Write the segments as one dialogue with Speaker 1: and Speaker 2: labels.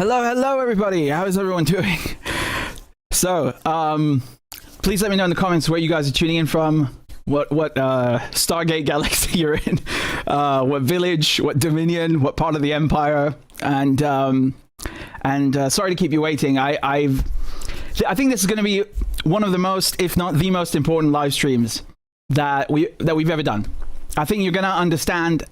Speaker 1: Hello, everybody. How is everyone doing? So, please let me know in the comments where you guys are tuning in from, what Stargate galaxy you're in, what village, what dominion, what part of the empire, and sorry to keep you waiting. I think this is going to be one of the most, if not the most important live streams that we've ever done. I think you're going to understand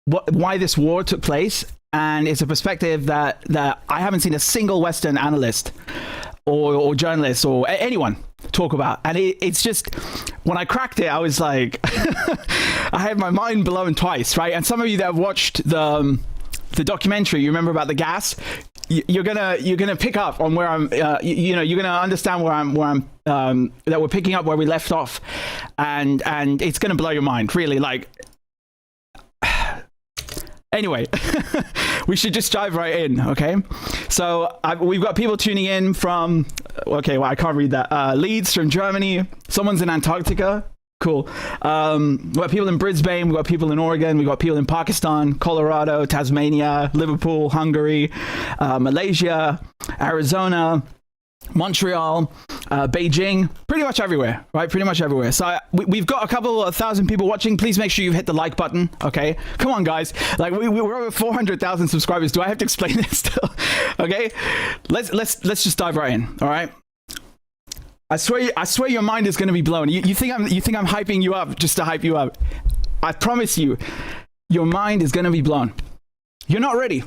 Speaker 1: why this war took place, and it's a perspective that I haven't seen a single Western analyst or journalist or anyone talk about. And it's just, when I cracked it, I was like, I had my mind blown twice, right? And some of you that have watched the documentary, you remember about the gas, you're gonna pick up on where I'm, you're gonna understand where I'm that we're picking up where we left off, and it's gonna blow your mind, really. Like, anyway, we should just dive right in, okay? So we've got people tuning in from, okay, well, I can't read that. Leeds from Germany. Someone's in Antarctica. Cool. We've got people in Brisbane. We've got people in Oregon. We've got people in Pakistan, Colorado, Tasmania, Liverpool, Hungary, Malaysia, Arizona, Montreal, Beijing, pretty much everywhere, right? Pretty much everywhere. So we've got a couple of thousand people watching. Please make sure you hit the like button, okay? Come on, guys. Like, we're over 400,000 subscribers. Do I have to explain this still? Okay, let's just dive right in. All right. I swear your mind is going to be blown. You think I'm hyping you up just to hype you up? I promise you, your mind is going to be blown. You're not ready.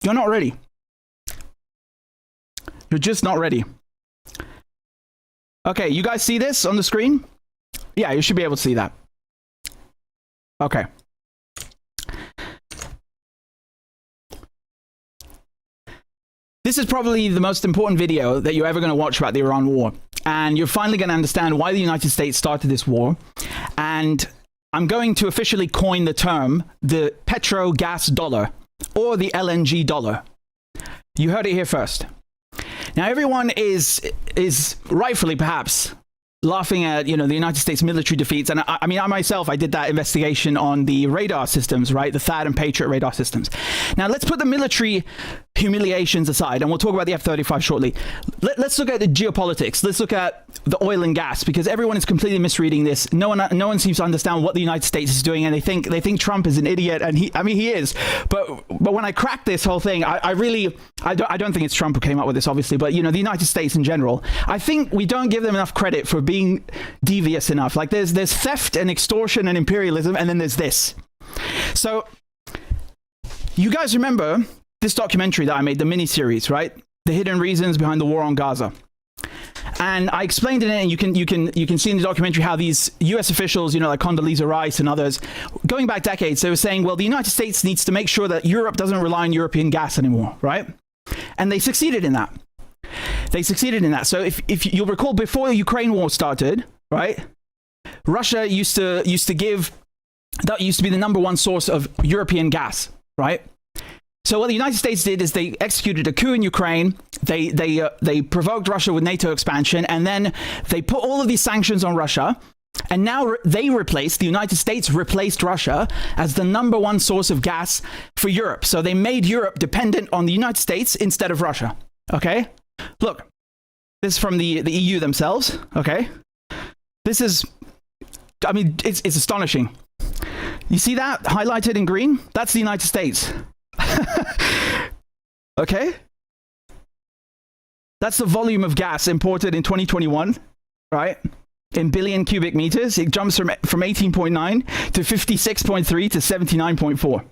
Speaker 1: You're not ready. You're just not ready. Okay, you guys see this on the screen? Yeah, you should be able to see that. Okay. This is probably the most important video that you're ever going to watch about the Iran war. And you're finally going to understand why the United States started this war. And I'm going to officially coin the term the petro gas dollar, or the LNG dollar. You heard it here first. Now, everyone is rightfully perhaps laughing at, the United States military defeats. And I mean, I myself, I did that investigation on the radar systems, right? The THAAD and Patriot radar systems. Now, let's put the military humiliations aside, and we'll talk about the F-35 shortly. Let's look at the geopolitics. Let's look at the oil and gas, because everyone is completely misreading this. No one seems to understand what the United States is doing, and they think Trump is an idiot, and he is. But when I cracked this whole thing, I don't think it's Trump who came up with this, obviously, but the United States in general, I think we don't give them enough credit for being devious enough. Like, there's theft and extortion and imperialism, and then there's this. So you guys remember this documentary that I made, the mini-series, right? The hidden reasons behind the war on Gaza. And I explained in it, and you can see in the documentary how these US officials, like Condoleezza Rice and others, going back decades, they were saying, well, the United States needs to make sure that Europe doesn't rely on European gas anymore, right? And they succeeded in that. They succeeded in that. So if you'll recall, before the Ukraine war started, right, Russia used to be the number one source of European gas, right? So what the United States did is they executed a coup in Ukraine. They provoked Russia with NATO expansion, and then they put all of these sanctions on Russia. And now the United States replaced Russia as the number one source of gas for Europe. So they made Europe dependent on the United States instead of Russia. Okay? Look, this is from the EU themselves. Okay? This is, I mean, it's astonishing. You see that highlighted in green? That's the United States. Okay? That's the volume of gas imported in 2021, right? In billion cubic meters. It jumps from 18.9 to 56.3 to 79.4.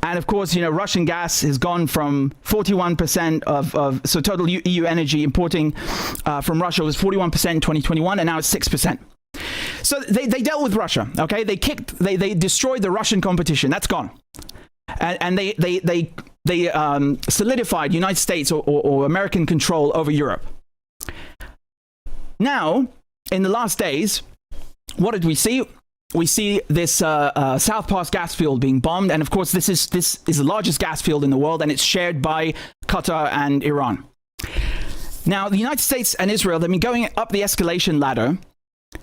Speaker 1: And of course, Russian gas has gone from 41% of so total EU energy importing from Russia was 41% in 2021, and now it's 6%. So they dealt with Russia, okay? They destroyed the Russian competition. That's gone. And they solidified United States or American control over Europe. Now, in the last days, what did we see? We see this South Pass gas field being bombed, and of course, this is the largest gas field in the world, and it's shared by Qatar and Iran. Now, the United States and Israel, they've been going up the escalation ladder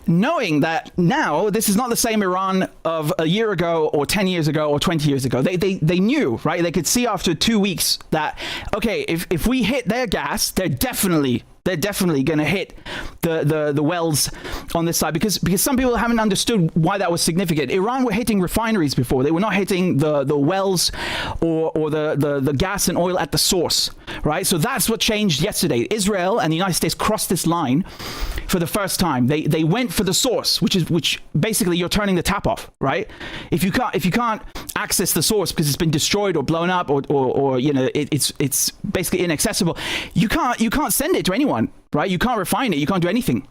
Speaker 1: knowing that now this is not the same Iran of a year ago or 10 years ago or 20 years ago. They knew, right? They could see after 2 weeks that, okay, if we hit their gas, they're definitely going to hit the wells on this side, because some people haven't understood why that was significant. Iran were hitting refineries before. They were not hitting the wells or the gas and oil at the source, right? So that's what changed yesterday. Israel and the United States crossed this line for the first time. They went for the source, which basically you're turning the tap off, right? If you can't access the source because it's been destroyed or blown up or you know it's basically inaccessible, you can't send it to anyone, right? You can't refine it, you can't do anything.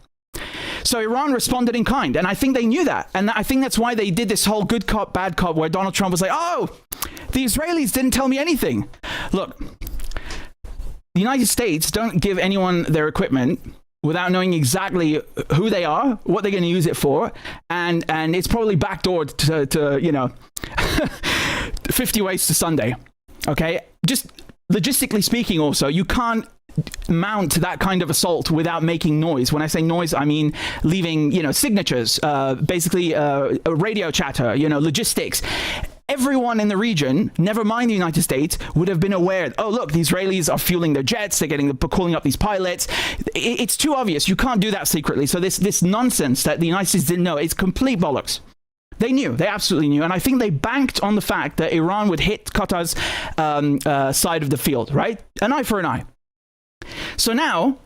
Speaker 1: So Iran responded in kind, and I think they knew that, and I think that's why they did this whole good cop bad cop, where Donald Trump was like, oh, the Israelis didn't tell me anything. Look, the United States don't give anyone their equipment without knowing exactly who they are, what they're going to use it for, and it's probably backdoored to you know 50 ways to Sunday. Okay, just logistically speaking, also, you can't mount that kind of assault without making noise. When I say noise, I mean leaving, you know, signatures, basically a radio chatter, you know, logistics. Everyone in the region, never mind the United States, would have been aware, oh, look, the Israelis are fueling their jets, they're calling up these pilots. It's too obvious. You can't do that secretly. So this nonsense that the United States didn't know, it's complete bollocks. They knew. They absolutely knew. And I think they banked on the fact that Iran would hit Qatar's side of the field, right? An eye for an eye. So now,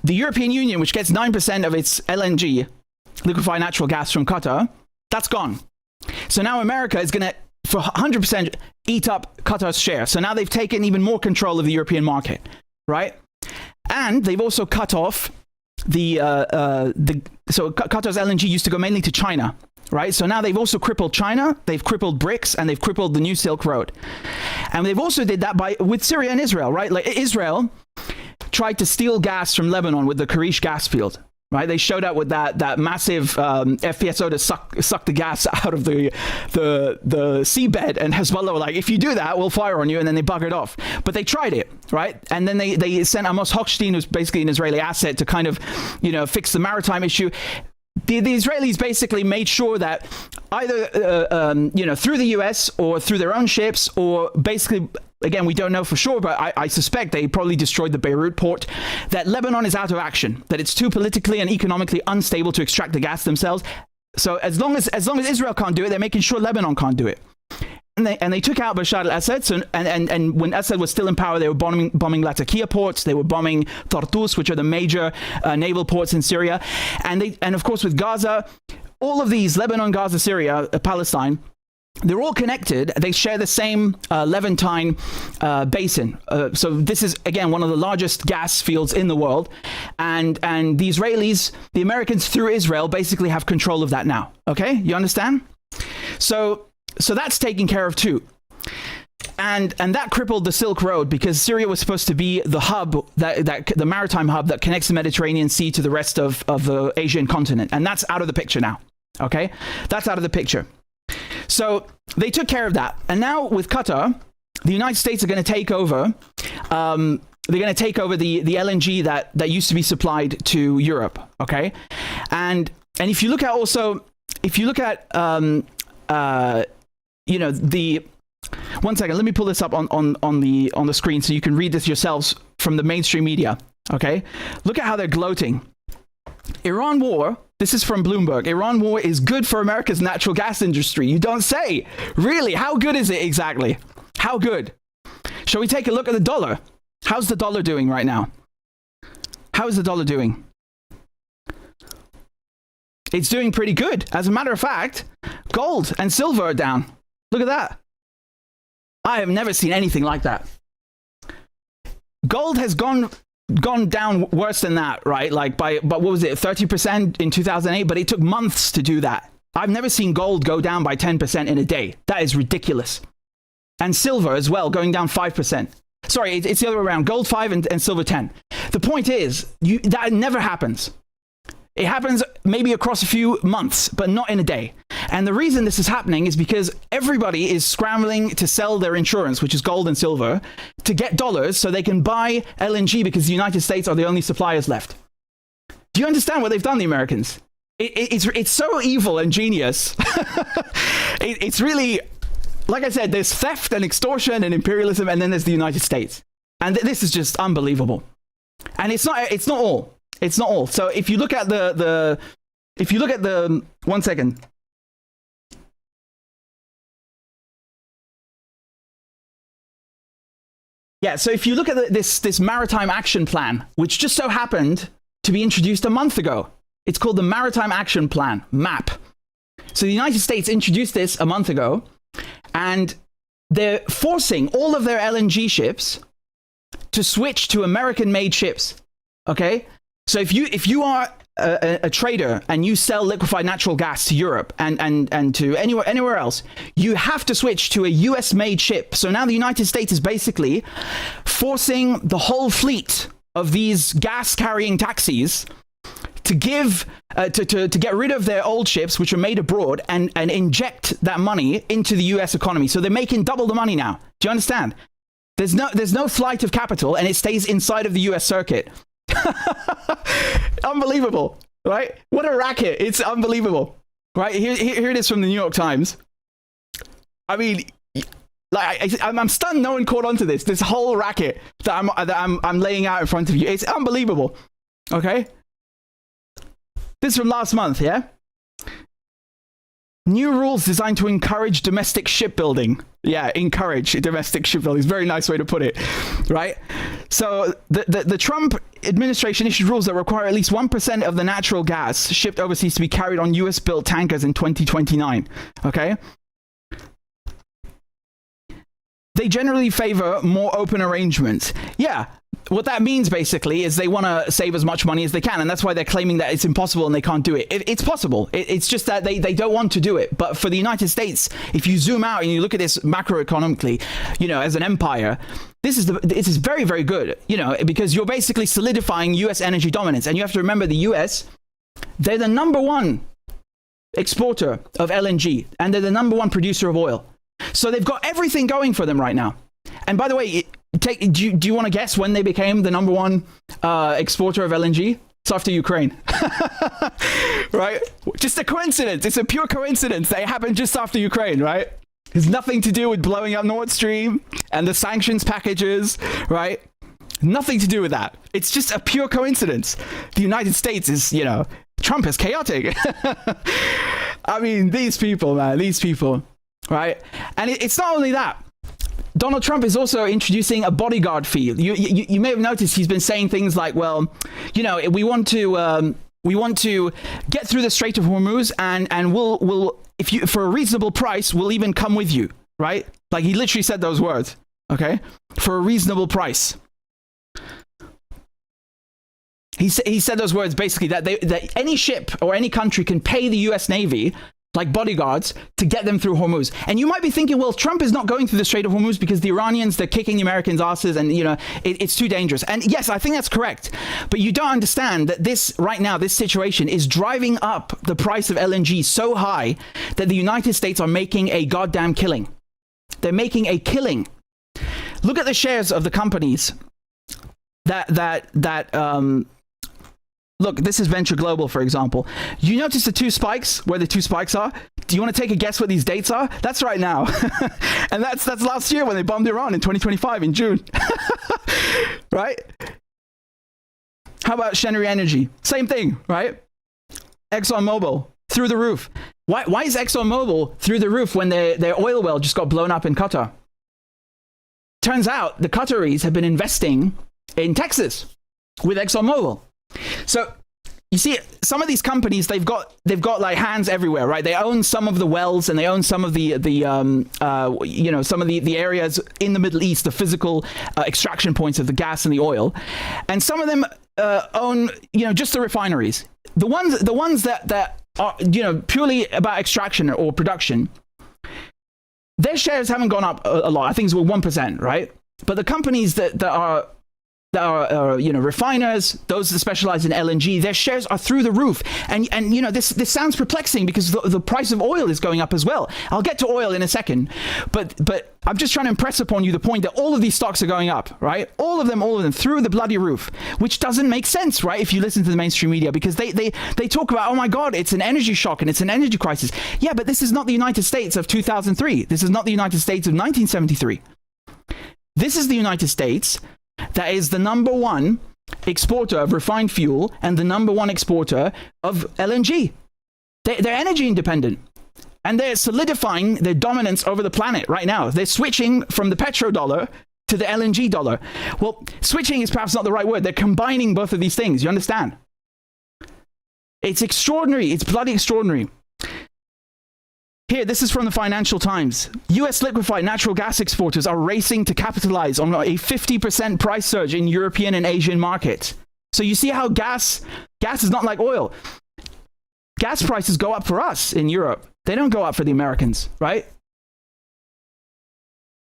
Speaker 1: the European Union, which gets 9% of its LNG, liquefied natural gas from Qatar, that's gone. So now America is going to, for 100%, eat up Qatar's share. So now they've taken even more control of the European market, right? And they've also cut off so Qatar's LNG used to go mainly to China, right? So now they've also crippled China, they've crippled BRICS, and they've crippled the New Silk Road. And they've also did that with Syria and Israel, right? Like Israel tried to steal gas from Lebanon with the Karish gas field, right? They showed up with that massive FPSO to suck the gas out of the seabed, and Hezbollah were like, if you do that, we'll fire on you, and then they buggered off. But they tried it, right? And then they sent Amos Hochstein, who's basically an Israeli asset, to kind of, you know, fix the maritime issue. The Israelis basically made sure that either, you know, through the US or through their own ships, or basically, again, we don't know for sure, but I suspect they probably destroyed the Beirut port, that Lebanon is out of action, that it's too politically and economically unstable to extract the gas themselves. So as long as Israel can't do it, they're making sure Lebanon can't do it. And they took out Bashar al-Assad. So, and when Assad was still in power, they were bombing Latakia ports. They were bombing Tartus, which are the major naval ports in Syria. And of course, with Gaza, all of these, Lebanon, Gaza, Syria, Palestine, they're all connected. They share the same Levantine basin. So this is, again, one of the largest gas fields in the world. And the Israelis, the Americans through Israel, basically have control of that now. Okay? You understand? So that's taken care of too. And that crippled the Silk Road, because Syria was supposed to be the hub, that the maritime hub that connects the Mediterranean Sea to the rest of the Asian continent. And that's out of the picture now. Okay? That's out of the picture. So they took care of that. And now with Qatar, the United States are going to take over. They're going to take over the LNG that used to be supplied to Europe. Okay? And if you look at also, you know, one second, let me pull this up on the screen so you can read this yourselves from the mainstream media. Okay, look at how they're gloating. Iran war, this is from Bloomberg, Iran war is good for America's natural gas industry. You don't say. Really? How good is it exactly? How good? Shall we take a look at the dollar? How's the dollar doing right now? How is the dollar doing? It's doing pretty good. As a matter of fact, gold and silver are down. Look at that. I have never seen anything like that. Gold has gone down worse than that, right? Like but what was it, 30% in 2008? But it took months to do that. I've never seen gold go down by 10% in a day. That is ridiculous. And silver as well, going down 5%. Sorry, it's the other way around. Gold 5 and silver 10. The point is, that never happens. It happens maybe across a few months, but not in a day. And the reason this is happening is because everybody is scrambling to sell their insurance, which is gold and silver, to get dollars so they can buy LNG, because the United States are the only suppliers left. Do you understand what they've done, the Americans? It's so evil and genius. It's really, like I said, there's theft and extortion and imperialism, and then there's the United States. And this is just unbelievable. And it's not all. It's not all. So if you look at the 1 second. Yeah, so if you look at this Maritime Action Plan, which just so happened to be introduced a month ago. It's called the Maritime Action Plan, MAP. So the United States introduced this a month ago, and they're forcing all of their LNG ships to switch to American-made ships, okay? So if you are a trader and you sell liquefied natural gas to Europe and to anywhere else, you have to switch to a US-made ship. So now the United States is basically forcing the whole fleet of these gas-carrying taxis to give to get rid of their old ships, which are made abroad, and inject that money into the US economy. So they're making double the money now. Do you understand? There's no flight of capital, and it stays inside of the US circuit. Unbelievable, right? What a racket. It's unbelievable, right? Here it is from the New York Times. I mean, like I'm stunned no one caught on to this whole racket that I'm laying out in front of you. It's unbelievable. Okay, this is from last month. Yeah, new rules designed to encourage domestic shipbuilding. Yeah, encourage domestic shipbuilding is a very nice way to put it, right? So the Trump administration issued rules that require at least 1% of the natural gas shipped overseas to be carried on US-built tankers in 2029. Okay. They generally favor more open arrangements. Yeah, what that means basically is they want to save as much money as they can, and that's why they're claiming that it's impossible and they can't do it. It's possible. It's just that they don't want to do it. But for the United States, if you zoom out and you look at this macroeconomically, you know, as an empire, this is very, very good, you know, because you're basically solidifying US energy dominance. And you have to remember the US, they're the #1 exporter of LNG, and they're the #1 producer of oil. So they've got everything going for them right now. And by the way, do you want to guess when they became the #1 exporter of LNG? It's after Ukraine. Right? Just a coincidence. It's a pure coincidence that it happened just after Ukraine, right? It's nothing to do with blowing up Nord Stream and the sanctions packages, right? Nothing to do with that. It's just a pure coincidence. The United States is, you know, Trump is chaotic. I mean, these people, man, these people. Right? And it's not only that. Donald Trump is also introducing a bodyguard fee. You may have noticed he's been saying things like, well, you know, we want to get through the Strait of Hormuz, and we'll if you, for a reasonable price, we'll even come with you, right? Like, he literally said those words, okay? For a reasonable price. He said those words basically that any ship or any country can pay the US Navy like bodyguards to get them through Hormuz. And you might be thinking, well, Trump is not going through the Strait of Hormuz because the Iranians, they're kicking the Americans' asses, and, you know, it's too dangerous. And yes, I think that's correct. But you don't understand that this, right now, this situation is driving up the price of LNG so high that the United States are making a goddamn killing. They're making a killing. Look at the shares of the companies look, this is Venture Global, for example. You notice the two spikes, where the two spikes are? Do you want to take a guess what these dates are? That's right now. And that's last year when they bombed Iran in 2025 in June. Right? How about Shenry Energy? Same thing, right? ExxonMobil, through the roof. Why is ExxonMobil through the roof when their oil well just got blown up in Qatar? Turns out the Qataris have been investing in Texas with ExxonMobil. So you see, some of these companies, they've got like hands everywhere, right? They own some of the wells, and they own some of the you know, some of the areas in the Middle East, the physical extraction points of the gas and the oil, and some of them own, you know, just the refineries. The ones that are, you know, purely about extraction or production, their shares haven't gone up a lot. I think it's 1%, right? But the companies that are that are refiners, those that specialize in LNG, their shares are through the roof. And this sounds perplexing because the price of oil is going up as well. I'll get to oil in a second, but I'm just trying to impress upon you the point that all of these stocks are going up, right? All of them through the bloody roof, which doesn't make sense, right? If you listen to the mainstream media, because they talk about, oh my God, it's an energy shock and it's an energy crisis. Yeah, but this is not the United States of 2003. This is not the United States of 1973. This is the United States that is the number one exporter of refined fuel and the number one exporter of LNG. They're energy independent. And they're solidifying their dominance over the planet right now. They're switching from the petrodollar to the LNG dollar. Well, switching is perhaps not the right word. They're combining both of these things. You understand? It's extraordinary. It's bloody extraordinary. Here, this is from the Financial Times. US liquefied natural gas exporters are racing to capitalize on a 50% price surge in European and Asian markets. So you see how gas is not like oil. Gas prices go up for us in Europe. They don't go up for the Americans, right?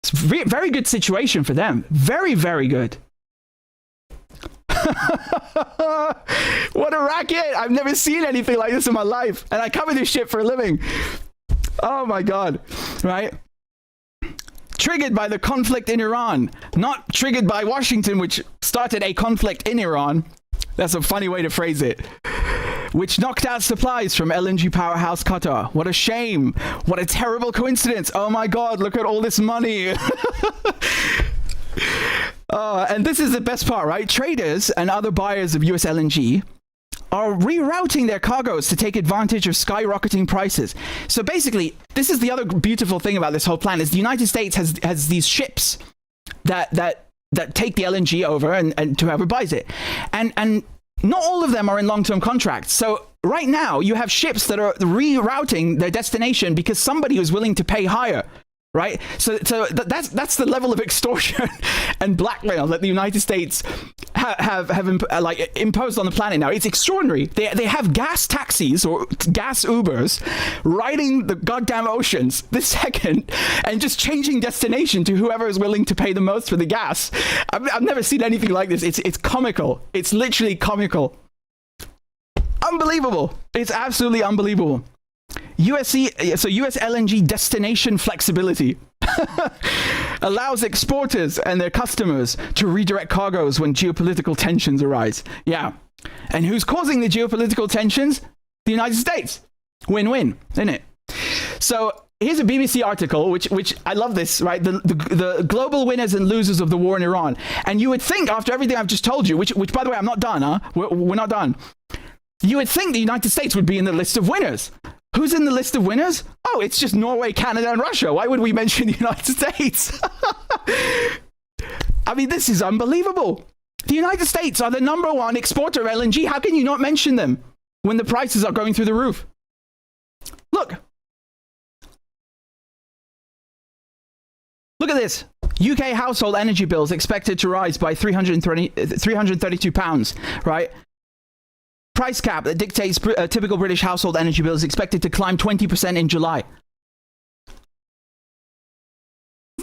Speaker 1: It's a very good situation for them. Very, very good. What a racket. I've never seen anything like this in my life. And I cover this shit for a living. Oh my God, right? Triggered by the conflict in Iran, not triggered by Washington, which started a conflict in Iran. That's a funny way to phrase it. Which knocked out supplies from LNG powerhouse Qatar. What a shame. What a terrible coincidence. Oh my God, look at all this money. And this is the best part, right? Traders and other buyers of US LNG are rerouting their cargoes to take advantage of skyrocketing prices. So basically, this is the other beautiful thing about this whole plan, is the United States has these ships that take the LNG over and to whoever buys it. And not all of them are in long-term contracts. So right now, you have ships that are rerouting their destination because somebody was willing to pay higher. Right, so that's the level of extortion and blackmail that the United States have imposed on the planet now. It's extraordinary. They have gas taxis or gas Ubers riding the goddamn oceans this second and just changing destination to whoever is willing to pay the most for the gas. I've never seen anything like this. It's comical. It's literally comical. Unbelievable. It's absolutely unbelievable. US LNG destination flexibility allows exporters and their customers to redirect cargoes when geopolitical tensions arise. Yeah. And who's causing the geopolitical tensions? The United States. Win-win, isn't it? So here's a BBC article, which I love this, right? The global winners and losers of the war in Iran. And you would think, after everything I've just told you, which by the way, I'm not done, huh? We're not done. You would think the United States would be in the list of winners. Who's in the list of winners? Oh, it's just Norway, Canada, and Russia. Why would we mention the United States? I mean, this is unbelievable. The United States are the number one exporter of LNG. How can you not mention them when the prices are going through the roof? Look. Look at this. UK household energy bills expected to rise by £332, right? Price cap that dictates a typical British household energy bill is expected to climb 20% in July.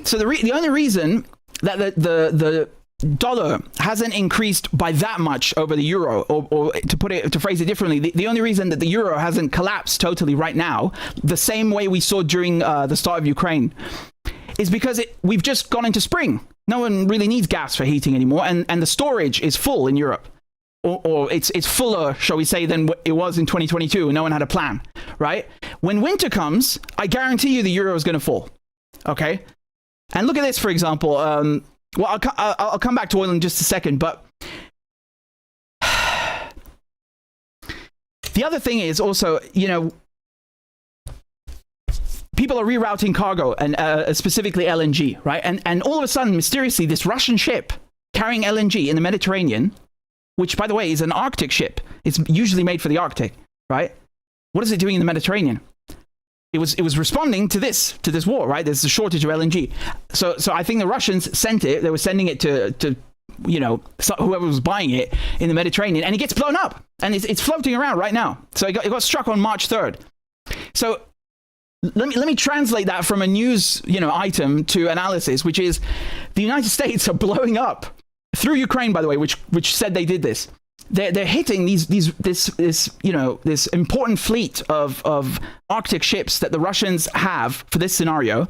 Speaker 1: So the only reason that the dollar hasn't increased by that much over the euro, or to phrase it differently, the only reason that the euro hasn't collapsed totally right now, the same way we saw during the start of Ukraine, is because we've just gone into spring. No one really needs gas for heating anymore, and the storage is full in Europe. Or it's fuller, shall we say, than it was in 2022, and no one had a plan, right? When winter comes, I guarantee you the euro is going to fall, okay? And look at this, for example. Well, I'll come back to oil in just a second, but the other thing is also, people are rerouting cargo, and specifically LNG, right? And all of a sudden, mysteriously, this Russian ship carrying LNG in the Mediterranean, which, by the way, is an Arctic ship. It's usually made for the Arctic, right? What is it doing in the Mediterranean? It was responding to this war, right? There's a shortage of LNG. So I think the Russians sent it. They were sending it to whoever was buying it in the Mediterranean, and it gets blown up, and it's floating around right now. So it got struck on March 3rd. So let me translate that from a news item to analysis, which is the United States are blowing up through Ukraine, by the way, which said they did this. They're hitting this important fleet of Arctic ships that the Russians have for this scenario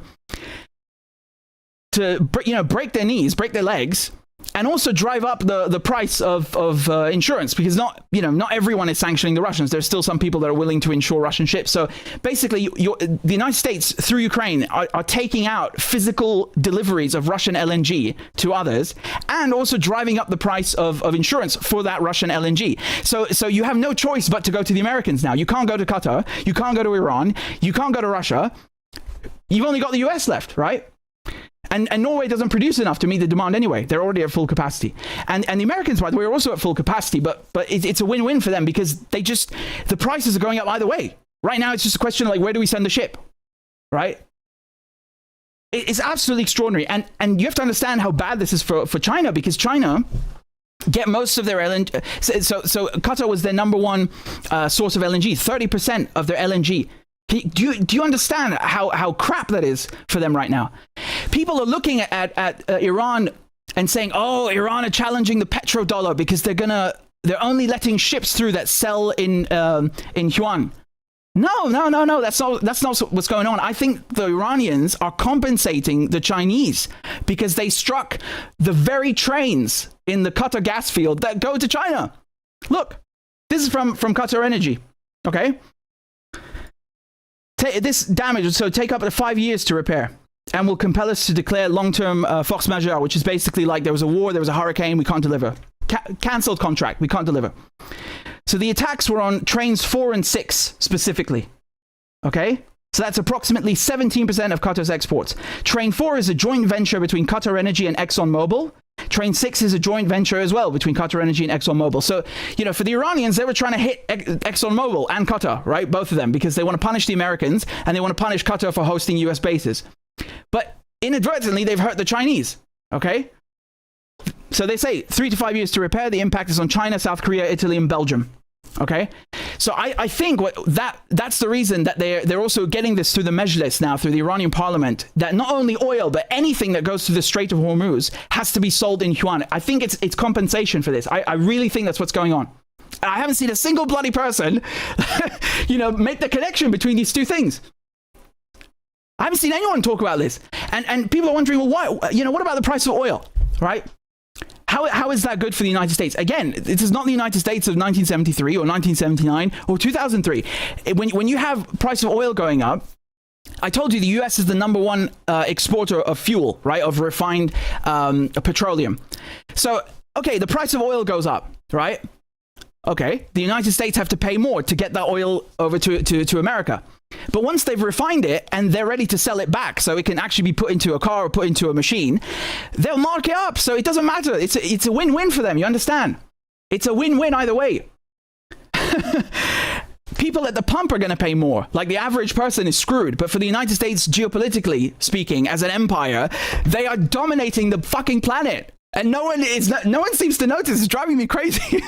Speaker 1: to break their knees, break their legs, and also drive up the price of insurance, because not everyone is sanctioning the Russians. There's still some people that are willing to insure Russian ships. So basically, the United States, through Ukraine, are taking out physical deliveries of Russian LNG to others, and also driving up the price of insurance for that Russian LNG. So you have no choice but to go to the Americans now. You can't go to Qatar. You can't go to Iran. You can't go to Russia. You've only got the US left, right? And Norway doesn't produce enough to meet the demand anyway. They're already at full capacity. And the Americans, by the way, are also at full capacity, but it's a win-win for them, because the prices are going up either way. Right now, it's just a question of, like, where do we send the ship, right? It's absolutely extraordinary. And you have to understand how bad this is for China, because China get most of their LNG. So Qatar was their number one source of LNG, 30% of their LNG. Do you understand how crap that is for them right now? People are looking at Iran and saying, "Oh, Iran are challenging the petrodollar because they're only letting ships through that sell in yuan." No. That's not what's going on. I think the Iranians are compensating the Chinese because they struck the very trains in the Qatar gas field that go to China. Look, this is from Qatar Energy. Okay. This damage will take up to 5 years to repair, and will compel us to declare long-term force majeure, which is basically like there was a war, there was a hurricane, we can't deliver. Cancelled contract, we can't deliver. So the attacks were on trains 4 and 6 specifically. Okay? So that's approximately 17% of Qatar's exports. Train 4 is a joint venture between Qatar Energy and ExxonMobil. Train 6 is a joint venture as well between Qatar Energy and ExxonMobil. So, for the Iranians, they were trying to hit ExxonMobil and Qatar, right? Both of them, because they want to punish the Americans and they want to punish Qatar for hosting US bases. But inadvertently, they've hurt the Chinese, okay? So they say 3 to 5 years to repair. The impact is on China, South Korea, Italy, and Belgium. Okay, so I think that's the reason that they're also getting this through the Medhurst now, through the Iranian parliament, that not only oil but anything that goes through the Strait of Hormuz has to be sold in yuan. I think it's compensation for this. I really think that's what's going on. I haven't seen a single bloody person, make the connection between these two things. I haven't seen anyone talk about this, and people are wondering, well, why? What about the price of oil, right? How is that good for the United States? Again, this is not the United States of 1973 or 1979 or 2003. When you have price of oil going up, I told you the US is the number one exporter of fuel, right, of refined petroleum. So, okay, the price of oil goes up, right? Okay, the United States have to pay more to get that oil over to America. But once they've refined it and they're ready to sell it back so it can actually be put into a car or put into a machine, they'll mark it up. So it doesn't matter. It's a win-win for them. You understand? It's a win-win either way. People at the pump are going to pay more. Like, the average person is screwed. But for the United States, geopolitically speaking, as an empire, they are dominating the fucking planet. And no one seems to notice. It's driving me crazy.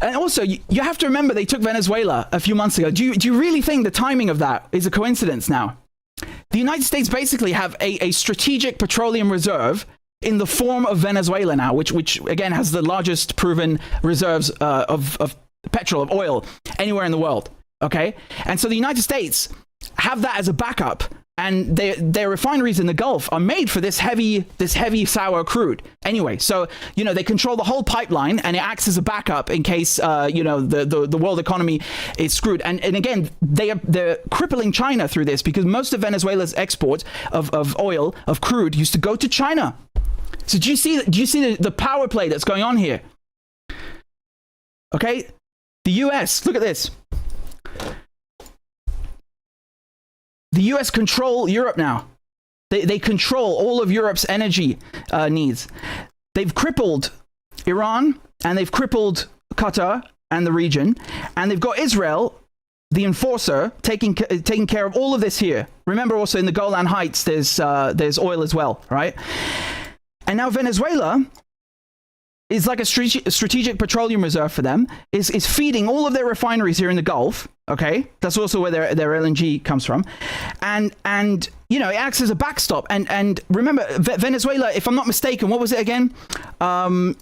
Speaker 1: And also, you have to remember they took Venezuela a few months ago. Do you really think the timing of that is a coincidence now? The United States basically have a strategic petroleum reserve in the form of Venezuela now, which again has the largest proven reserves of petrol, of oil, anywhere in the world. Okay? And so the United States have that as a backup. And their refineries in the Gulf are made for this heavy sour crude. Anyway, so they control the whole pipeline, and it acts as a backup in case the world economy is screwed. And again, they're crippling China through this, because most of Venezuela's export of oil, of crude, used to go to China. So do you see the power play that's going on here? Okay, the U.S. Look at this. The US control Europe now. They control all of Europe's energy needs. They've crippled Iran, and they've crippled Qatar and the region, and they've got Israel, the enforcer, taking care of all of this here. Remember, also in the Golan Heights, there's oil as well, right? And now Venezuela is like a strategic petroleum reserve for them, is feeding all of their refineries here in the Gulf. Okay, that's also where their LNG comes from, and you know, it acts as a backstop. And remember, Venezuela, if I'm not mistaken, what was it again? How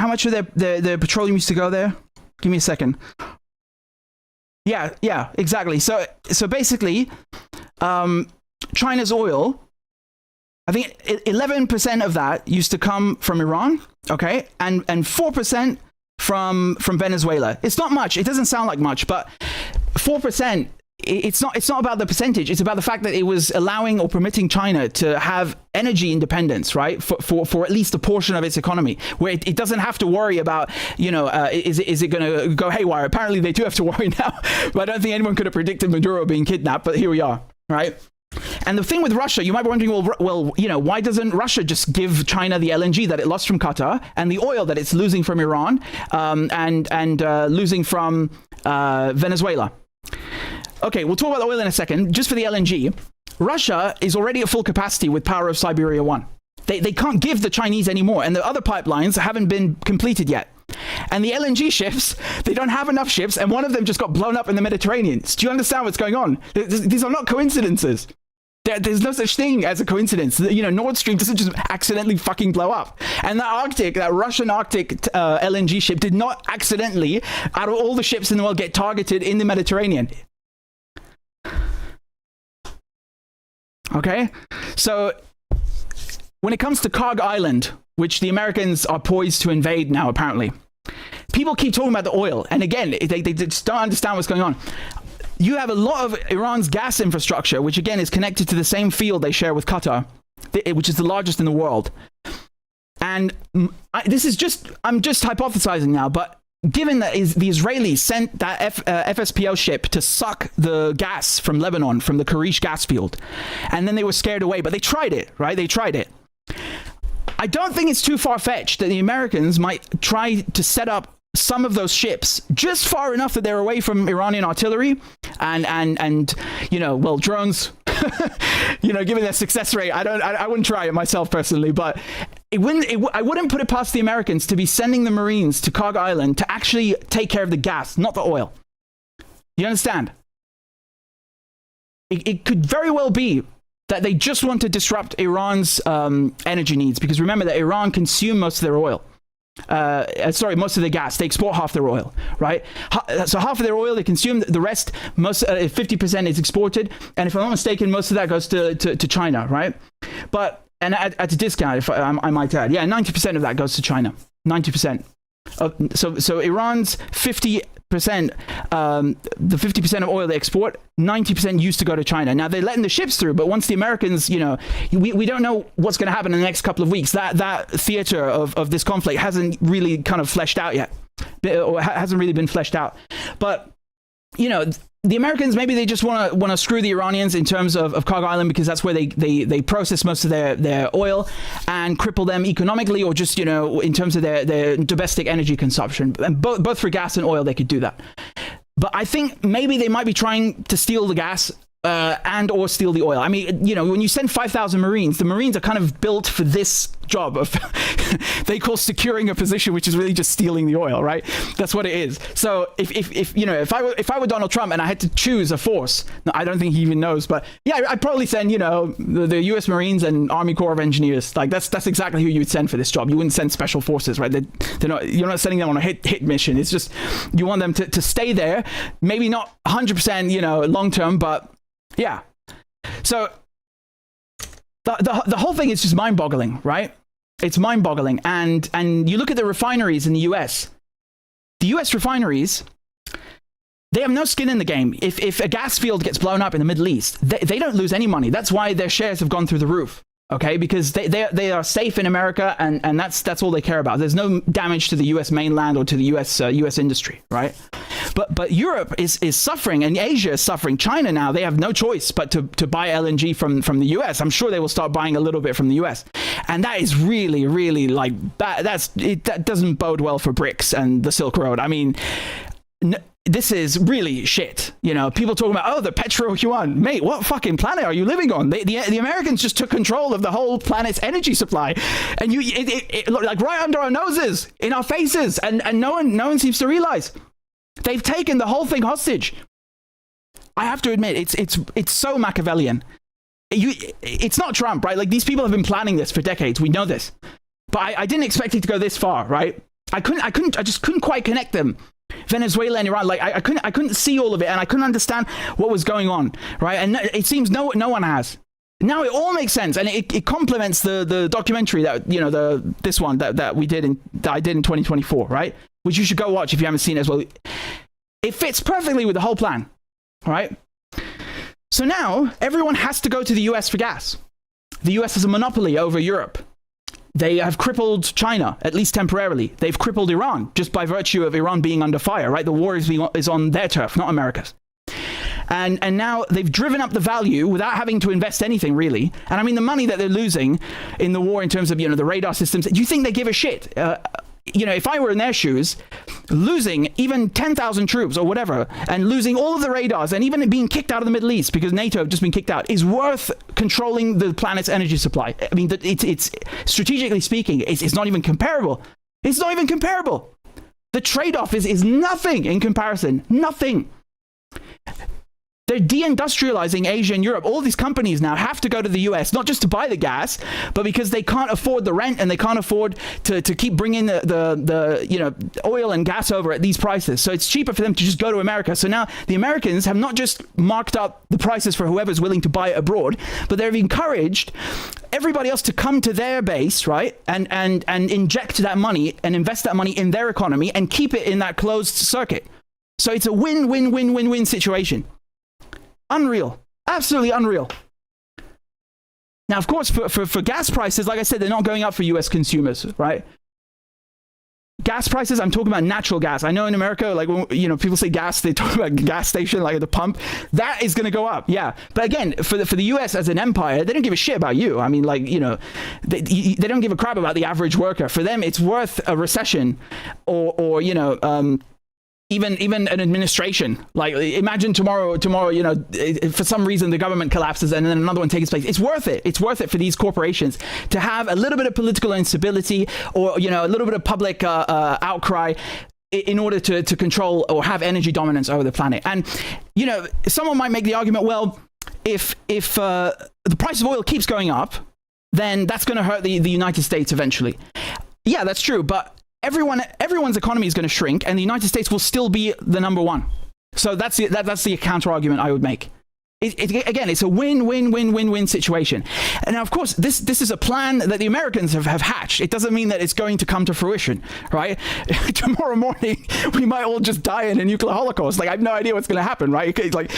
Speaker 1: much of their petroleum used to go there? Give me a second. Yeah, exactly. So basically, China's oil, I think 11% of that used to come from Iran, okay, and 4% from Venezuela. It's not much. It doesn't sound like much, but 4%. It's not about the percentage. It's about the fact that it was allowing or permitting China to have energy independence, right? For at least a portion of its economy, where it doesn't have to worry about, you know, is it going to go haywire? Apparently they do have to worry now, but I don't think anyone could have predicted Maduro being kidnapped, but here we are, right? And the thing with Russia, you might be wondering, well, you know, why doesn't Russia just give China the LNG that it lost from Qatar and the oil that it's losing from Iran and losing from Venezuela? Okay, we'll talk about the oil in a second. Just for the LNG, Russia is already at full capacity with Power of Siberia 1. They can't give the Chinese anymore, and the other pipelines haven't been completed yet. And the LNG ships, they don't have enough ships, and one of them just got blown up in the Mediterranean. Do you understand what's going on? These are not coincidences. There's no such thing as a coincidence. You know, Nord Stream doesn't just accidentally fucking blow up. And that Russian Arctic LNG ship did not accidentally, out of all the ships in the world, get targeted in the Mediterranean. Okay? So, when it comes to Kog Island, which the Americans are poised to invade now, apparently, people keep talking about the oil. And again, they just don't understand what's going on. You have a lot of Iran's gas infrastructure, which again is connected to the same field they share with Qatar, which is the largest in the world. And I'm just hypothesizing now, but given that the Israelis sent that FSPO ship to suck the gas from Lebanon, from the Karish gas field, and then they were scared away, but they tried it, right? They tried it. I don't think it's too far-fetched that the Americans might try to set up some of those ships just far enough that they're away from Iranian artillery and you know, well, drones. You know, given their success rate, I wouldn't try it myself personally, but I wouldn't put it past the Americans to be sending the Marines to Kog Island to actually take care of the gas, not the oil. You understand? It could very well be that they just want to disrupt Iran's energy needs, because remember that Iran consume most of their oil. Most of the gas. They export half their oil, right? So half of their oil they consume. The rest, 50% is exported. And if I'm not mistaken, most of that goes to China, right? But and at a discount, if I might add, 90% of that goes to China. 90%. So Iran's 50%, the 50% of oil they export, 90% used to go to China. Now they're letting the ships through, but once the Americans, you know, we don't know what's going to happen in the next couple of weeks. That theater of this conflict hasn't really kind of fleshed out yet, or hasn't really been fleshed out. But you know, the Americans, maybe they just want to screw the Iranians in terms of Kog Island, because that's where they process most of their oil, and cripple them economically, or just, you know, in terms of their domestic energy consumption. And both for gas and oil, they could do that. But I think maybe they might be trying to steal the gas and or steal the oil. I mean, you know, when you send 5,000 Marines, the Marines are kind of built for this job of they call securing a position, which is really just stealing the oil, right? That's what it is. So if you know, if I were Donald Trump and I had to choose a force, no, I don't think he even knows, but yeah, I'd probably send, you know, the US Marines and Army Corps of Engineers. Like that's exactly who you would send for this job. You wouldn't send special forces, right? They're not, you're not sending them on a hit mission. It's just you want them to stay there, maybe not 100%, you know, long term, but yeah. So the whole thing is just mind-boggling, right? It's mind-boggling. And you look at the refineries in the US. The US refineries, they have no skin in the game. If a gas field gets blown up in the Middle East, they don't lose any money. That's why their shares have gone through the roof. Okay, because they are safe in America, and that's all they care about. There's no damage to the U.S. mainland or to the U.S. industry, right? But Europe is suffering, and Asia is suffering. China now, they have no choice but to buy LNG from the U.S. I'm sure they will start buying a little bit from the U.S. And that is really, really like that. That doesn't bode well for BRICS and the Silk Road. I mean, this is really shit. You know, people talking about, oh, the petro yuan. Mate, what fucking planet are you living on? The Americans just took control of the whole planet's energy supply, and it like right under our noses, in our faces, and no one seems to realize they've taken the whole thing hostage. I have to admit, it's so Machiavellian. It's not Trump, right? Like, these people have been planning this for decades. We know this, but I didn't expect it to go this far, right? I just couldn't quite connect them. Venezuela and Iran, like I couldn't see all of it, and I couldn't understand what was going on, right? And it seems no one has. Now it all makes sense, and it complements the documentary that, you know, this one that I did in 2024, right? Which you should go watch if you haven't seen it as well. It fits perfectly with the whole plan, right? So now everyone has to go to the US for gas. The US has a monopoly over Europe. They have crippled China, at least temporarily. They've crippled Iran, just by virtue of Iran being under fire, right? The war is on their turf, not America's. And now they've driven up the value without having to invest anything, really. And I mean, the money that they're losing in the war in terms of, you know, the radar systems, do you think they give a shit? You know, if I were in their shoes, losing even 10,000 troops or whatever, and losing all of the radars, and even being kicked out of the Middle East because NATO have just been kicked out, is worth controlling the planet's energy supply. I mean, it's strategically speaking, it's not even comparable. It's not even comparable. The trade-off is nothing in comparison. Nothing. They're deindustrializing Asia and Europe. All these companies now have to go to the US, not just to buy the gas, but because they can't afford the rent, and they can't afford to keep bringing the you know, oil and gas over at these prices. So it's cheaper for them to just go to America. So now the Americans have not just marked up the prices for whoever's willing to buy it abroad, but they've encouraged everybody else to come to their base, right? And inject that money and invest that money in their economy and keep it in that closed circuit. So it's a win-win-win-win-win situation. Unreal. Absolutely unreal. Now, of course, for gas prices, like I said, they're not going up for US consumers, right? Gas prices, I'm talking about natural gas. I know in America, like, when, you know, people say gas, they talk about gas station, like at the pump. That is going to go up, yeah. But again, for the US as an empire, they don't give a shit about you. I mean, like, you know, they don't give a crap about the average worker. For them, it's worth a recession or you know, even an administration. Like, imagine tomorrow, you know, for some reason the government collapses and then another one takes place. It's worth it. It's worth it for these corporations to have a little bit of political instability, or, you know, a little bit of public outcry, in order to control or have energy dominance over the planet. And, you know, someone might make the argument, well, if the price of oil keeps going up, then that's going to hurt the United States eventually. Yeah, that's true, but everyone's economy is going to shrink, and the United States will still be the number one. So that's the counter argument I would make. Again, it's a win-win-win-win-win situation. And now, of course, this is a plan that the Americans have hatched. It doesn't mean that it's going to come to fruition, right? Tomorrow morning, we might all just die in a nuclear holocaust. Like, I have no idea what's going to happen, right? Like,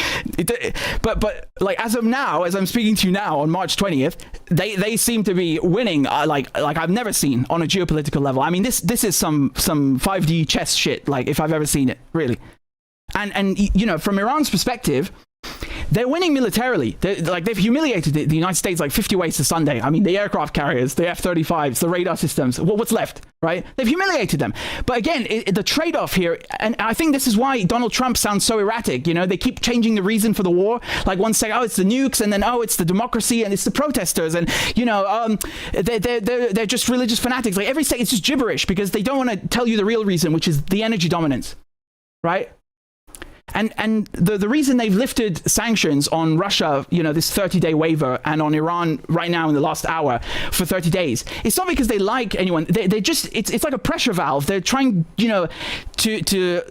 Speaker 1: but like, as of now, as I'm speaking to you now on March 20th, they seem to be winning like I've never seen on a geopolitical level. I mean, this is some 5D chess shit, like, if I've ever seen it, really. And you know, from Iran's perspective, they're winning militarily. They've humiliated the United States like 50 ways to Sunday. I mean, the aircraft carriers, the F-35s, the radar systems. What's left, right? They've humiliated them. But again, the trade-off here, and I think this is why Donald Trump sounds so erratic. You know, they keep changing the reason for the war. Like, one say, oh, it's the nukes, and then, oh, it's the democracy, and it's the protesters, and, you know, they're just religious fanatics. Like, every second, it's just gibberish, because they don't want to tell you the real reason, which is the energy dominance, right? And the reason they've lifted sanctions on Russia, you know, this 30-day waiver, and on Iran right now in the last hour for 30 days, it's not because they like anyone. They just, it's like a pressure valve. They're trying, you know, to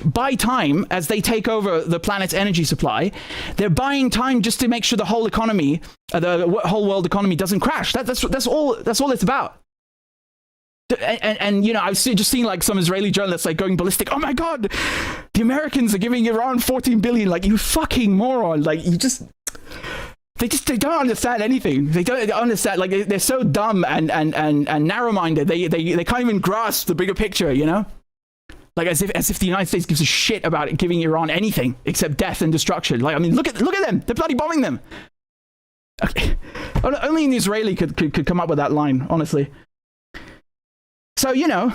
Speaker 1: buy time as they take over the planet's energy supply. They're buying time just to make sure the whole economy, the whole world economy doesn't crash. That's all it's about. And you know, I've just seen like some Israeli journalists like going ballistic. Oh my God, the Americans are giving Iran 14 billion. Like, you fucking moron. Like, they don't understand anything. They don't understand. Like, they're so dumb and narrow-minded. They can't even grasp the bigger picture, you know? Like, as if the United States gives a shit about it giving Iran anything except death and destruction. Like, I mean, look at them. They're bloody bombing them. Okay. Only an Israeli could come up with that line, honestly. So, you know,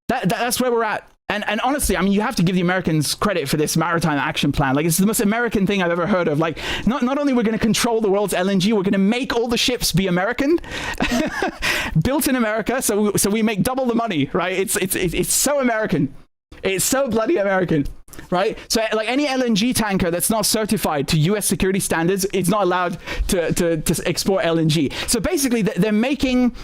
Speaker 1: that's where we're at. And honestly, I mean, you have to give the Americans credit for this maritime action plan. Like, it's the most American thing I've ever heard of. Like, not only we're going to control the world's LNG, we're going to make all the ships be American, built in America, so we make double the money, right? It's so American. It's so bloody American, right? So, like, any LNG tanker that's not certified to U.S. security standards, it's not allowed to export LNG. So basically, they're making.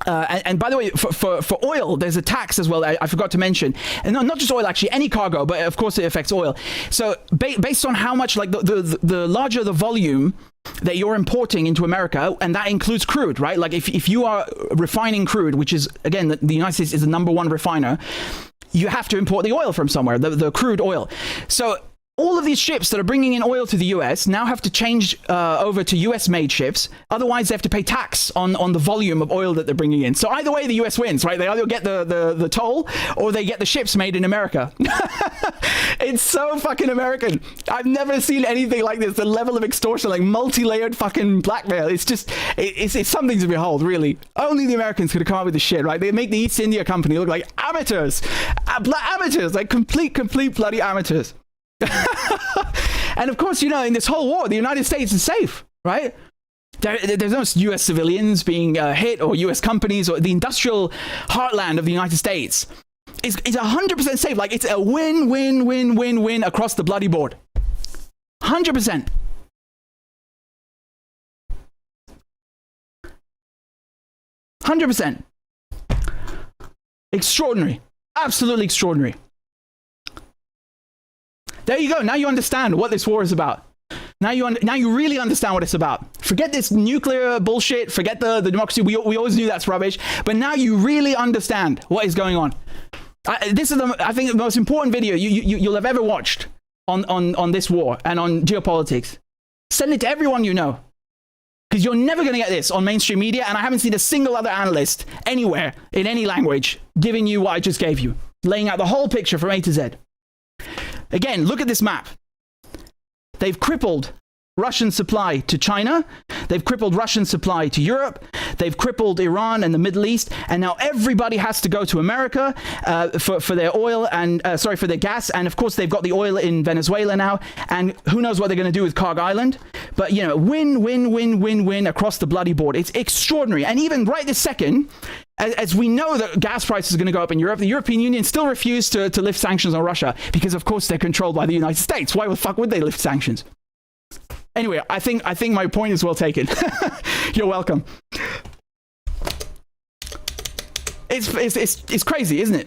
Speaker 1: And by the way, for oil, there's a tax as well. I forgot to mention, and not just oil, actually, any cargo, but of course it affects oil. So based on how much, like the larger the volume that you're importing into America, and that includes crude, right? Like if you are refining crude, which is, again, the United States is the #1 refiner, you have to import the oil from somewhere, the crude oil. So all of these ships that are bringing in oil to the US now have to change over to US-made ships. Otherwise, they have to pay tax on the volume of oil that they're bringing in. So either way, the US wins, right? They either get the toll or they get the ships made in America. It's so fucking American. I've never seen anything like this. The level of extortion, like multi-layered fucking blackmail. It's just, it's something to behold, really. Only the Americans could have come up with this shit, right? They make the East India Company look like amateurs. Amateurs, like complete bloody amateurs. And of course, you know, in this whole war, the United States is safe, right? There's no US civilians being hit, or US companies, or the industrial heartland of the United States is 100% safe. Like, it's a win across the bloody board. 100%. Extraordinary. Absolutely extraordinary. There you go. Now you understand what this war is about. Now you really understand what it's about. Forget this nuclear bullshit. Forget the democracy. We always knew that's rubbish. But now you really understand what is going on. This is, I think, the most important video you'll have ever watched on this war and on geopolitics. Send it to everyone you know, because you're never going to get this on mainstream media. And I haven't seen a single other analyst anywhere in any language giving you what I just gave you, laying out the whole picture from A to Z. Again, look at this map. They've crippled Russian supply to China. They've crippled Russian supply to Europe. They've crippled Iran and the Middle East. And now everybody has to go to America for their oil and, for their gas. And of course, they've got the oil in Venezuela now. And who knows what they're going to do with Kharg Island. But, you know, win across the bloody board. It's extraordinary. And even right this second, as we know that gas prices are going to go up in Europe, the European Union still refused to lift sanctions on Russia because, of course, they're controlled by the United States. Why the fuck would they lift sanctions? Anyway, I think my point is well taken. You're welcome. It's crazy, isn't it?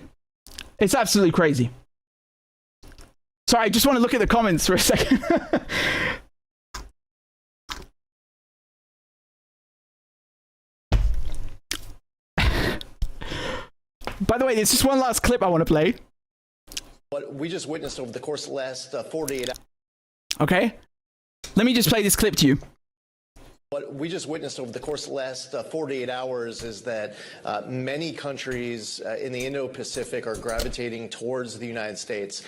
Speaker 1: It's absolutely crazy. Sorry, I just want to look at the comments for a second. By the way, there's just one last clip I want to play.
Speaker 2: What we just witnessed over the course of the last 48 hours.
Speaker 1: Okay. Let me just play this clip to you.
Speaker 2: What we just witnessed over the course of the last 48 hours is that many countries in the Indo-Pacific are gravitating towards the United States.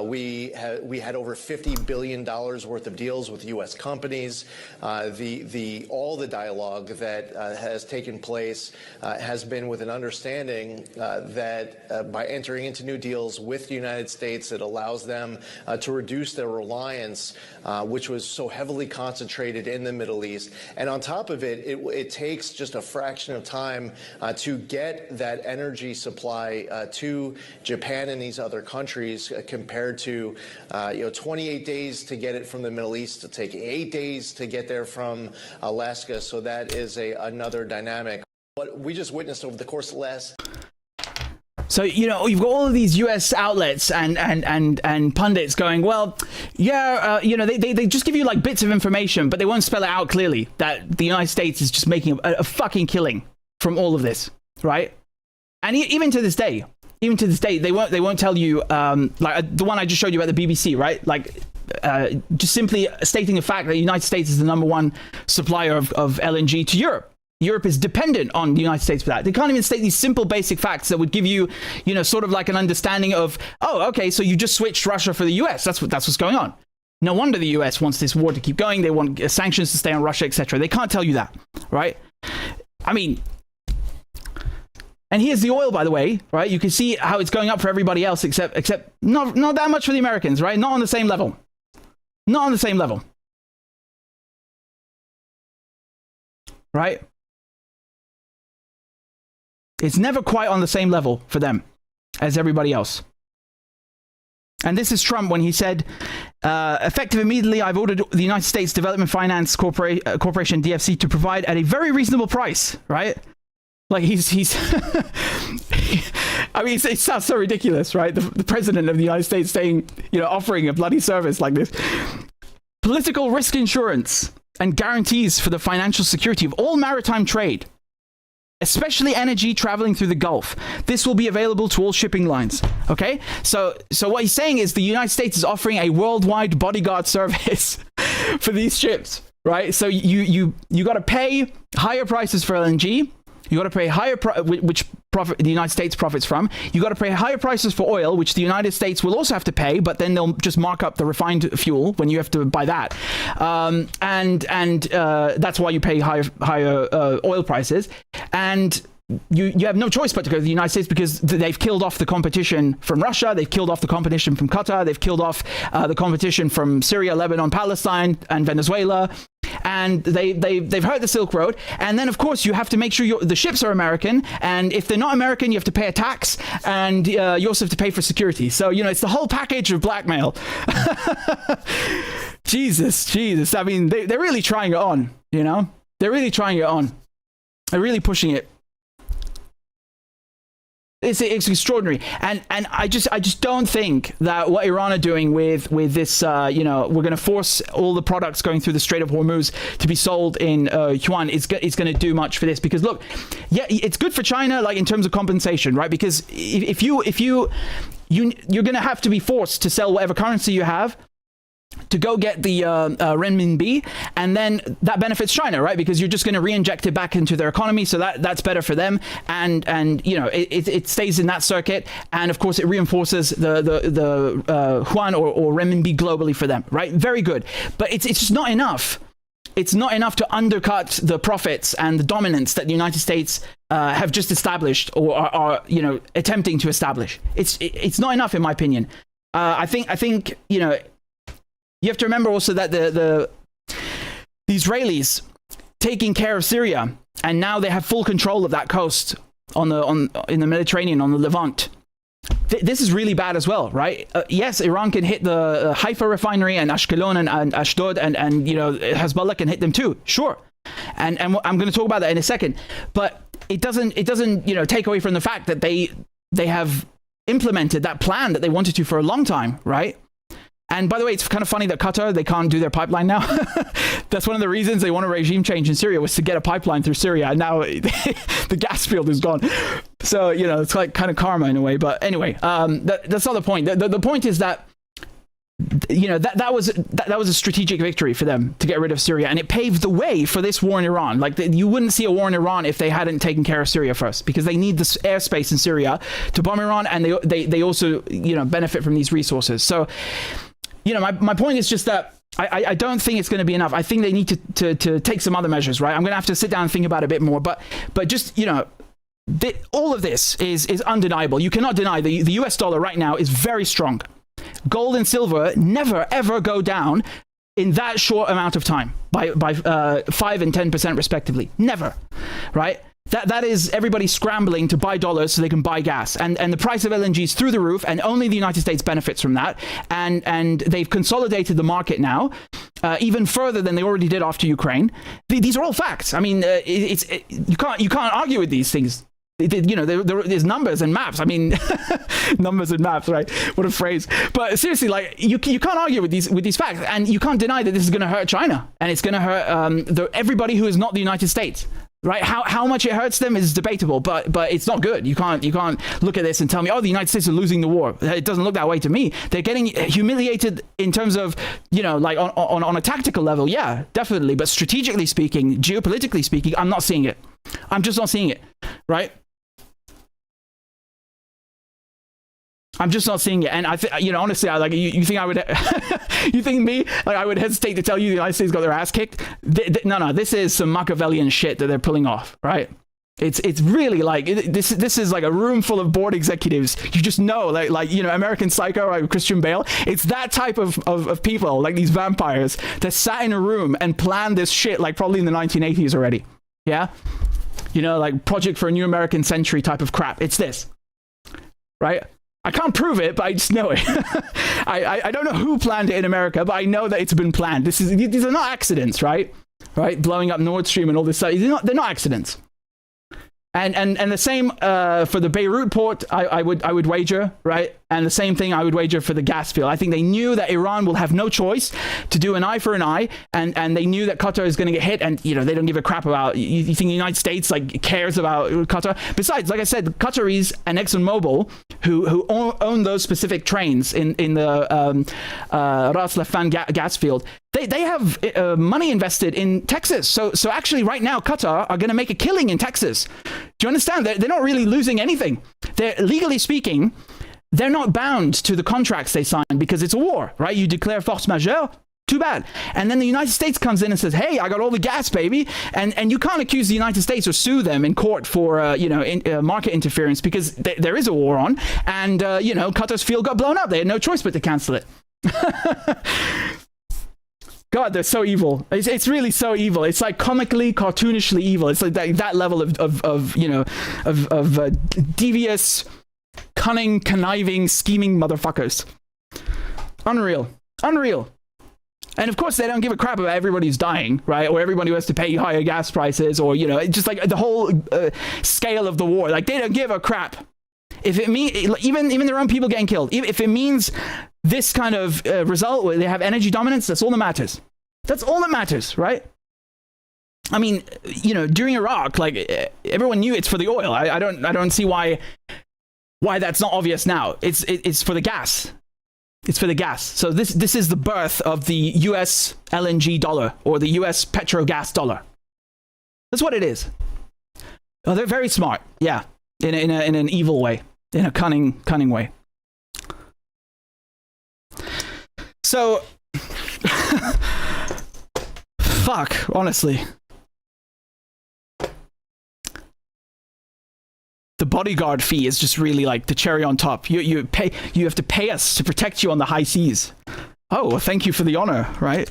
Speaker 2: We had over $50 billion worth of deals with U.S. companies. All the dialogue that has taken place has been with an understanding that by entering into new deals with the United States, it allows them to reduce their reliance, which was so heavily concentrated in the Middle East. And on top of it, it takes just a fraction of time to get that energy supply to Japan and these other countries compared to 28 days to get it from the Middle East. It'll take 8 days to get there from Alaska. So that is another dynamic. What we just witnessed over the course of the last.
Speaker 1: So, you know, you've got all of these US outlets and pundits going, well, yeah, you know, they just give you like bits of information, but they won't spell it out clearly that the United States is just making a fucking killing from all of this, right? And even to this day, they won't tell you, like the one I just showed you about the BBC, right? Like, just simply stating the fact that the United States is the #1 supplier of LNG to Europe. Europe is dependent on the United States for that. They can't even state these simple basic facts that would give you, you know, sort of like an understanding of, oh, okay, so you just switched Russia for the US. That's what's going on. No wonder the US wants this war to keep going. They want sanctions to stay on Russia, etc. They can't tell you that, right? I mean, And here's the oil, by the way, right? You can see how it's going up for everybody else, except not that much for the Americans, right? Not on the same level. Not on the same level. Right? It's never quite on the same level for them as everybody else. And this is Trump when he said, effective immediately, I've ordered the United States Development Finance Corporation, DFC, to provide at a very reasonable price, right? Like he's I mean, it sounds so ridiculous, right? The president of the United States saying, offering a bloody service like this. Political risk insurance and guarantees for the financial security of all maritime trade, especially energy traveling through the Gulf. This will be available to all shipping lines. Okay? So what he's saying is the United States is offering a worldwide bodyguard service for these ships, right? So you got to pay higher prices for LNG. You got to pay higher which profit the United States profits from. You got to pay higher prices for oil, which the United States will also have to pay, but then they'll just mark up the refined fuel when you have to buy that, and that's why you pay higher oil prices. And you have no choice but to go to the United States because they've killed off the competition from Russia, they've killed off the competition from Qatar, they've killed off the competition from Syria, Lebanon, Palestine, and Venezuela. And they've hurt the Silk Road. And then, of course, you have to make sure the ships are American. And if they're not American, you have to pay a tax. And you also have to pay for security. So, it's the whole package of blackmail. Jesus. I mean, they're really trying it on, They're really trying it on. They're really pushing it. It's extraordinary, and I just don't think that what Iran are doing with this, we're going to force all the products going through the Strait of Hormuz to be sold in yuan is going to do much for this. Because look, yeah, it's good for China, like in terms of compensation, right? Because if you're going to have to be forced to sell whatever currency you have to go get the renminbi, and then that benefits China, right? Because you're just going to re-inject it back into their economy, so that's better for them, and it stays in that circuit, and of course it reinforces the yuan or renminbi globally for them, right? Very good, but it's just not enough. It's not enough to undercut the profits and the dominance that the United States have just established or are attempting to establish. It's not enough, in my opinion. I think you have to remember also that the Israelis taking care of Syria, and now they have full control of that coast in the Mediterranean, on the Levant. This is really bad as well, right? Yes, Iran can hit the Haifa refinery and Ashkelon and Ashdod, and Hezbollah can hit them too, sure. And I'm going to talk about that in a second. But it doesn't take away from the fact that they have implemented that plan that they wanted to for a long time, right? And by the way, it's kind of funny that Qatar, they can't do their pipeline now. That's one of the reasons they want a regime change in Syria, was to get a pipeline through Syria. And now the gas field is gone. So, it's like kind of karma in a way. But anyway, that's not the point. The point is that, that was a strategic victory for them to get rid of Syria. And it paved the way for this war in Iran. Like, you wouldn't see a war in Iran if they hadn't taken care of Syria first, because they need this airspace in Syria to bomb Iran. And they also, benefit from these resources. So, my point is just that I don't think it's going to be enough. I think they need to take some other measures, right? I'm going to have to sit down and think about it a bit more. But just, all of this is undeniable. You cannot deny the US dollar right now is very strong. Gold and silver never, ever go down in that short amount of time by 5 and 10% respectively. Never, right? That is everybody scrambling to buy dollars so they can buy gas. And the price of LNG is through the roof, and only the United States benefits from that. And they've consolidated the market now, even further than they already did after Ukraine. These are all facts. I mean, you can't argue with these things. There's numbers and maps. I mean, numbers and maps, right? What a phrase. But seriously, like, you can't argue with these facts, and you can't deny that this is going to hurt China, and it's going to hurt everybody who is not the United States. Right? How much it hurts them is debatable, but it's not good. You can't look at this and tell me, oh, the United States are losing the war. It doesn't look that way to me. They're getting humiliated in terms of, like on a tactical level, yeah, definitely. But strategically speaking, geopolitically speaking, I'm not seeing it. I'm just not seeing it. Right? I'm just not seeing it, and I think, honestly, you think I would, you think me, like, I would hesitate to tell you the United States got their ass kicked? No, this is some Machiavellian shit that they're pulling off, right? It's really like this is like a room full of board executives. You just know, like you know, American Psycho, like Christian Bale. It's that type of people, like these vampires that sat in a room and planned this shit, like probably in the 1980s already. Yeah, you know, like Project for a New American Century type of crap. It's this, right? I can't prove it, but I just know it. I don't know who planned it in America, but I know that it's been planned. These are not accidents, right? Right, blowing up Nord Stream and all this stuff. They're not accidents. And the same for the Beirut port, I would wager, right? And the same thing I would wager for the gas field. I think they knew that Iran will have no choice to do an eye for an eye, and they knew that Qatar is going to get hit, and you know they don't give a crap about. You think the United States like cares about Qatar? Besides, like I said, Qataris and ExxonMobil, who own those specific trains in the Ras Laffan gas field, they have money invested in Texas. So actually, right now, Qatar are going to make a killing in Texas. Do you understand? They're not really losing anything. They're legally speaking. They're not bound to the contracts they signed because it's a war, right? You declare force majeure, too bad. And then the United States comes in and says, hey, I got all the gas, baby. And you can't accuse the United States or sue them in court for, market interference because there is a war on. And, Qatar's field got blown up. They had no choice but to cancel it. God, they're so evil. It's really so evil. It's like comically, cartoonishly evil. It's like that level of devious, cunning, conniving, scheming motherfuckers. Unreal. And of course, they don't give a crap about everybody who's dying, right? Or everybody who has to pay higher gas prices, or just like the whole scale of the war. Like they don't give a crap. If it means even their own people getting killed, if it means this kind of result where they have energy dominance, that's all that matters. That's all that matters, right? I mean, during Iraq, like everyone knew it's for the oil. I don't see why that's not obvious now. It's for the gas. It's for the gas. So this is the birth of the US LNG dollar, or the US petrogas dollar. That's what it is. Oh, they're very smart. Yeah, in an evil way, in a cunning way. So, fuck, honestly. The bodyguard fee is just really like the cherry on top. You have to pay us to protect you on the high seas. Oh, well, thank you for the honor, right?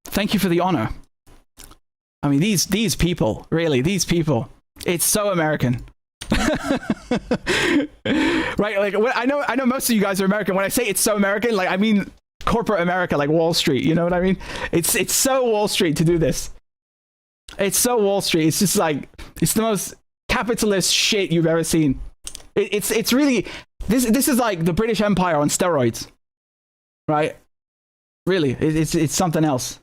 Speaker 1: Thank you for the honor. I mean, these people, really, it's so American. Right? Like, I know most of you guys are American. When I say it's so American, like I mean corporate America, like Wall Street. You know what I mean? It's so Wall Street to do this. It's so Wall Street. It's just like it's the most capitalist shit you've ever seen. It's really this is like the British Empire on steroids, right? Really, it's something else.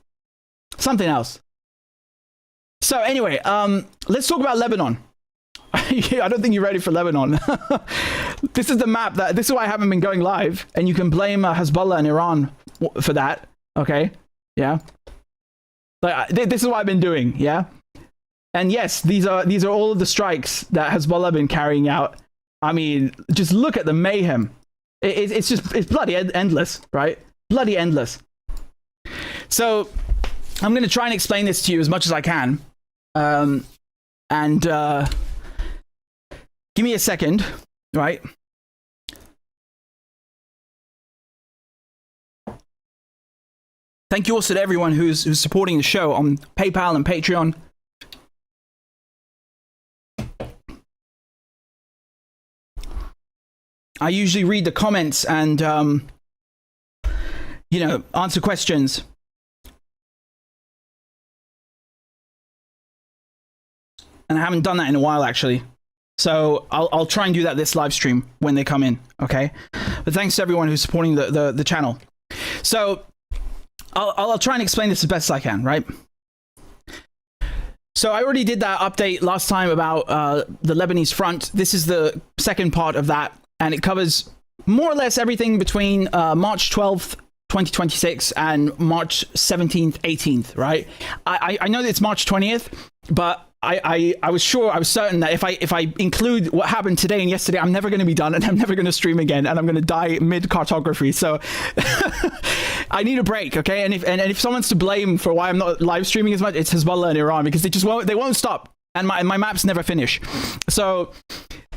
Speaker 1: Something else. So anyway, let's talk about Lebanon. I don't think you're ready for Lebanon. This is the map. This is why I haven't been going live, and you can blame Hezbollah and Iran for that. Okay, yeah. Like this is what I've been doing. Yeah, and yes, these are all of the strikes that Hezbollah have been carrying out. I mean, just look at the mayhem. It's bloody endless, right? Bloody endless. So I'm going to try and explain this to you as much as I can, and. Give me a second, right? Thank you also to everyone who's supporting the show on PayPal and Patreon. I usually read the comments and, answer questions. And I haven't done that in a while, actually. So I'll try and do that this live stream when they come in, okay? But thanks to everyone who's supporting the channel. So I'll try and explain this as best as I can, right? So I already did that update last time about the Lebanese front. This is the second part of that, and it covers more or less everything between March 12th, 2026 and March 17th, 18th, right? I know that it's March 20th, but I was certain that if I include what happened today and yesterday, I'm never going to be done, and I'm never going to stream again, and I'm going to die mid cartography. So I need a break, okay? And if someone's to blame for why I'm not live streaming as much, it's Hezbollah and Iran, because they won't stop. and my maps never finish. So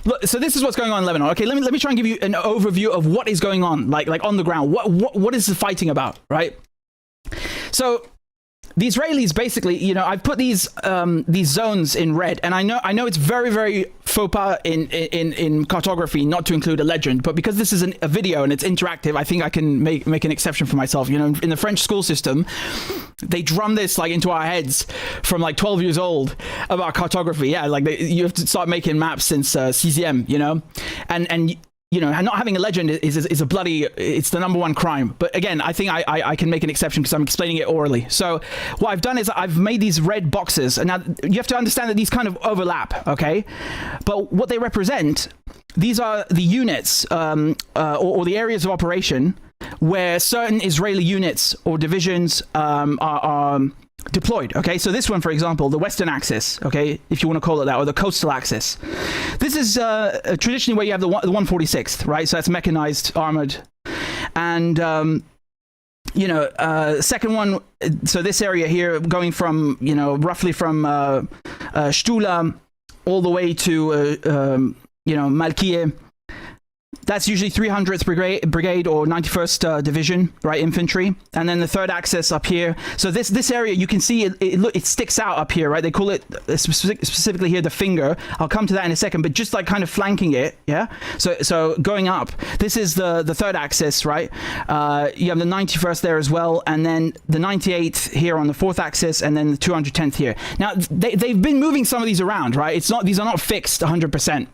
Speaker 1: look, so this is what's going on in Lebanon. Okay, let me try and give you an overview of what is going on, like on the ground. What is the fighting about, right? So the Israelis basically, you know, I've put these zones in red, and I know it's very, very faux pas in cartography not to include a legend, but because this is a video and it's interactive, I think I can make an exception for myself. You know, in the French school system, they drum this like into our heads from like 12 years old about cartography. Yeah, like you have to start making maps since 6e, you know, and you know, and not having a legend is a bloody, it's the #1 crime. But again, I think I can make an exception because I'm explaining it orally. So what I've done is I've made these red boxes. And now you have to understand that these kind of overlap, okay? But what they represent, these are the units or the areas of operation where certain Israeli units or divisions are deployed. Okay, so this one, for example, the Western Axis, okay, if you want to call it that, or the Coastal Axis. This is traditionally where you have the 146th, right? So that's mechanized, armored. And, you know, second one, so this area here going from, you know, roughly from Stula all the way to, you know, Malkieh. That's usually 300th Brigade or 91st Division, right, infantry. And then the third axis up here. So this area, you can see it sticks out up here, right? They call it specifically here the finger. I'll come to that in a second, but just like kind of flanking it, yeah? So going up, this is the third axis, right? You have the 91st there as well, and then the 98th here on the fourth axis, and then the 210th here. Now, they've been moving some of these around, right? These are not fixed 100%.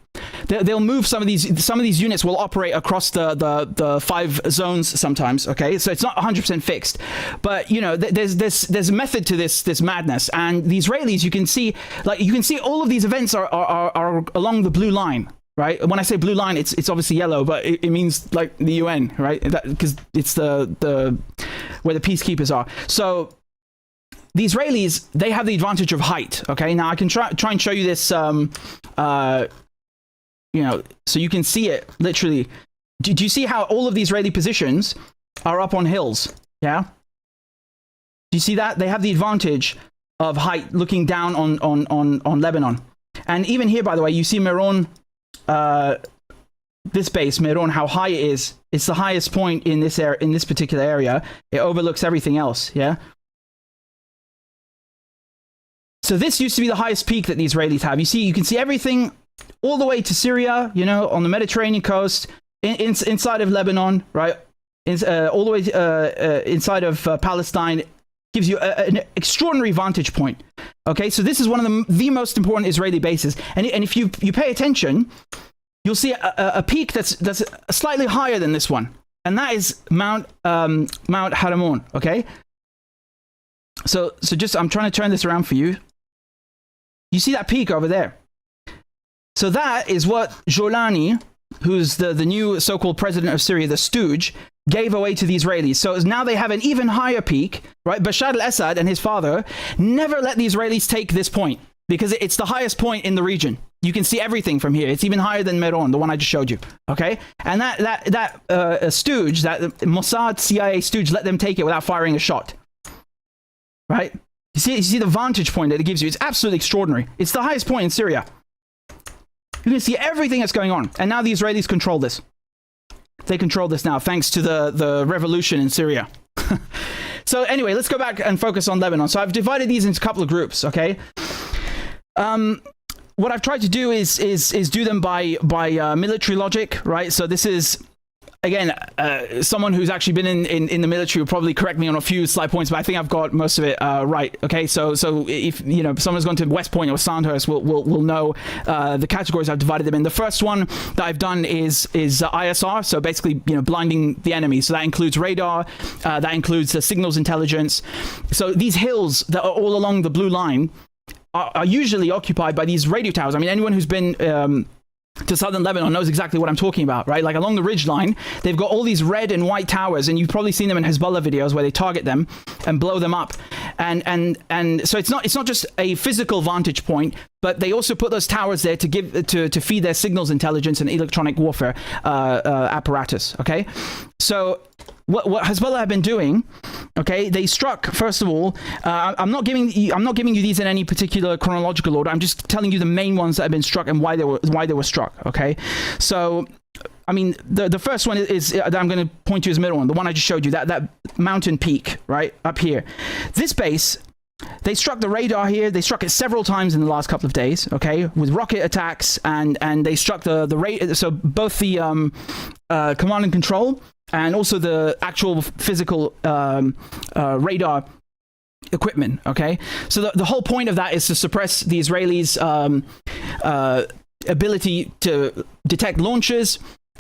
Speaker 1: They'll move some of these units will operate across the 5 zones sometimes, okay? So it's not 100% fixed. But, you know, there's a method to this madness. And the Israelis, you can see all of these events are along the blue line, right? When I say blue line, it's obviously yellow, but it means like the UN, right? Because it's the where the peacekeepers are. So the Israelis, they have the advantage of height, okay? Now I can try and show you this you know, so you can see it literally. Do you see how all of the Israeli positions are up on hills? Yeah. Do you see that? They have the advantage of height looking down on Lebanon. And even here, by the way, you see Meron, this base, Meron, how high it is. It's the highest point in this particular area. It overlooks everything else. Yeah. So this used to be the highest peak that the Israelis have. You can see everything all the way to Syria, you know, on the Mediterranean coast, inside of Lebanon, right? All the way inside of Palestine, gives you an extraordinary vantage point. Okay, so this is one of the most important Israeli bases. And if you pay attention, you'll see a peak that's slightly higher than this one. And that is Mount Haramon, okay? So just, I'm trying to turn this around for you. You see that peak over there? So that is what Jolani, who's the new so-called president of Syria, the stooge, gave away to the Israelis. So now they have an even higher peak, right? Bashar al-Assad and his father never let the Israelis take this point because it's the highest point in the region. You can see everything from here. It's even higher than Meron, the one I just showed you, okay? And that stooge, that Mossad CIA stooge, let them take it without firing a shot, right? You see the vantage point that it gives you. It's absolutely extraordinary. It's the highest point in Syria. You can see everything that's going on. And now the Israelis control this. They control this now, thanks to the revolution in Syria. So anyway, let's go back and focus on Lebanon. So I've divided these into a couple of groups, okay? What I've tried to do is do them by military logic, right? So this is, again, someone who's actually been in the military will probably correct me on a few slight points, but I think I've got most of it right. Okay, so if you know someone's gone to West Point or Sandhurst, will know the categories I've divided them in. The first one that I've done is ISR, so basically blinding the enemy. So that includes radar, that includes the signals intelligence. So these hills that are all along the blue line are usually occupied by these radio towers. I mean, anyone who's been to southern Lebanon knows exactly what I'm talking about, right? Like along the ridge line, they've got all these red and white towers, and you've probably seen them in Hezbollah videos where they target them and blow them up. And so it's not just a physical vantage point, but they also put those towers there to feed their signals intelligence and electronic warfare apparatus. Okay, so what Hezbollah have been doing Okay, they struck. First of all, I'm not giving you these in any particular chronological order. I'm just telling you the main ones that have been struck and why they were struck. Okay, so I mean the first one is that I'm going to point to as middle one, the one I just showed you, that mountain peak right up here. This base, they struck the radar here. They struck it several times in the last couple of days, okay, with rocket attacks, and they struck the radar. So both the command and control and also the actual physical radar equipment, okay? So the whole point of that is to suppress the Israelis' ability to detect launches,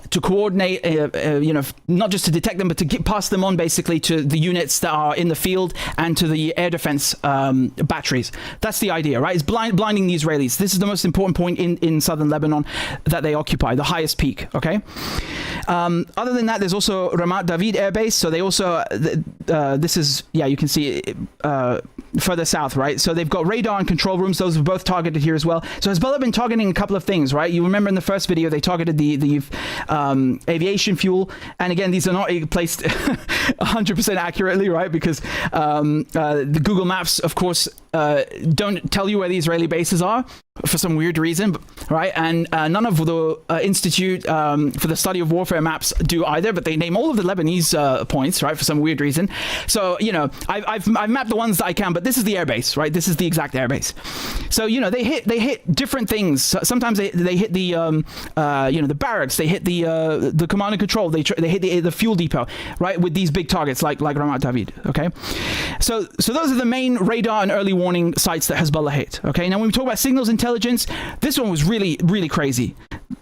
Speaker 1: to coordinate, not just to detect them, but to get past them on basically to the units that are in the field and to the air defense batteries. That's the idea, right? It's blinding the Israelis. This is the most important point in southern Lebanon that they occupy, the highest peak, okay? Other than that, there's also Ramat David Air Base. So they also, this is, you can see it, further south, right? So they've got radar and control rooms. Those are both targeted here as well. So Hezbollah have been targeting a couple of things, right? You remember in the first video, they targeted the aviation fuel. And again, these are not placed 100% accurately, right? Because the Google Maps, of course, don't tell you where the Israeli bases are for some weird reason, right? And none of the Institute for the Study of Warfare maps do either, but they name all of the Lebanese points, right, for some weird reason. So, I've mapped the ones that I can, but this is the airbase, right? This is the exact airbase. So, they hit different things. Sometimes they hit the the barracks, they hit the command and control, they hit the fuel depot, right, with these big targets like Ramat David, okay? So those are the main radar and early warning sites that Hezbollah hit, okay? Now when we talk about signals intelligence, this one was really, really crazy.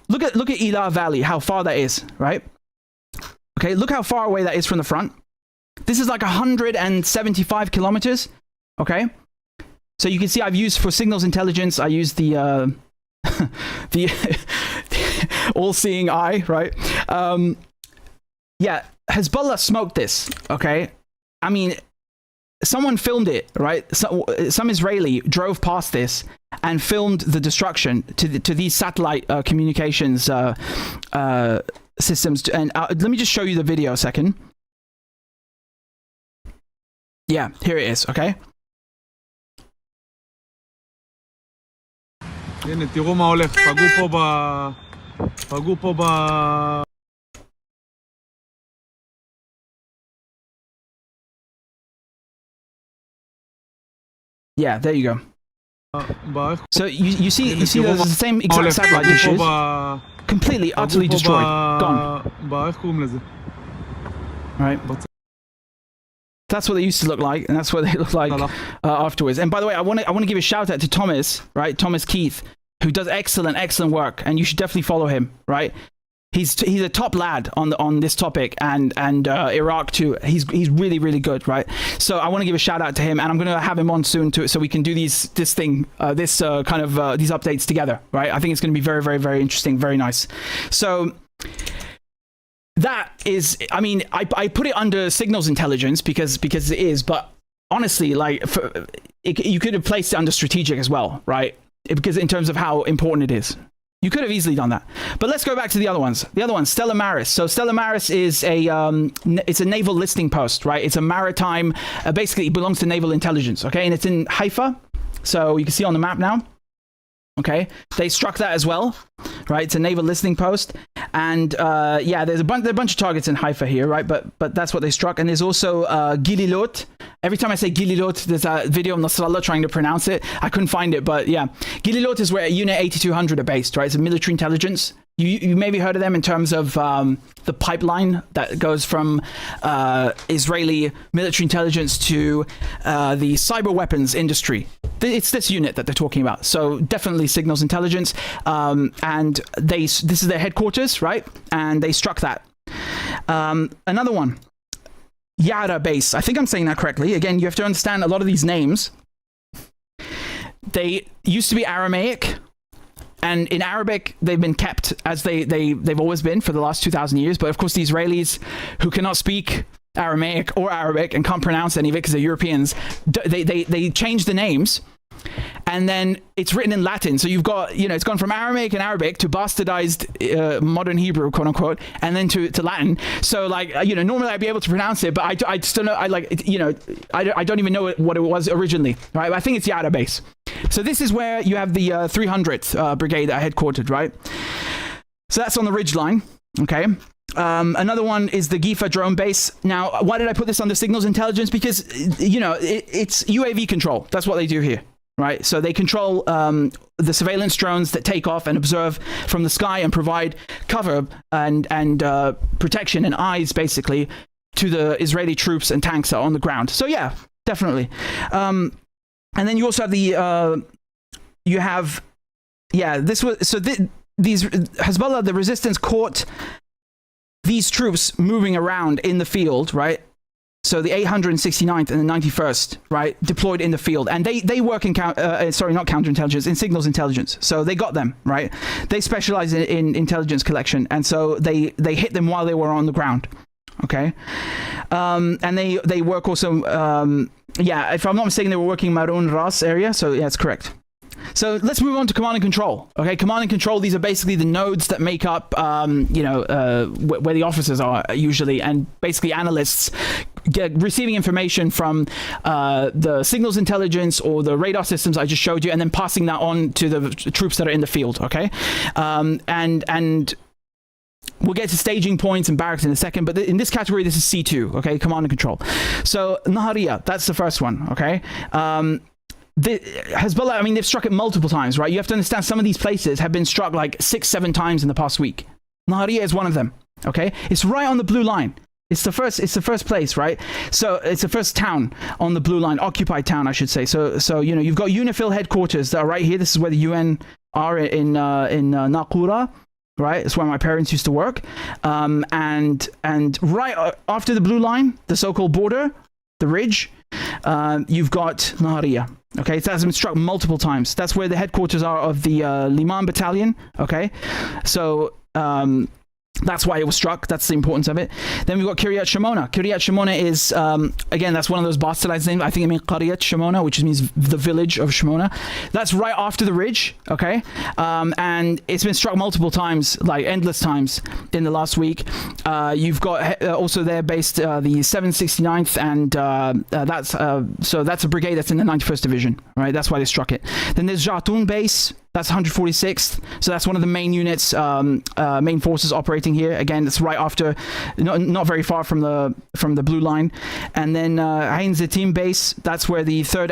Speaker 1: Look at Elah Valley, how far that is, right? Okay, look how far away that is from the front. This is like 175 kilometers, okay? So you can see I've used for signals intelligence, I used the all-seeing eye, right? Hezbollah smoked this, okay? I mean, someone filmed it, right? Some Israeli drove past this and filmed the destruction to these satellite communications systems. And let me just show you the video a second. Yeah, here it is, okay?
Speaker 3: הנה, תראו מה הולך. פגעו פה ב...
Speaker 1: Yeah, there you go. So you see those the same exact satellite dishes, completely, utterly destroyed, gone. Right. That's what they used to look like, and that's what they look like afterwards. And by the way, I want to give a shout out to Thomas, right? Thomas Keith, who does excellent work, and you should definitely follow him, right? He's a top lad on this topic and Iraq too. He's really good, right? So I want to give a shout out to him, and I'm going to have him on soon too, so we can do these updates together, right? I think it's going to be very interesting, very nice. So that is, I mean, I put it under signals intelligence because it is, but honestly, like you could have placed it under strategic as well, right? Because in terms of how important it is. You could have easily done that. But let's go back to the other ones. The other one, Stella Maris. So Stella Maris is it's a naval listing post, right? It's a maritime, basically it belongs to naval intelligence, okay? And it's in Haifa. So you can see on the map now. Okay, they struck that as well, right? It's a naval listening post, and there's a bunch of targets in Haifa here, right? But that's what they struck, and there's also Gililot. Every time I say Gililot, there's a video of Nasrallah trying to pronounce it. I couldn't find it, but yeah, Gililot is where Unit 8200 are based, right? It's a military intelligence. You maybe heard of them in terms of the pipeline that goes from Israeli military intelligence to the cyber weapons industry. It's this unit that they're talking about. So definitely signals intelligence. And this is their headquarters, right? And they struck that. Another one, Yara base. I think I'm saying that correctly. Again, you have to understand a lot of these names. They used to be Aramaic. And in Arabic, they've been kept as they've always been for the last 2,000 years. But of course, the Israelis who cannot speak Aramaic or Arabic and can't pronounce any of it because they're Europeans, they changed the names. and then it's written in Latin. So you've got, it's gone from Aramaic and Arabic to bastardized modern Hebrew, quote unquote, and then to Latin. So normally I'd be able to pronounce it, but I just don't know. I don't even know what it was originally, right? I think it's Yara base. So this is where you have the 300th Brigade that are headquartered, right? So that's on the ridge line, okay? Another one is the Gifa drone base. Now, why did I put this under signals intelligence? Because, it's UAV control. That's what they do here, right? So they control the surveillance drones that take off and observe from the sky and provide cover and protection and eyes, basically, to the Israeli troops and tanks that are on the ground. So, yeah, definitely. And then you also have these Hezbollah, the resistance caught these troops moving around in the field, right? So the 869th and the 91st, right, deployed in the field, and they work in not counterintelligence, in signals intelligence. So they got them, right? They specialize in intelligence collection, and so they hit them while they were on the ground, okay? And they work also, if I'm not mistaken, they were working Marun Ras area. So yeah, it's correct. So let's move on to command and control. Okay, command and control, these are basically the nodes that make up, where the officers are usually, and basically analysts receiving information from the signals intelligence or the radar systems I just showed you, and then passing that on to the troops that are in the field, okay? And we'll get to staging points and barracks in a second, but in this category, this is C2, okay, command and control. So Nahariya, that's the first one, okay? Hezbollah, they've struck it multiple times, right? You have to understand some of these places have been struck like 6-7 times in the past week. Nahariya is one of them, okay? It's right on the blue line. It's the first place, right? So it's the first town on the blue line, occupied town, I should say. So you've got UNIFIL headquarters that are right here. This is where the UN are in Naqoura, right? It's where my parents used to work. And right after the blue line, the so-called border, the ridge, you've got Nahariya. Okay, it has been struck multiple times. That's where the headquarters are of the Liman battalion. Okay, so that's why it was struck. That's the importance of it. Then we've got Kiryat Shimona. Kiryat Shimona is, again, that's one of those bastardized names. I think it means Qaryat Shimona, which means the village of Shimona. That's right after the ridge, okay? And it's been struck multiple times, like endless times in the last week. You've got also there based the 769th, and that's a brigade that's in the 91st Division, right? That's why they struck it. Then there's Jatoun base. That's 146th. So that's one of the main units, main forces operating here. Again, it's right after, not very far from the blue line. And then Ain Zetim base, that's where the 3rd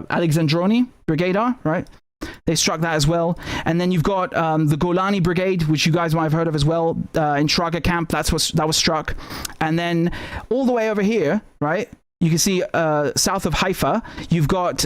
Speaker 1: Alexandroni Brigade are, right? They struck that as well. And then you've got the Golani Brigade, which you guys might have heard of as well, in Shraga camp. That was struck. And then all the way over here, right? You can see south of Haifa, you've got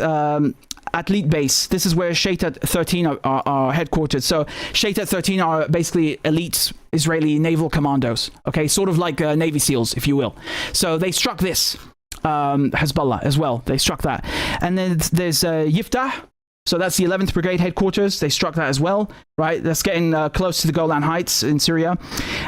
Speaker 1: Athlete base. This is where Shaitat 13 are headquartered. So Shaitat 13 are basically elite Israeli naval commandos. Okay, sort of like Navy SEALs, if you will. So they struck this, Hezbollah as well. They struck that. And then there's Yiftah. So that's the 11th Brigade headquarters. They struck that as well, right? That's getting close to the Golan Heights in Syria.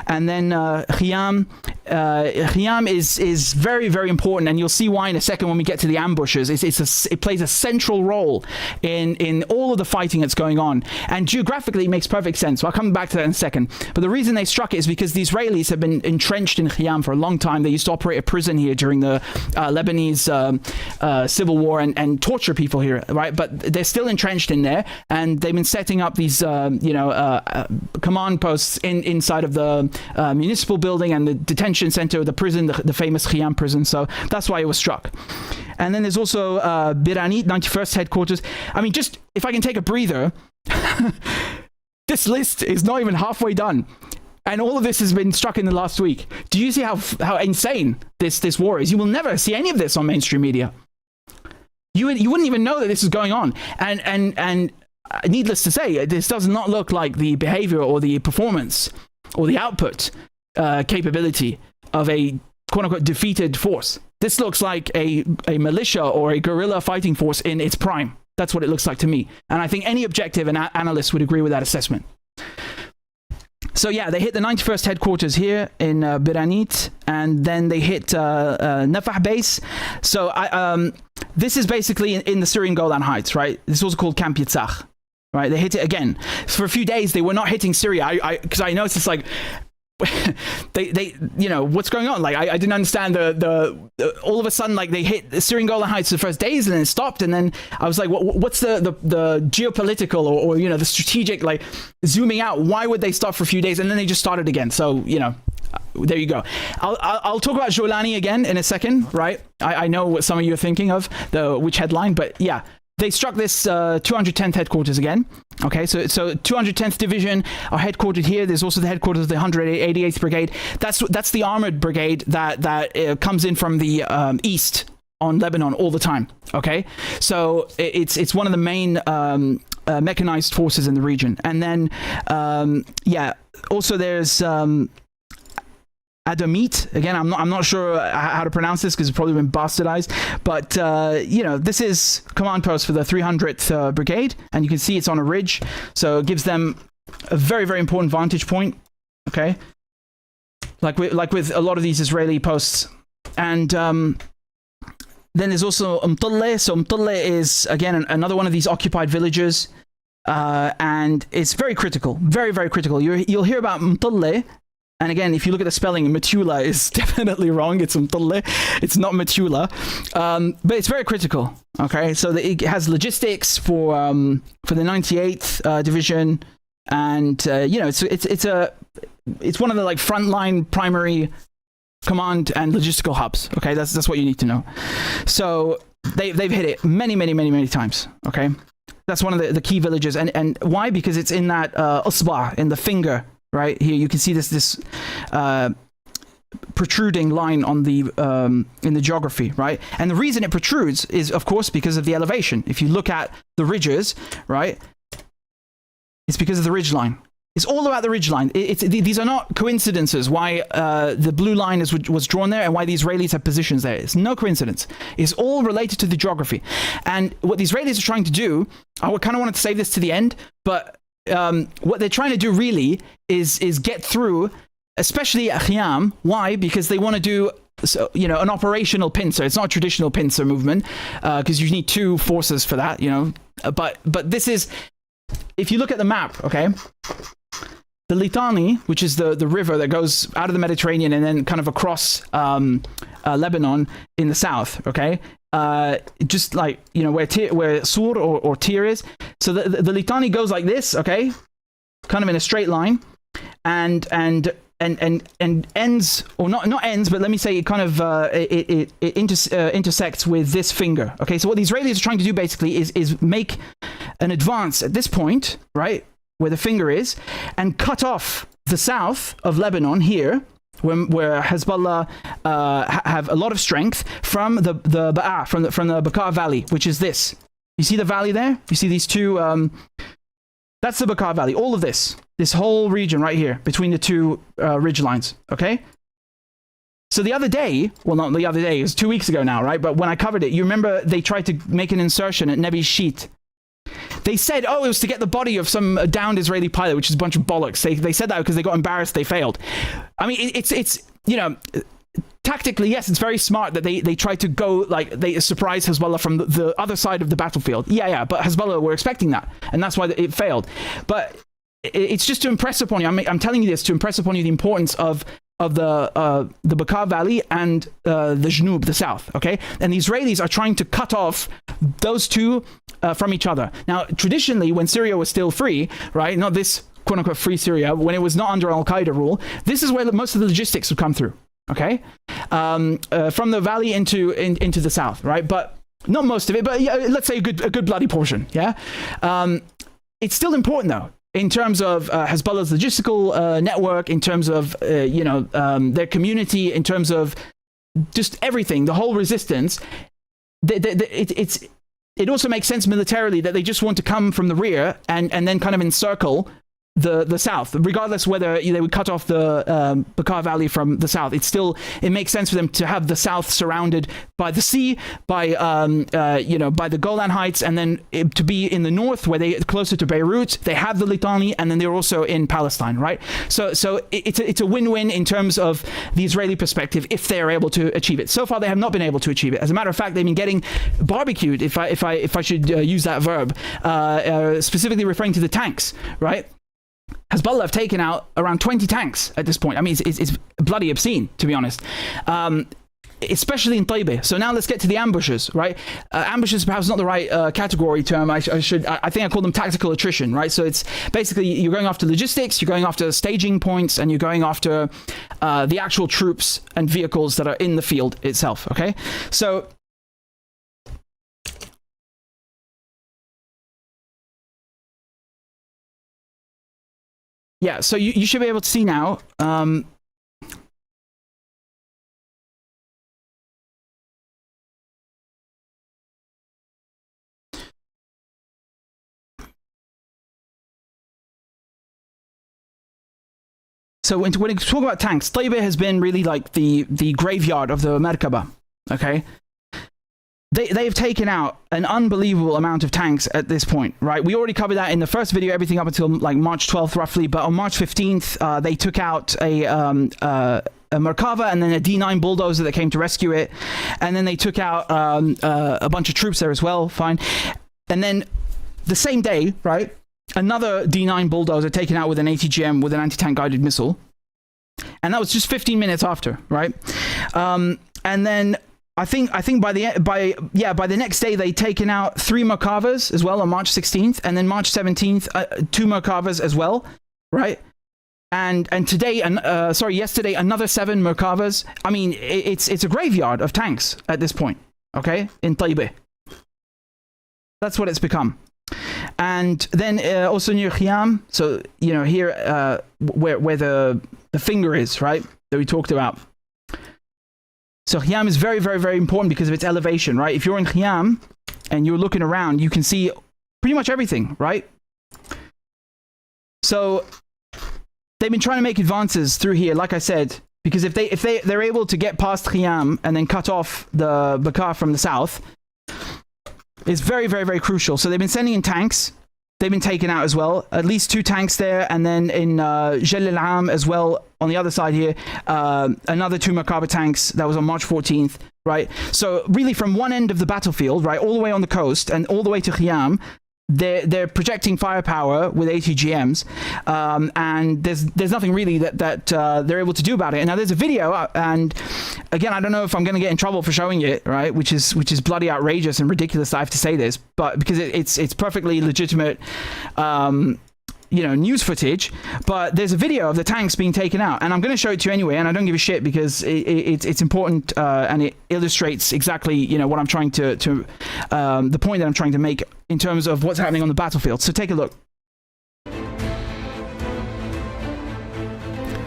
Speaker 1: And then Khiyam. Khiyam is very, very important, and you'll see why in a second when we get to the ambushes. It plays a central role in all of the fighting that's going on. And geographically, it makes perfect sense. So I'll come back to that in a second. But the reason they struck it is because the Israelis have been entrenched in Khiyam for a long time. They used to operate a prison here during the Lebanese civil war and torture people here, right? But they're still entrenched in there, and they've been setting up these command posts inside of the municipal building and the detention center, the prison, the famous Khiyam prison. So that's why it was struck. And then there's also Biranit 91st headquarters. Just if I can take a breather, this list is not even halfway done. And all of this has been struck in the last week. Do you see how insane this war is? You will never see any of this on mainstream media. You wouldn't even know that this is going on. And needless to say, this does not look like the behavior or the performance or the output capability of a quote-unquote defeated force. This looks like a militia or a guerrilla fighting force in its prime. That's what it looks like to me. And I think any objective analyst would agree with that assessment. So yeah, they hit the 91st headquarters here in Biranit, and then they hit Nafah base. So this is basically in the Syrian Golan Heights, right? This is also called Camp Yitzhak, right? They hit it again. For a few days, they were not hitting Syria. Because I noticed it's like, they you know, what's going on? Like I didn't understand the all of a sudden, like they hit the Syrian Golan Heights the first days and then it stopped, and then I was like, what's the geopolitical or you know, the strategic, like zooming out, why would they stop for a few days and then they just started again? So you know, there you go. I'll talk about Jolani again in a second, right? I know what some of you are thinking of, which headline, but yeah, they struck this 210th headquarters again. Okay, so 210th Division are headquartered here. There's also the headquarters of the 188th Brigade. That's the armored brigade that comes in from the east on Lebanon all the time. Okay, so it's one of the main mechanized forces in the region. And then yeah, also there's Adamit. Again, I'm not sure how to pronounce this because it's probably been bastardized, but you know, this is command post for the 300th Brigade, and you can see it's on a ridge, so it gives them a very, very important vantage point. Okay, like with a lot of these Israeli posts. And then there's also Mtulle. So Mtulle is again another one of these occupied villages, and it's very critical, very, very critical. You'll hear about Mtulle. And again, if you look at the spelling, Metula is definitely wrong. It's Mtulle. It's not Metula. But it's very critical. Okay, so it has logistics for the 98th Division, and you know, it's one of the like frontline primary command and logistical hubs. Okay, that's what you need to know. So they've hit it many times. Okay, that's one of the key villages, and why? Because it's in that usba, in the finger. Right here, you can see this protruding line on the in the geography, right? And the reason it protrudes is, of course, because of the elevation. If you look at the ridges, right, it's because of the ridge line. It's all about the ridge line. These are not coincidences. Why the blue line was drawn there and why the Israelis have positions there. It's no coincidence. It's all related to the geography. And what the Israelis are trying to do, I kind of wanted to save this to the end, but what they're trying to do really is get through, especially Akhiyam. Why? Because they want to do, so, you know, an operational pincer. It's not a traditional pincer movement because you need two forces for that, you know. But this is, if you look at the map, okay, the Litani, which is the river that goes out of the Mediterranean and then kind of across Lebanon in the south, okay. Just like, you know, where Sur or Tir is. So the Litani goes like this, okay, kind of in a straight line, and ends, or not ends, but let me say it kind of it intersects with this finger. Okay, so what the Israelis are trying to do basically is make an advance at this point, right, where the finger is, and cut off the south of Lebanon here, where Hezbollah have a lot of strength, from the Ba'a, from the Bekaa Valley, which is this. You see the valley there? You see these two? That's the Bekaa Valley. All of this whole region right here between the two ridge lines. Okay. So the other day, well, not the other day, it was 2 weeks ago now, right? But when I covered it, you remember they tried to make an insertion at Nebi Sheet. They said, oh, it was to get the body of some downed Israeli pilot, which is a bunch of bollocks. They said that because they got embarrassed, they failed. I mean, it's you know, tactically, yes, it's very smart that they tried to go, like, they surprised Hezbollah from the other side of the battlefield. Yeah, but Hezbollah were expecting that, and that's why it failed. But it's just to impress upon you, I'm telling you this to impress upon you the importance of the Bekaa Valley and the Jnub, the south, okay? And the Israelis are trying to cut off those two from each other. Now, traditionally, when Syria was still free, right, not this quote-unquote free Syria, when it was not under Al-Qaeda rule, this is where most of the logistics would come through, okay? From the valley into the south, right? But not most of it, but yeah, let's say a good bloody portion, yeah? It's still important, though, in terms of Hezbollah's logistical network, in terms of, their community, in terms of just everything, the whole resistance. It also makes sense militarily that they just want to come from the rear and then kind of encircle the south, regardless whether they would cut off the Bekaa Valley from the south. It makes sense for them to have the south surrounded by the sea, by by the Golan Heights, and then to be in the north where they closer to Beirut. They have the Litani, and then they're also in Palestine, right? So it's a win-win in terms of the Israeli perspective if they are able to achieve it. So far, they have not been able to achieve it. As a matter of fact, they've been getting barbecued, if I should use that verb, specifically referring to the tanks, right? Hezbollah have taken out around 20 tanks at this point. I mean, it's bloody obscene, to be honest. Especially in Taybeh. So now let's get to the ambushes, right? Ambushes perhaps not the right category term. I think I call them tactical attrition, right? So it's basically you're going after logistics, you're going after staging points, and you're going after the actual troops and vehicles that are in the field itself, okay? So yeah, so you should be able to see now. So when you talk about tanks, Taybeh has been really like the graveyard of the Merkaba, okay? They've taken out an unbelievable amount of tanks at this point, right? We already covered that in the first video, everything up until like March 12th roughly, but on March 15th, they took out a Merkava and then a D9 bulldozer that came to rescue it, and then they took out a bunch of troops there as well, fine. And then the same day, right, another D9 bulldozer taken out with an ATGM with an anti-tank guided missile, and that was just 15 minutes after, right? And then I think by the next day they'd taken out 3 Merkavas as well on March 16th, and then March 17th 2 Merkavas as well, right? And today, yesterday another 7 Merkavas. I mean, it's a graveyard of tanks at this point, okay, in Taybeh. That's what it's become. And then also near Khiam, so here where the finger is, right, that we talked about. So Khiam is very, very, very important because of its elevation, right? If you're in Khiam and you're looking around, you can see pretty much everything, right? So they've been trying to make advances through here, like I said, because if they're able to get past Khiam and then cut off the Bekaa from the south, it's very, very, very crucial. So they've been sending in tanks. They've been taken out as well. At least 2 tanks there. And then in Jel al-Am as well, on the other side here, another 2 Merkava tanks. That was on March 14th, right? So really from one end of the battlefield, right, all the way on the coast and all the way to Khiam, they're projecting firepower with ATGMs, and there's nothing really that they're able to do about it. And now there's a video, and again, I don't know if I'm going to get in trouble for showing it, right? Which is bloody outrageous and ridiculous that I have to say this, but because it's perfectly legitimate, news footage. But there's a video of the tanks being taken out, and I'm going to show it to you anyway. And I don't give a shit because it's important, and it illustrates exactly what I'm trying to the point that I'm trying to make in terms of what's happening on the battlefield. So take a look.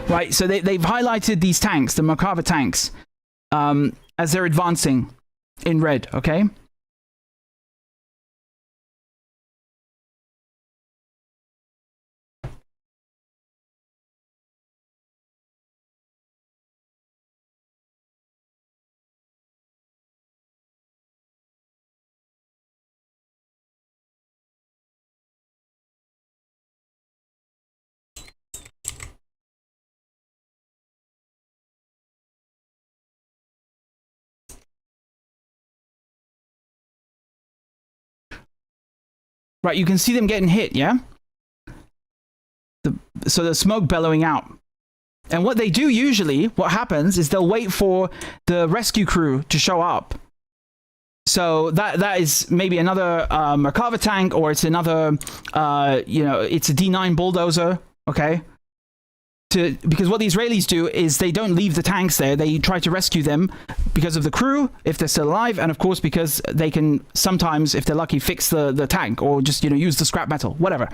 Speaker 1: Right, so they've highlighted these tanks, the Merkava tanks, as they're advancing in red, okay? Right, you can see them getting hit, yeah? So the smoke bellowing out. And what they do usually, what happens is they'll wait for the rescue crew to show up. So that is maybe another Merkava tank, or it's another, it's a D9 bulldozer, okay? Because what the Israelis do is they don't leave the tanks there. They try to rescue them because of the crew, if they're still alive, and of course because they can sometimes, if they're lucky, fix the tank or just use the scrap metal, whatever.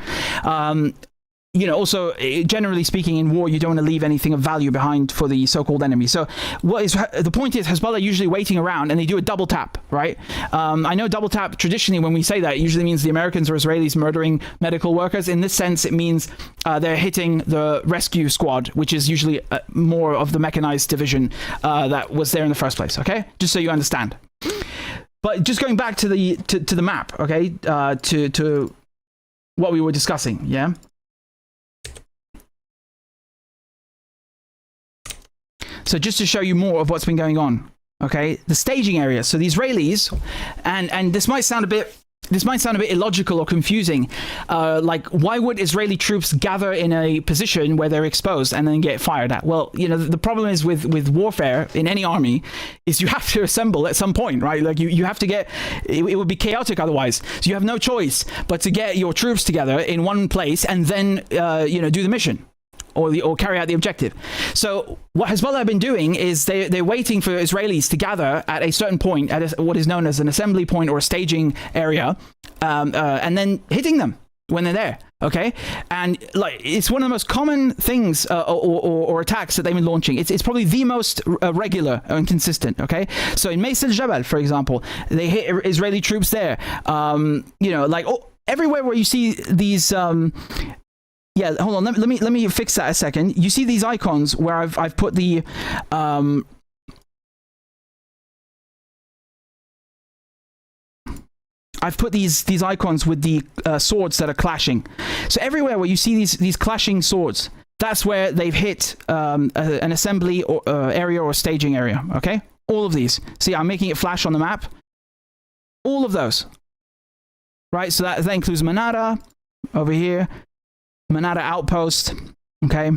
Speaker 1: also generally speaking in war, you don't want to leave anything of value behind for the so-called enemy. So the point is Hezbollah usually waiting around and they do a double tap, right? I know double tap traditionally when we say that, it usually means the Americans or Israelis murdering medical workers. In this sense, it means they're hitting the rescue squad, which is usually more of the mechanized division that was there in the first place, okay? Just so you understand. But just going back to the map, okay? To what we were discussing, yeah? So just to show you more of what's been going on, okay? The staging area. So the Israelis, and this might sound a bit illogical or confusing. Like, why would Israeli troops gather in a position where they're exposed and then get fired at? Well, the problem is with warfare in any army is you have to assemble at some point, right? Like you have to get, it would be chaotic otherwise. So you have no choice but to get your troops together in one place and then, do the mission. Or carry out the objective. So what Hezbollah have been doing is they're waiting for Israelis to gather at a certain point at what is known as an assembly point or a staging area, and then hitting them when they're there. Okay, and like it's one of the most common things or attacks that they've been launching. It's probably the most regular and consistent. Okay, so in Mays el-Jabal, for example, they hit Israeli troops there. Everywhere where you see these. Yeah, hold on. Let me fix that a second. You see these icons where I've put the these icons with the swords that are clashing. So everywhere where you see these clashing swords, that's where they've hit an assembly or area or staging area. Okay, all of these. See, I'm making it flash on the map. All of those. Right. So that includes Manara over here. Manara outpost, okay.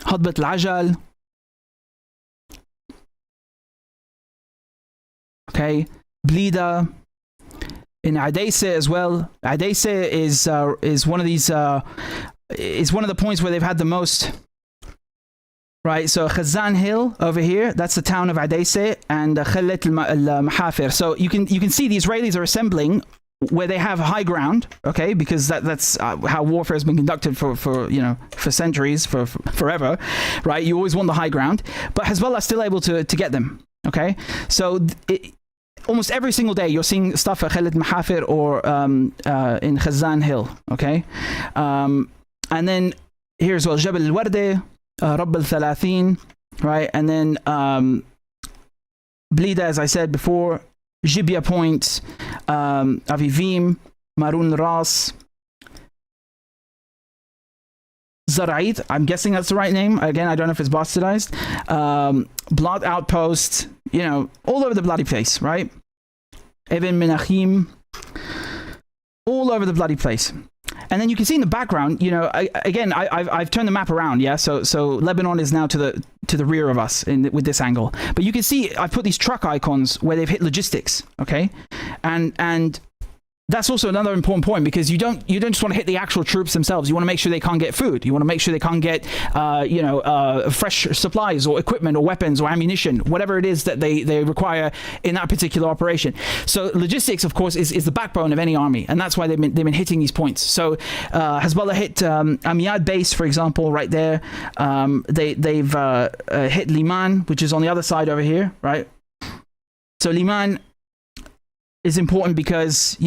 Speaker 1: Hadbat al-Ajal, okay. Blida in Adesa as well. Adesa is one of these is one of the points where they've had the most. Right, so Khazan Hill over here, that's the town of Adesa, and Khalit al-Mahafir. So you can see the Israelis are assembling where they have high ground, okay, because that's how warfare has been conducted for centuries, for forever, right? You always want the high ground, but Hezbollah is still able to get them, okay? So almost every single day you're seeing stuff at Khalid Mahafir or in Khazan Hill, okay? And then here as well, Jabal al-Wardi, Rabb al-Thalathin, right? And then Blida, as I said before, Jibya Point, Avivim, Marun Ras, Zara'id, I'm guessing that's the right name. Again, I don't know if it's bastardized. Blot Outpost, all over the bloody place, right? Ibn Menachim, all over the bloody place. And then you can see in the background, I've turned the map around, yeah. So Lebanon is now to the rear of us with this angle. But you can see I've put these truck icons where they've hit logistics, okay, and that's also another important point, because you don't just want to hit the actual troops themselves. You want to make sure they can't get food. You want to make sure they can't get fresh supplies or equipment or weapons or ammunition, whatever it is that they require in that particular operation. So logistics, of course, is the backbone of any army, and that's why they've been hitting these points. So Hezbollah hit Amiyad base, for example, right there. They've hit Liman, which is on the other side over here, right? So Liman is important because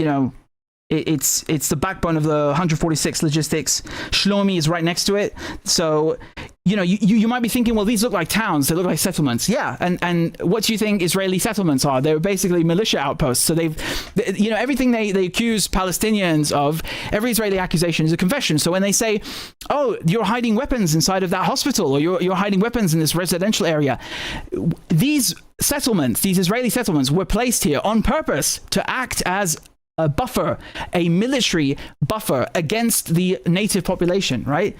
Speaker 1: it's the backbone of the 146 logistics. Shlomi is right next to it. So you might be thinking, well, these look like towns, they look like settlements. Yeah, and what do you think Israeli settlements are? They're basically militia outposts. So everything they accuse Palestinians of, every Israeli accusation is a confession. So when they say, oh, you're hiding weapons inside of that hospital, or you're hiding weapons in this residential area, these settlements, these Israeli settlements, were placed here on purpose to act as a buffer, a military buffer against the native population, right?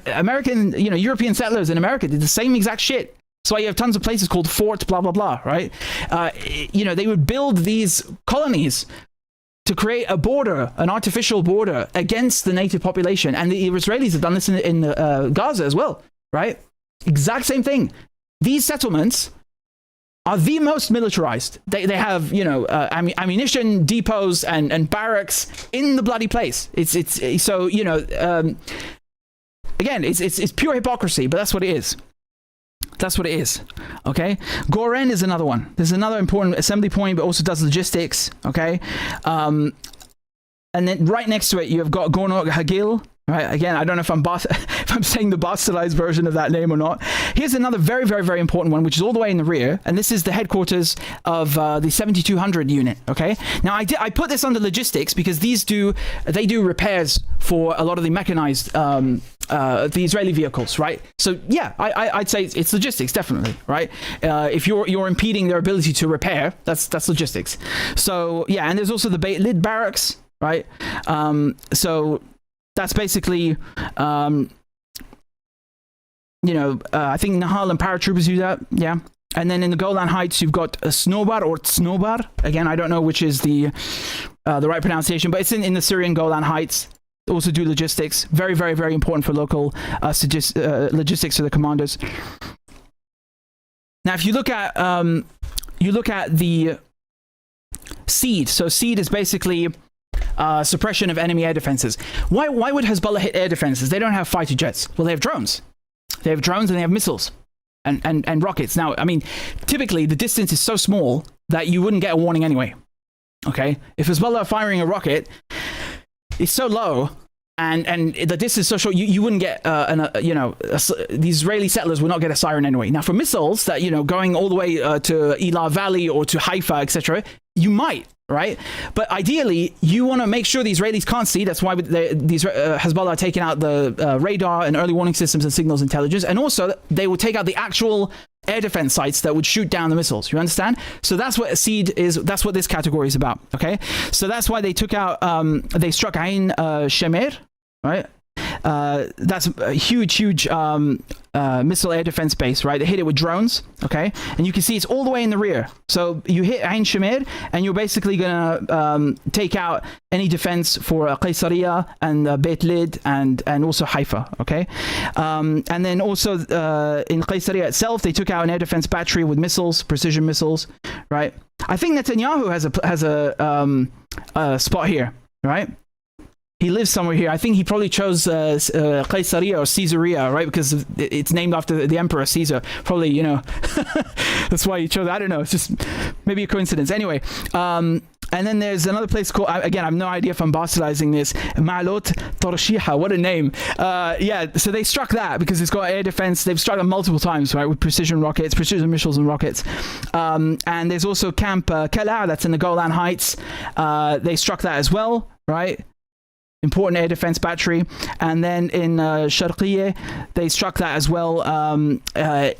Speaker 1: American, European settlers in America did the same exact shit. That's why you have tons of places called Fort blah, blah, blah, right? They would build these colonies to create a border, an artificial border against the native population. And the Israelis have done this in Gaza as well, right? Exact same thing. These settlements are the most militarized. They have, you know, ammunition depots and barracks in the bloody place. It's so, you know, again, it's pure hypocrisy, but that's what it is. That's what it is. Okay. Goren is another one. There's another important assembly point, but also does logistics. Okay. And then right next to it, you have got Gornok Hagil. Right. Again, I don't know if I'm saying the bastardized version of that name or not. Here's another very, very, very important one, which is all the way in the rear, and this is the headquarters of the 7200 unit. Okay. Now, I put this under logistics because they do repairs for a lot of the mechanized the Israeli vehicles, right? So yeah, I'd say it's logistics, definitely, right? If you're impeding their ability to repair, that's logistics. So yeah, and there's also the Beit Lid barracks, right? So that's basically, you know, I think Nahal and paratroopers do that, yeah. And then in the Golan Heights, you've got a Snobar or Tsnobar. Again, I don't know which is the right pronunciation, but it's in the Syrian Golan Heights. They also do logistics. Very, very, very important for local logistics for the commanders. Now, if you look at the SEAD. So SEAD is basically suppression of enemy air defenses. Why would Hezbollah hit air defenses? They don't have fighter jets. Well, they have drones. They have drones and they have missiles and rockets. Now, I mean, typically the distance is so small that you wouldn't get a warning anyway. Okay? If Hezbollah are firing a rocket, it's so low and the distance is so short, you wouldn't get the Israeli settlers would not get a siren anyway. Now, for missiles that, you know, going all the way to Elah Valley or to Haifa, etc., you might. Right? But ideally, you want to make sure the Israelis can't see. That's why these Hezbollah are taking out the radar and early warning systems and signals intelligence. And also, they will take out the actual air defense sites that would shoot down the missiles. You understand? So that's what SEAD is. That's what this category is about. Okay? So that's why they took out, they struck Ain Shemer, right? That's a huge missile air defense base, right? They hit it with drones, okay? And you can see it's all the way in the rear. So you hit Ain Shemer, and you're basically gonna take out any defense for Qaysariya and Beit Lid and also Haifa, okay? And then also in Qaysariya itself, they took out an air defense battery with missiles, precision missiles, right? I think Netanyahu has a spot here, right? He lives somewhere here. I think he probably chose Qaysariya or Caesarea, right? Because it's named after the emperor Caesar. Probably, you know, that's why he chose. I don't know. It's just maybe a coincidence. Anyway, and then there's another place called, again, I have no idea if I'm bastardizing this, Ma'alot Tarshiha. What a name. Yeah, so they struck that because it's got air defense. They've struck it multiple times, right, with precision rockets, precision missiles and rockets. And there's also Camp Kala, that's in the Golan Heights. They struck that as well, right? Important air defense battery. And then in Sharqiyeh, they struck that as well. I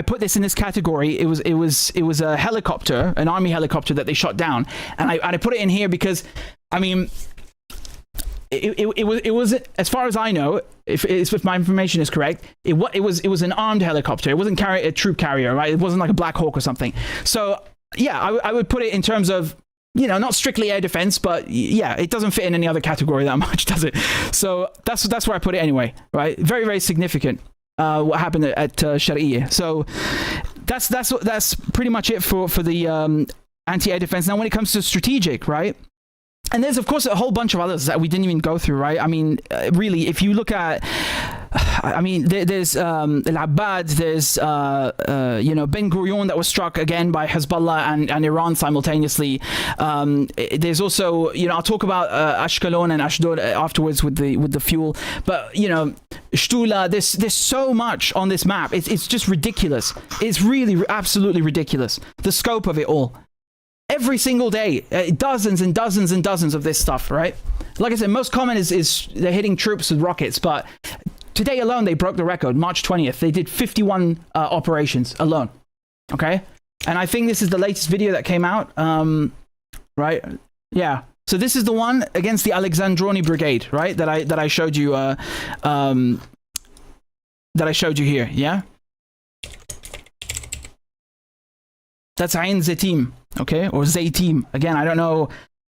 Speaker 1: put this in this category. It was a helicopter, an army helicopter that they shot down, and I put it in here because, I mean, it was, as far as I know, if my information is correct, it was an armed helicopter. It wasn't a troop carrier, right? It wasn't like a Black Hawk or something. So yeah, I would put it in terms of, you know, not strictly air defense, but yeah, it doesn't fit in any other category that much, does it? So that's where I put it anyway, right? Very, very significant what happened at Sharqiyeh. So that's pretty much it for the anti-air defense. Now, when it comes to strategic, right? And there's, of course, a whole bunch of others that we didn't even go through, right? I mean, really, if you look at, I mean, there's Al-Abbad, there's, you know, Ben Gurion that was struck again by Hezbollah and Iran simultaneously. There's also, you know, I'll talk about Ashkelon and Ashdod afterwards with the fuel. But, you know, Shtula, there's so much on this map. It's just ridiculous. It's really absolutely ridiculous, the scope of it all. Every single day, dozens and dozens and dozens of this stuff, right? Like I said, most common is they're hitting troops with rockets, but today alone, they broke the record. March 20th, they did 51 operations alone, okay? And I think this is the latest video that came out, right? Yeah. So this is the one against the Alexandroni Brigade, right? That I showed you, here, yeah? That's Ain Zetim, okay? Or Zaytim. Again, I don't know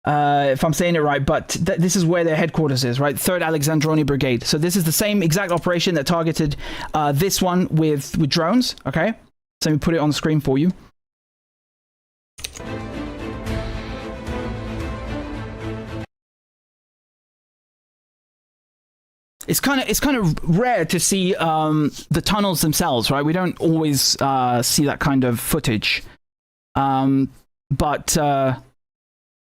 Speaker 1: if I'm saying it right, but this is where their headquarters is, right? 3rd Alexandroni Brigade. So this is the same exact operation that targeted this one with drones, okay? So let me put it on the screen for you. it's kind of rare to see the tunnels themselves, right? We don't always see that kind of footage, but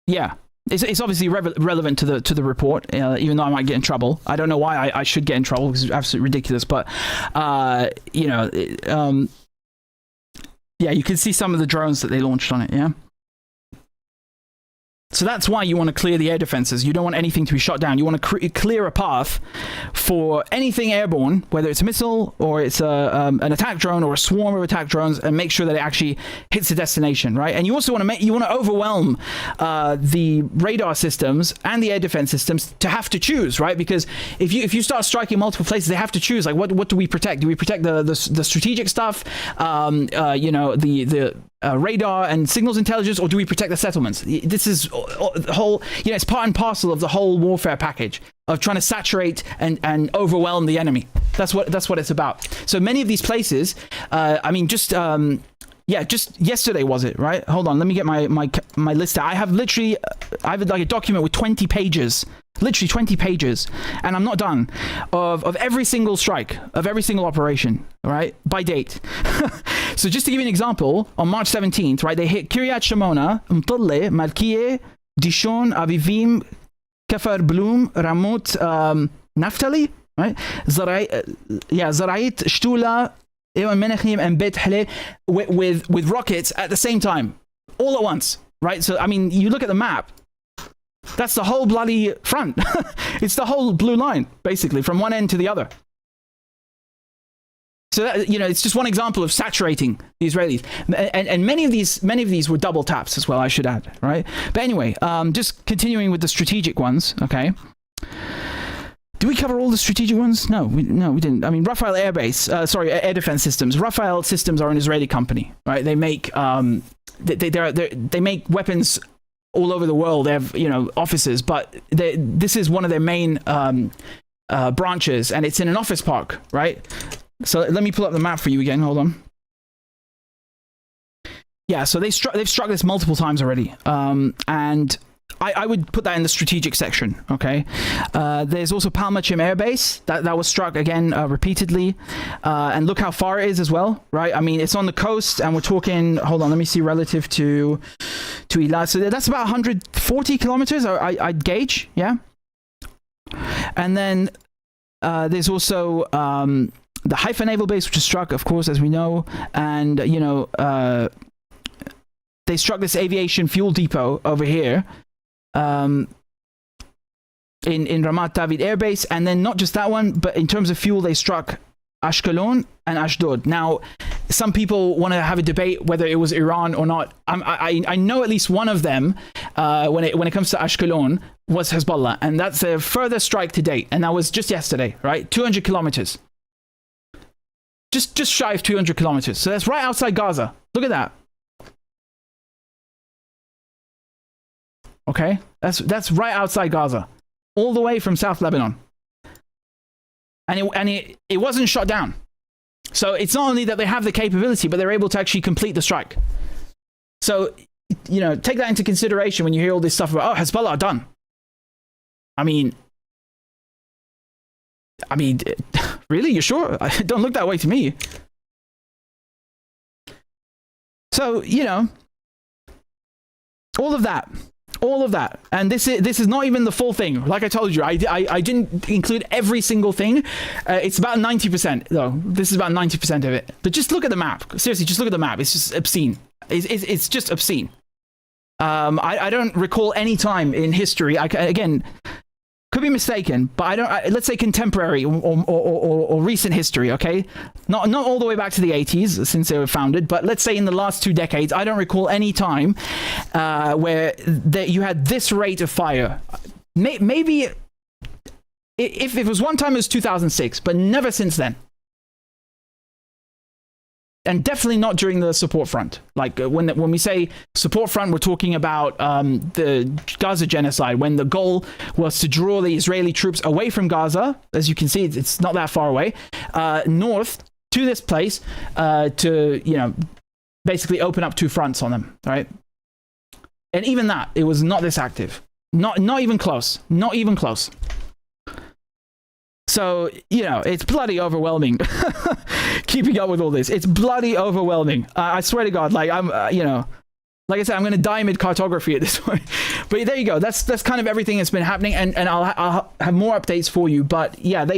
Speaker 1: yeah, it's obviously relevant to the report, even though I might get in trouble. I don't know why I should get in trouble because it's absolutely ridiculous, but you know, yeah, you can see some of the drones that they launched on it. Yeah. So that's why you want to clear the air defenses. You don't want anything to be shot down. You want to clear a path for anything airborne, whether it's a missile or it's an attack drone or a swarm of attack drones, and make sure that it actually hits the destination, right? And you also want to overwhelm the radar systems and the air defense systems to have to choose, right? Because if you start striking multiple places, they have to choose. Like, what do we protect? Do we protect the strategic stuff? You know, the radar and signals intelligence, or do we protect the settlements? This is the whole, you know, it's part and parcel of the whole warfare package of trying to saturate and overwhelm the enemy. That's what it's about. So many of these places, I mean, just yesterday was it, right? Hold on, let me get my list out. I have like a document with 20 pages, literally 20 pages, and I'm not done, of every single strike, of every single operation, right, by date. So just to give you an example, on March 17th, right, they hit Kiryat Shimona, Mtulle, Malkiye, Dishon, Avivim, Kafar Bloom, Ramot, Naftali, right, Zarait, Shtula, Menachem, and Bet Halil, with rockets at the same time, all at once, right? So I mean, you look at the map, that's the whole bloody front. It's the whole blue line, basically, from one end to the other. So that, you know, it's just one example of saturating the Israelis, and many of these were double taps as well, I should add, right? But anyway, just continuing with the strategic ones, okay. Did we cover all the strategic ones? No, we didn't. I mean, Rafael Air Base, air defense systems. Rafael Systems are an Israeli company, right? They make they make weapons all over the world. They have, you know, offices, but this is one of their main branches, and it's in an office park, right? So let me pull up the map for you again. Hold on. Yeah, so they've struck this multiple times already, and I would put that in the strategic section, okay? There's also Palmachim Air Base that was struck again repeatedly, and look how far it is as well, right? I mean, it's on the coast, and we're talking. Hold on, let me see relative to Eilat. So that's about 140 kilometers. I'd gauge, yeah. And then there's also the Haifa Naval Base, which is struck, of course, as we know, and you know, they struck this aviation fuel depot over here. In Ramat David Air Base, and then not just that one, but in terms of fuel, they struck Ashkelon and Ashdod. Now, some people want to have a debate whether it was Iran or not. I know at least one of them, when it comes to Ashkelon, was Hezbollah, and that's their furthest strike to date, and that was just yesterday, right? 200 kilometers. Just shy of 200 kilometers. So that's right outside Gaza. Look at that. Okay, that's right outside Gaza, all the way from South Lebanon, and it wasn't shot down. So it's not only that they have the capability, but they're able to actually complete the strike. So, you know, take that into consideration when you hear all this stuff about, oh, Hezbollah are done. I mean, really, you sure? It don't look that way to me. So, you know, all of that, and this is not even the full thing. Like I told you, I didn't include every single thing. It's about 90%, though. This is about 90% of it. But just look at the map. Seriously, just look at the map. It's just obscene. It's just obscene. I don't recall any time in history. Again, could be mistaken, but let's say contemporary or recent history, okay? Not all the way back to the 80s, since they were founded, but let's say in the last 2 decades, I don't recall any time where you had this rate of fire. Maybe if it was one time, it was 2006, but never since then. And definitely not during the support front. Like when we say support front, we're talking about the Gaza genocide, when the goal was to draw the Israeli troops away from Gaza. As you can see, it's not that far away, north to this place, to, you know, basically open up 2 fronts on them, right? And even that, it was not this active. Not even close. Not even close. So, you know, it's bloody overwhelming. Keeping up with all this. It's bloody overwhelming. I swear to God, like, I'm, you know, like I said, I'm going to die mid-cartography at this point. But there you go. That's kind of everything that's been happening. And I'll have more updates for you. But yeah, the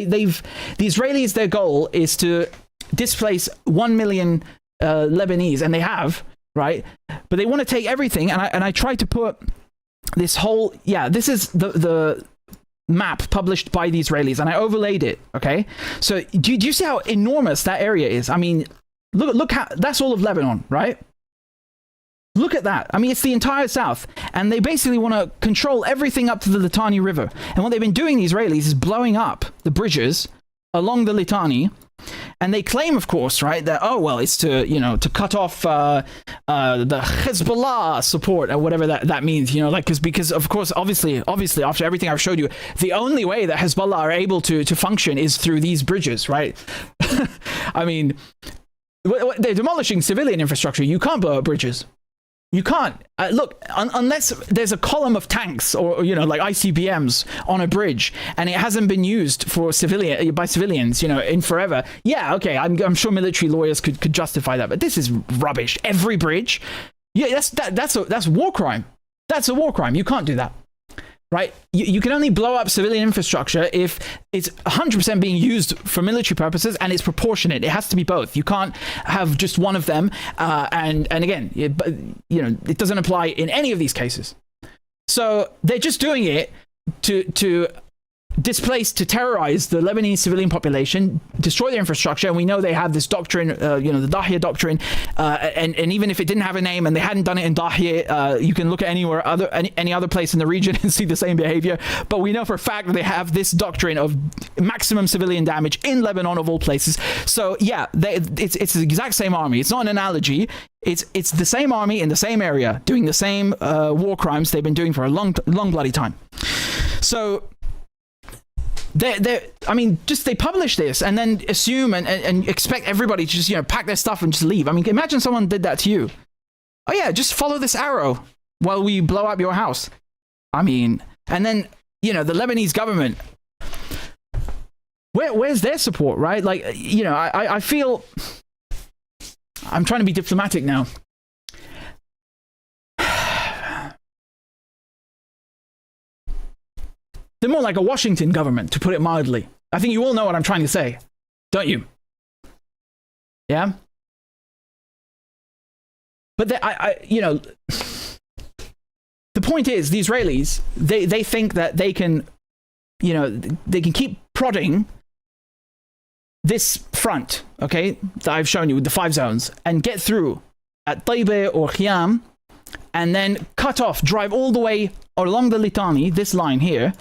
Speaker 1: Israelis, their goal is to displace 1 million Lebanese. And they have, right? But they want to take everything. And I tried to put this whole, yeah, this is the map published by the Israelis, and I overlaid it. Okay, so do you see how enormous that area is? I mean, look how that's all of Lebanon, right? Look at that. I mean, it's the entire south, and they basically want to control everything up to the Litani River. And what they've been doing, the Israelis, is blowing up the bridges along the Litani. And they claim, of course, right, that, oh, well, it's to, you know, to cut off the Hezbollah support or whatever that means, you know, like, because of course, obviously, after everything I've showed you, the only way that Hezbollah are able to function is through these bridges, right? I mean, they're demolishing civilian infrastructure. You can't blow up bridges. You can't. Look, unless there's a column of tanks or, you know, like ICBMs on a bridge and it hasn't been used for by civilians, you know, in forever. Yeah, okay, I'm sure military lawyers could justify that, but this is rubbish. Every bridge, yeah, that's war crime. That's a war crime. You can't do that. Right? You can only blow up civilian infrastructure if it's 100% being used for military purposes and it's proportionate. It has to be both. You can't have just one of them. And again, you know, it doesn't apply in any of these cases. So they're just doing it to displace, to terrorize the Lebanese civilian population, destroy their infrastructure. And we know they have this doctrine, you know, the Dahiyya doctrine. And even if it didn't have a name and they hadn't done it in Dahiyya, you can look at any other place in the region and see the same behavior. But we know for a fact that they have this doctrine of maximum civilian damage in Lebanon of all places. So yeah, it's the exact same army. It's not an analogy. It's the same army in the same area doing the same war crimes they've been doing for a long bloody time. So I mean, just they publish this and then assume and expect everybody to just, you know, pack their stuff and just leave. I mean, imagine someone did that to you. Oh yeah, just follow this arrow while we blow up your house. I mean, and then, you know, the Lebanese government, where's their support, right? Like, you know, I feel, I'm trying to be diplomatic now. They're more like a Washington government, to put it mildly. I think you all know what I'm trying to say, don't you? Yeah? But you know, the point is, the Israelis, they think that they can, you know, they can keep prodding this front, okay, that I've shown you with the 5 zones, and get through at Taybeh or Khiyam, and then cut off, drive all the way along the Litani, this line here.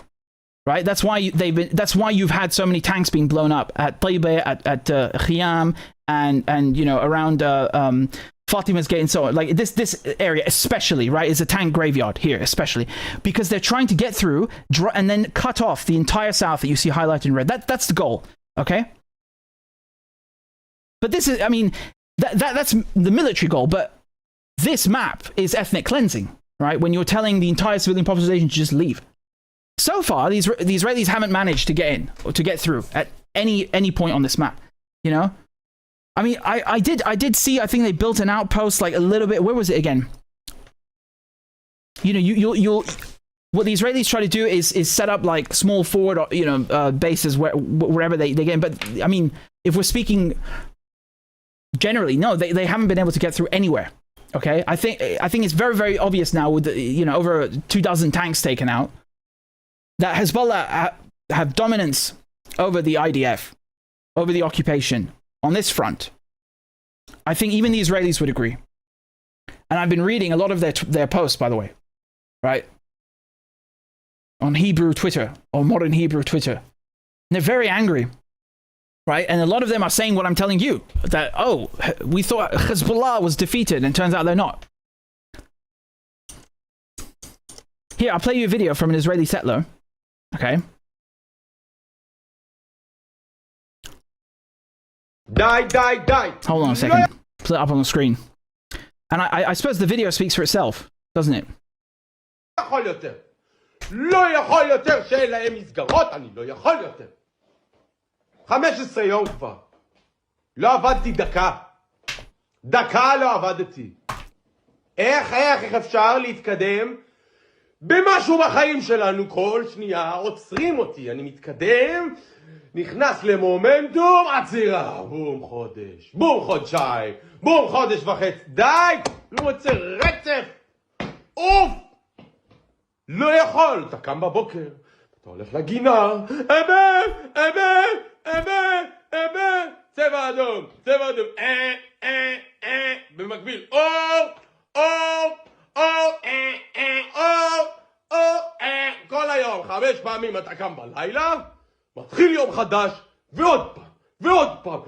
Speaker 1: Right, that's why that's why you've had so many tanks being blown up at Taybeh, at Khiyam, and you know, around Fatima's Gate and so on. Like this area especially, right, is a tank graveyard here, especially because they're trying to get through and then cut off the entire south that you see highlighted in red. That's the goal, okay? But this is, I mean, that's the military goal. But this map is ethnic cleansing, right? When you're telling the entire civilian population to just leave. So far, the Israelis haven't managed to get in or to get through at any point on this map. You know, I mean, I did see. I think they built an outpost like a little bit. Where was it again? You know, you'll what the Israelis try to do is set up like small forward, you know, bases wherever they get in. But I mean, if we're speaking generally, no, they haven't been able to get through anywhere. Okay, I think it's very, very obvious now with the, you know, over 24 tanks taken out, that Hezbollah have dominance over the IDF, over the occupation on this front. I think even the Israelis would agree. And I've been reading a lot of their posts, by the way, right? On Hebrew Twitter, or modern Hebrew Twitter. And they're very angry, right? And a lot of them are saying what I'm telling you, that, oh, we thought Hezbollah was defeated, and turns out they're not. Here, I'll play you a video from an Israeli settler. Okay.
Speaker 3: Die.
Speaker 1: Hold on a second. Put it up on the screen. And I suppose the video speaks for itself, doesn't it?
Speaker 3: 15 יום כבר. לא עבדתי דקה. דקה לא עבדתי. איך אפשר להתקדם במשהו בחיים שלנו? כל שנייה עוצרים אותי. אני מתקדם, נכנס למומנטום, עצירה. בום חודש, בום חודשיים, בום חודש וחצי. די! לא רוצה רצף. אוף! לא יכול. אתה קם בבוקר, אתה הולך לגינה, צבע אדום, במקביל, כל היום, 5 פעמים אתה קם בלילה, מתחיל יום חדש, ועוד פעם,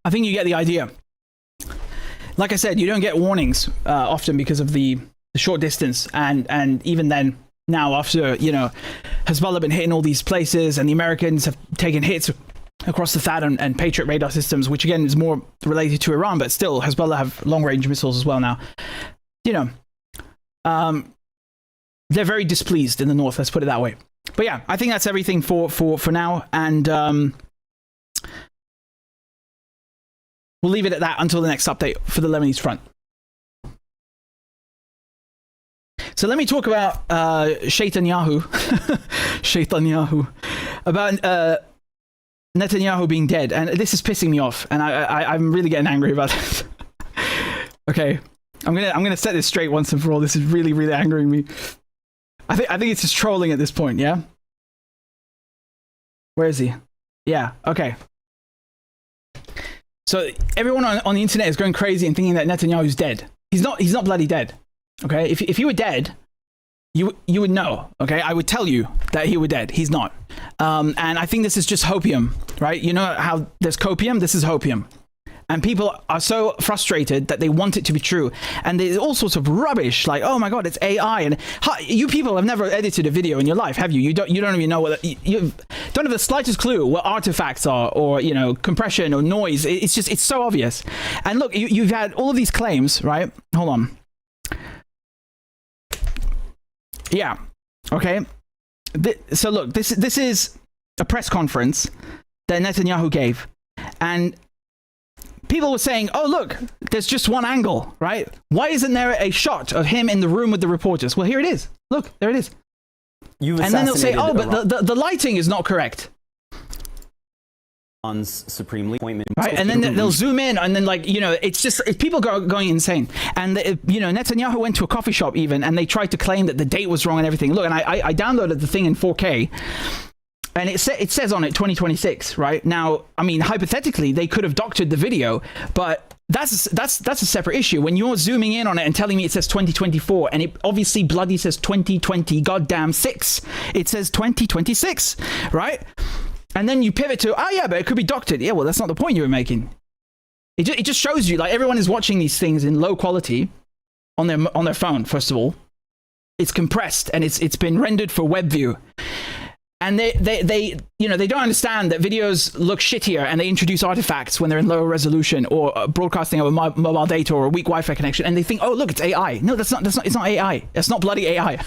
Speaker 1: I think you get the idea. Like I said, you don't get warnings often because of the short distance, and even then, now after, you know, Hezbollah been hitting all these places, and the Americans have taken hits across the THAAD and Patriot radar systems, which again is more related to Iran, but still Hezbollah have long-range missiles as well now. You know, they're very displeased in the north, let's put it that way. But yeah, I think that's everything for now, and we'll leave it at that until the next update for the Lebanese front. So let me talk about Shaitanyahu, about Netanyahu being dead, and this is pissing me off, and I'm really getting angry about this. Okay, I'm gonna set this straight once and for all. This is really angering me. I think it's just trolling at this point. Yeah. Where is he? Yeah. Okay. So everyone on the internet is going crazy and thinking that Netanyahu's dead. He's not bloody dead. Okay, if he were dead, you would know. Okay, I would tell you that he were dead. He's not. And I think this is just hopium, right? You know how there's copium? This is hopium. And people are so frustrated that they want it to be true. And there's all sorts of rubbish, like, oh my God, it's AI. And you people have never edited a video in your life, have you? You don't even know what, you don't have the slightest clue what artifacts are, or, you know, compression or noise. It's so obvious. And look, you've had all of these claims, right? Hold on. Yeah. Okay. So look, this is a press conference that Netanyahu gave, and people were saying, "Oh, look, there's just one angle, right? Why isn't there a shot of him in the room with the reporters?" Well, here it is. Look, there it is. And then they'll say, "Oh, but the lighting is not correct."
Speaker 4: Supreme appointment,
Speaker 1: right? And then they'll zoom in, and then, like, you know, it's just people going insane. And you know, Netanyahu went to a coffee shop even, and they tried to claim that the date was wrong and everything. Look, and I downloaded the thing in 4K, and it says on it 2026, right? Now, I mean, hypothetically, they could have doctored the video, but that's a separate issue. When you're zooming in on it and telling me it says 2024, and it obviously bloody says 2020 goddamn 6, it says 2026, right? And then you pivot to, oh yeah, but it could be doctored. Yeah, well, that's not the point you were making. It just shows you, like, everyone is watching these things in low quality on their phone. First of all, it's compressed and it's been rendered for web view. And they you know, they don't understand that videos look shittier, and they introduce artifacts when they're in lower resolution, or broadcasting over mobile data or a weak Wi-Fi connection, and they think, oh look, it's AI. No, it's not AI. It's not bloody AI.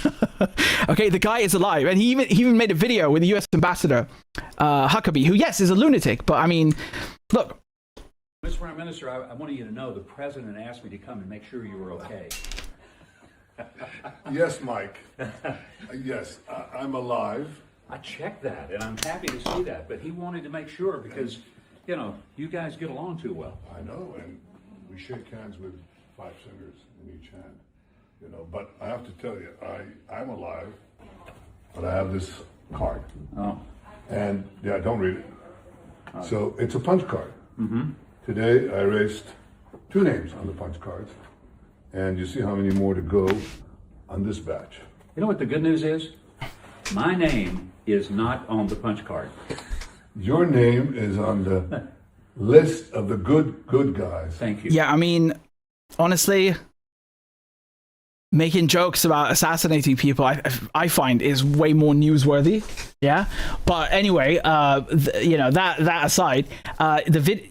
Speaker 1: Okay, the guy is alive, and he even made a video with the US ambassador, Huckabee, who, yes, is a lunatic, but I mean, look.
Speaker 5: Mr. Prime Minister, I wanted you to know the president asked me to come and make sure you were okay.
Speaker 6: Yes, Mike. Yes, I'm alive.
Speaker 5: I checked that, and I'm happy to see that. But he wanted to make sure because, you know, you guys get along too well.
Speaker 6: I know, and we shake hands with 5 fingers in each hand. You know, but I have to tell you, I'm alive, but I have this card.
Speaker 5: Oh.
Speaker 6: And, yeah, don't read it. So it's a punch card.
Speaker 5: Mm-hmm.
Speaker 6: Today I erased 2 names on the punch cards, and you see how many more to go on this batch.
Speaker 5: You know what the good news is? My name is not on the punch card.
Speaker 6: Your name is on the list of the good guys.
Speaker 5: Thank you.
Speaker 1: Yeah, I mean, honestly, making jokes about assassinating people, I find, is way more newsworthy. Yeah, but anyway, you know, that aside,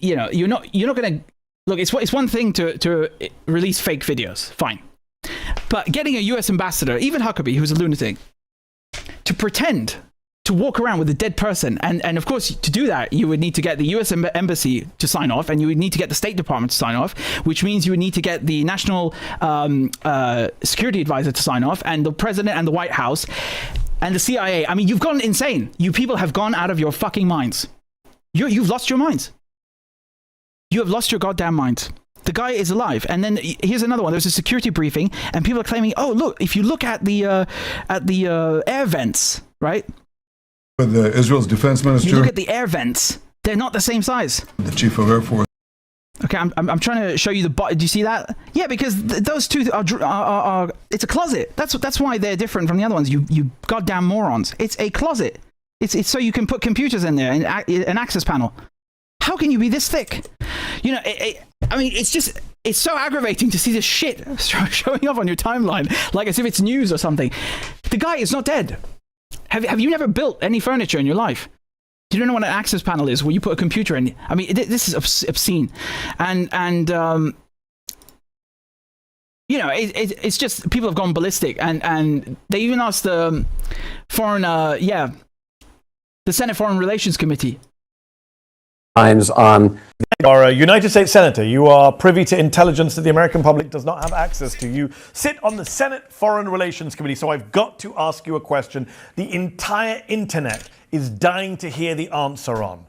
Speaker 1: you know, you're not gonna look. It's one thing to release fake videos, fine, but getting a US ambassador, even Huckabee, who's a lunatic, to pretend to walk around with a dead person. And of course, to do that, you would need to get the US embassy to sign off, and you would need to get the State Department to sign off, which means you would need to get the National Security Advisor to sign off, and the President and the White House, and the CIA. I mean, you've gone insane. You people have gone out of your fucking minds. You've lost your minds. You have lost your goddamn minds. The guy is alive. And then here's another one. There's a security briefing, and people are claiming, oh, look, if you look at the air vents, right?
Speaker 6: The Israel's defense minister.
Speaker 1: You look at the air vents. They're not the same size.
Speaker 6: The chief of Air Force.
Speaker 1: Okay, I'm trying to show you the bot. Do you see that? Yeah, because those two are it's a closet. That's why they're different from the other ones. You goddamn morons. It's a closet. It's so you can put computers in there and an access panel. How can you be this thick? You know, I mean, it's so aggravating to see this shit showing up on your timeline, like as if it's news or something. The guy is not dead. Have you never built any furniture in your life? Do you know what an access panel is, where you put a computer in? I mean, this is obscene, and you know, it's just people have gone ballistic, and they even asked the the Senate Foreign Relations Committee.
Speaker 4: Times on.
Speaker 7: You are a United States Senator. You are privy to intelligence that the American public does not have access to. You sit on the Senate Foreign Relations Committee. So I've got to ask you a question the entire internet is dying to hear the answer on.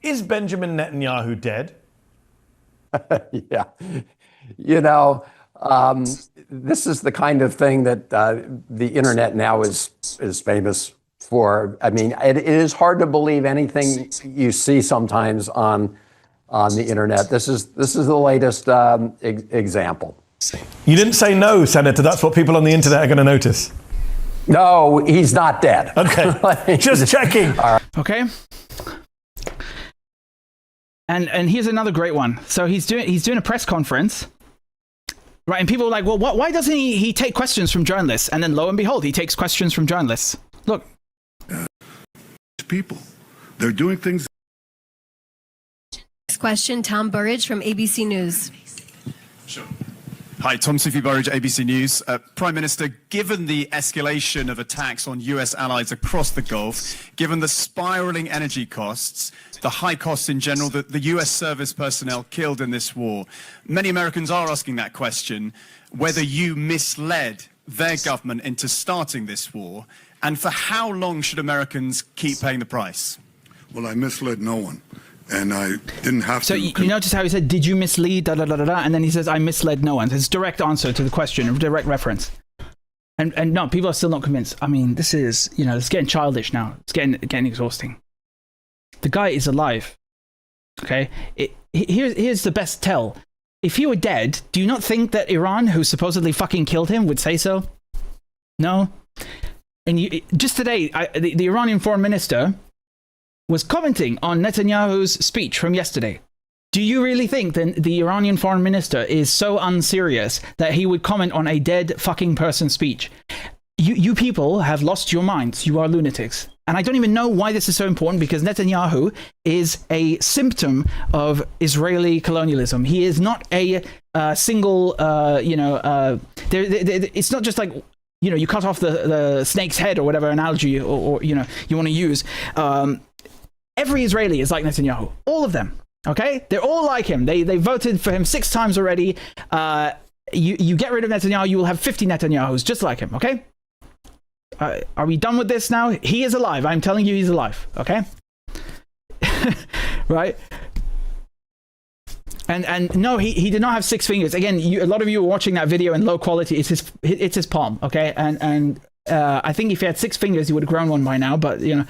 Speaker 7: Is Benjamin Netanyahu dead?
Speaker 4: Yeah. You know, this is the kind of thing that the internet now is famous for. I mean, it is hard to believe anything you see sometimes on the internet. This is the latest example.
Speaker 7: You didn't say no, Senator. That's what people on the internet are going to notice.
Speaker 4: No, he's not dead.
Speaker 7: Okay, just checking.
Speaker 1: Okay. And here's another great one. So he's doing a press conference, right? And people are like, well, why doesn't he take questions from journalists? And then lo and behold, he takes questions from journalists. Look.
Speaker 6: People, they're doing things.
Speaker 8: Next question, Tom Burridge from ABC News.
Speaker 9: Sure. Hi, Tom Burridge, ABC News. Prime Minister, given the escalation of attacks on US allies across the Gulf, given the spiraling energy costs, the high costs in general, the US service personnel killed in this war, many Americans are asking that question, whether you misled their government into starting this war, and for how long should Americans keep paying the price?
Speaker 6: Well, I misled no one, and I didn't have
Speaker 1: so
Speaker 6: to.
Speaker 1: So you notice how he said, did you mislead, da da da da da, and then he says, I misled no one. It's direct answer to the question, a direct reference. And no, people are still not convinced. I mean, this is, you know, it's getting childish now. It's getting exhausting. The guy is alive. Okay? Here's the best tell. If he were dead, do you not think that Iran, who supposedly fucking killed him, would say so? No? And just today, the Iranian foreign minister was commenting on Netanyahu's speech from yesterday. Do you really think that the Iranian foreign minister is so unserious that he would comment on a dead fucking person's speech? You people have lost your minds. You are lunatics. And I don't even know why this is so important, because Netanyahu is a symptom of Israeli colonialism. He is not a single, it's not just like, you know, you cut off the snake's head or whatever analogy or you know, you want to use. Every Israeli is like Netanyahu. All of them. Okay? They're all like him. They voted for him 6 times already. You get rid of Netanyahu, you will have 50 Netanyahus just like him. Okay? Are we done with this now? He is alive. I'm telling you, he's alive. Okay? Right? And no, he did not have 6 fingers. Again, a lot of you are watching that video in low quality. It's his palm, okay? And I think if he had 6 fingers, he would have grown one by now. But you know,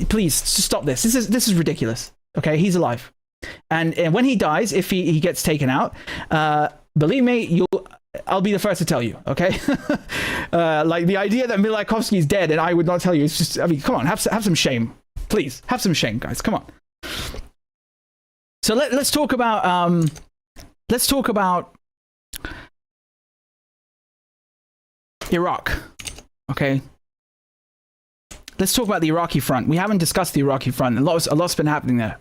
Speaker 1: please stop this. This is ridiculous. Okay, he's alive, and when he dies, if he gets taken out, believe me, I'll be the first to tell you. Okay, like the idea that Milakovsky's dead and I would not tell you. It's just, I mean, come on, have some shame, please. Have some shame, guys. Come on. So let's talk about Iraq. Okay. Let's talk about the Iraqi front. We haven't discussed the Iraqi front. A lot's been happening there.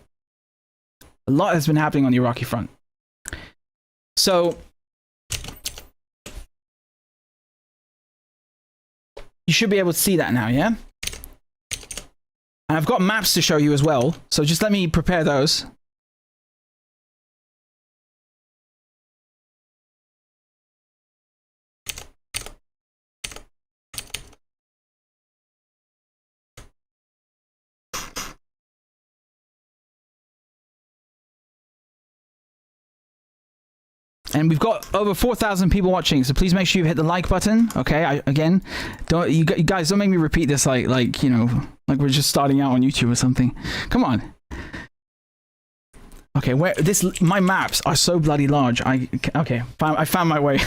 Speaker 1: A lot has been happening on the Iraqi front. So you should be able to see that now, yeah? And I've got maps to show you as well. So just let me prepare those. And we've got over 4,000 people watching, so please make sure you hit the like button. Okay, again, don't you guys don't make me repeat this like you know, like we're just starting out on YouTube or something. Come on. Okay, my maps are so bloody large. I found my way.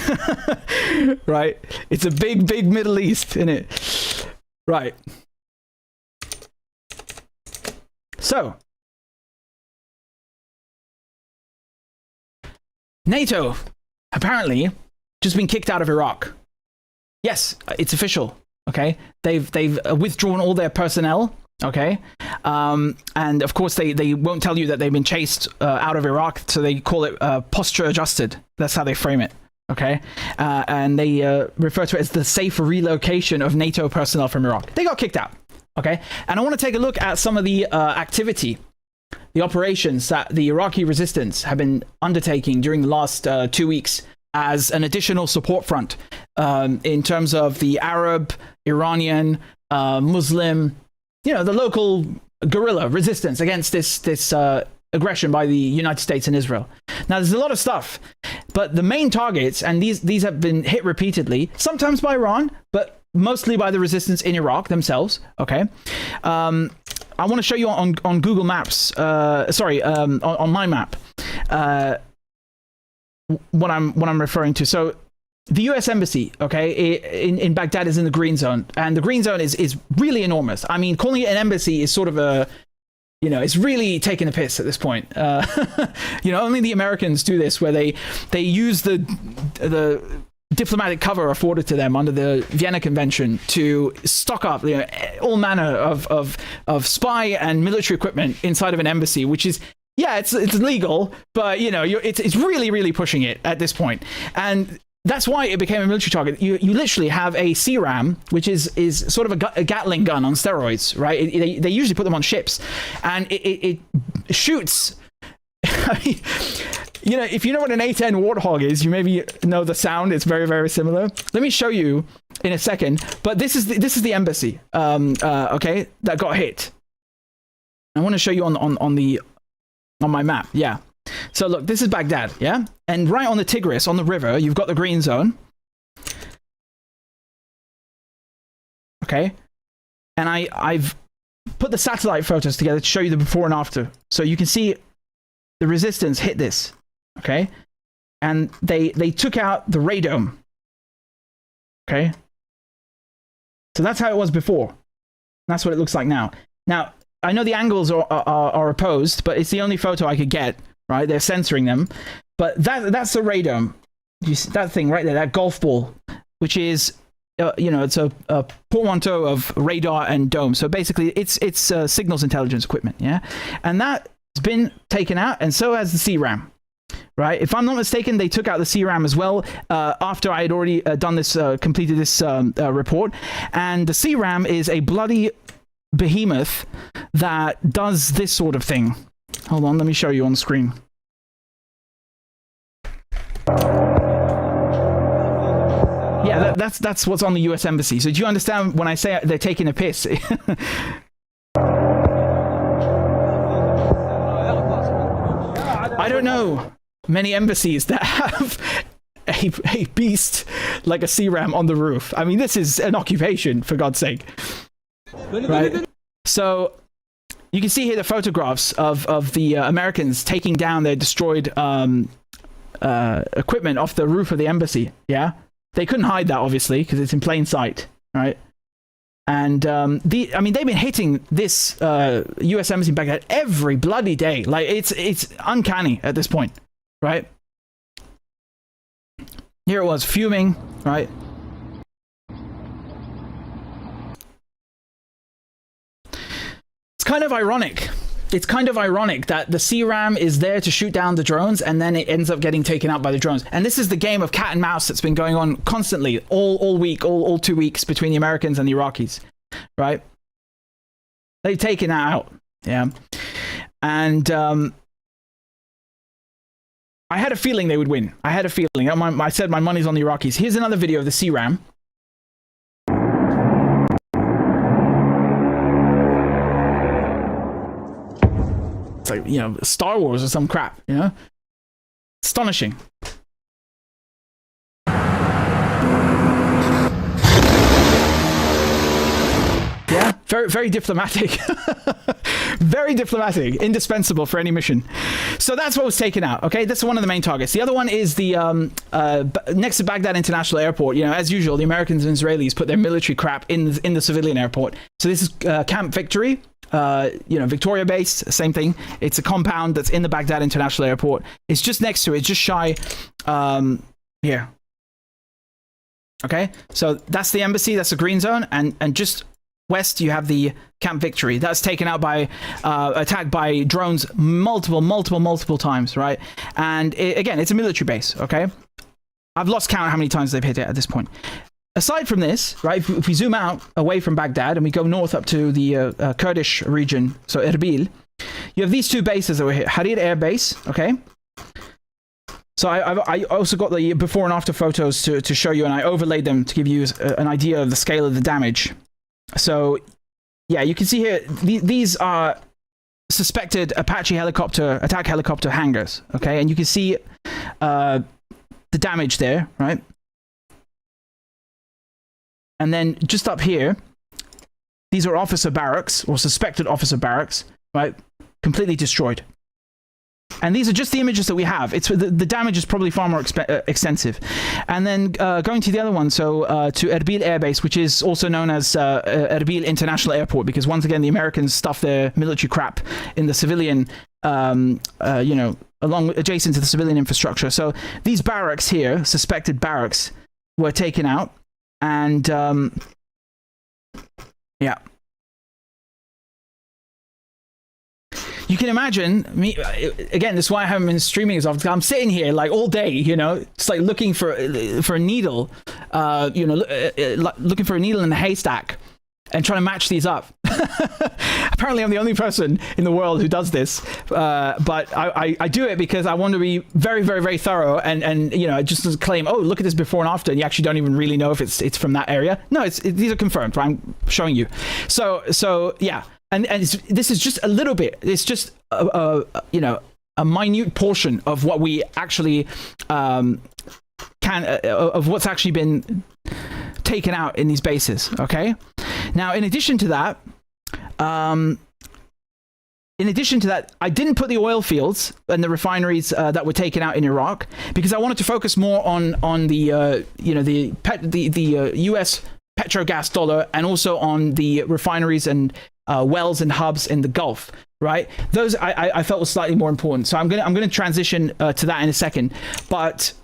Speaker 1: Right, it's a big Middle East, isn't it? Right. So. NATO, apparently, just been kicked out of Iraq. Yes, it's official. Okay, they've withdrawn all their personnel. Okay, and of course they won't tell you that they've been chased out of Iraq, so they call it posture adjusted. That's how they frame it. Okay, and they refer to it as the safe relocation of NATO personnel from Iraq. They got kicked out. Okay, and I want to take a look at some of the activity. The operations that the Iraqi resistance have been undertaking during the last 2 weeks as an additional support front in terms of the Arab, Iranian, Muslim, you know, the local guerrilla resistance against this aggression by the United States and Israel. Now, there's a lot of stuff, but the main targets, and these have been hit repeatedly, sometimes by Iran, but mostly by the resistance in Iraq themselves. Okay. I want to show you on Google Maps, on my map, what I'm referring to. So the U.S. Embassy, okay, in Baghdad is in the green zone, and the green zone is really enormous. I mean, calling it an embassy is sort of a, you know, it's really taking a piss at this point. You know, only the Americans do this, where they use the diplomatic cover afforded to them under the Vienna Convention to stock up, you know, all manner of spy and military equipment inside of an embassy, which is, yeah, it's legal, but you know, it's really pushing it at this point. And that's why it became a military target. You literally have a CRAM, which is sort of a Gatling gun on steroids, right? They usually put them on ships, and it shoots. I mean, you know, if you know what an A-10 Warthog is, you maybe know the sound. It's very similar. Let me show you in a second. But this is the embassy, okay, that got hit. I want to show you on my map. Yeah. So look, this is Baghdad. Yeah, and right on the Tigris, on the river, you've got the green zone. Okay, and I've put the satellite photos together to show you the before and after, so you can see the resistance hit this. Okay, and they took out the radome. Okay, so that's how it was before. That's what it looks like now. Now, I know the angles are opposed, but it's the only photo I could get. Right, they're censoring them, but that's the radome. You see that thing right there, that golf ball, which is, you know, it's a portmanteau of radar and dome. So basically, it's signals intelligence equipment. Yeah, and that's been taken out, and so has the CRAM. Right, if I'm not mistaken, they took out the CRAM as well after I had already completed this report. And the CRAM is a bloody behemoth that does this sort of thing. Hold on, let me show you on the screen. Yeah, that's what's on the U.S. Embassy. So do you understand when I say they're taking a piss? I don't know many embassies that have a beast like a CRAM on the roof. I mean, this is an occupation, for God's sake. Right? So you can see here the photographs of the Americans taking down their destroyed equipment off the roof of the embassy. Yeah, they couldn't hide that, obviously, because it's in plain sight, right? And I mean, they've been hitting this U.S. embassy in Baghdad every bloody day. Like it's uncanny at this point, right? Here it was, fuming, right? Kind of ironic. It's kind of ironic that the CRAM is there to shoot down the drones, and then it ends up getting taken out by the drones. And this is the game of cat and mouse that's been going on constantly all week, all 2 weeks between the Americans and the Iraqis, right? They've taken that out. Yeah. And I had a feeling they would win. I had a feeling. I said my money's on the Iraqis. Here's another video of the CRAM. It's like, you know, Star Wars or some crap, you know? Astonishing. Yeah, very, very diplomatic. Very diplomatic, indispensable for any mission. So that's what was taken out, okay? That's one of the main targets. The other one is the next to Baghdad International Airport. You know, as usual, the Americans and Israelis put their military crap in the civilian airport. So this is Camp Victory, you know, Victoria Base, same thing. It's a compound that's in the Baghdad International Airport. It's just next to it, just shy here. Okay, so that's the embassy, that's the green zone, and just west you have the Camp Victory. That's taken out by attacked by drones multiple times, right? And again, it's a military base. Okay, I've lost count how many times they've hit it at this point. Aside from this, right, if we zoom out away from Baghdad and we go north up to the Kurdish region, so Erbil, you have these two bases over here. Harir Air Base, okay. So I also got the before and after photos to show you, and I overlaid them to give you an idea of the scale of the damage. So, yeah, you can see here, these are suspected Apache attack helicopter hangars, okay? And you can see the damage there, right? And then just up here, these are officer barracks, or suspected officer barracks, right? Completely destroyed. And these are just the images that we have. It's the damage is probably far more extensive. And then going to the other one, so to Erbil Air Base, which is also known as Erbil International Airport, because once again the Americans stuff their military crap in the civilian, you know, adjacent to the civilian infrastructure. So these barracks here, suspected barracks, were taken out, and yeah. You can imagine me again. This is why I haven't been streaming as often. I'm sitting here like all day, you know, it's like looking for a needle, you know, looking for a needle in a haystack, and trying to match these up. Apparently, I'm the only person in the world who does this, but I do it because I want to be very, very, very thorough, and you know, just to claim, oh, look at this before and after, and you actually don't even really know if it's from that area. No, these are confirmed. Right? I'm showing you. So yeah. And this is just a little bit. It's just you know, a minute portion of what we actually of what's actually been taken out in these bases. Okay. Now, in addition to that, I didn't put the oil fields and the refineries that were taken out in Iraq because I wanted to focus more on the you know, the U.S. petrogas dollar, and also on the refineries and wells and hubs in the Gulf, right? Those I felt was slightly more important. So I'm gonna transition to that in a second. But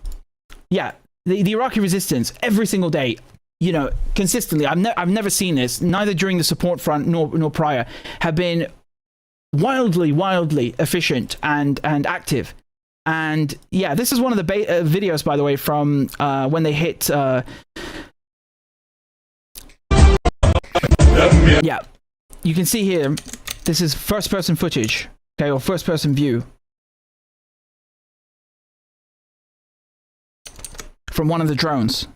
Speaker 1: yeah, the Iraqi resistance every single day, you know, consistently. I've never seen this, neither during the support front nor prior, have been wildly efficient and active. And yeah, this is one of the videos, by the way, from when they hit. Yeah. You can see here, this is first-person footage, okay, or first-person view from one of the drones.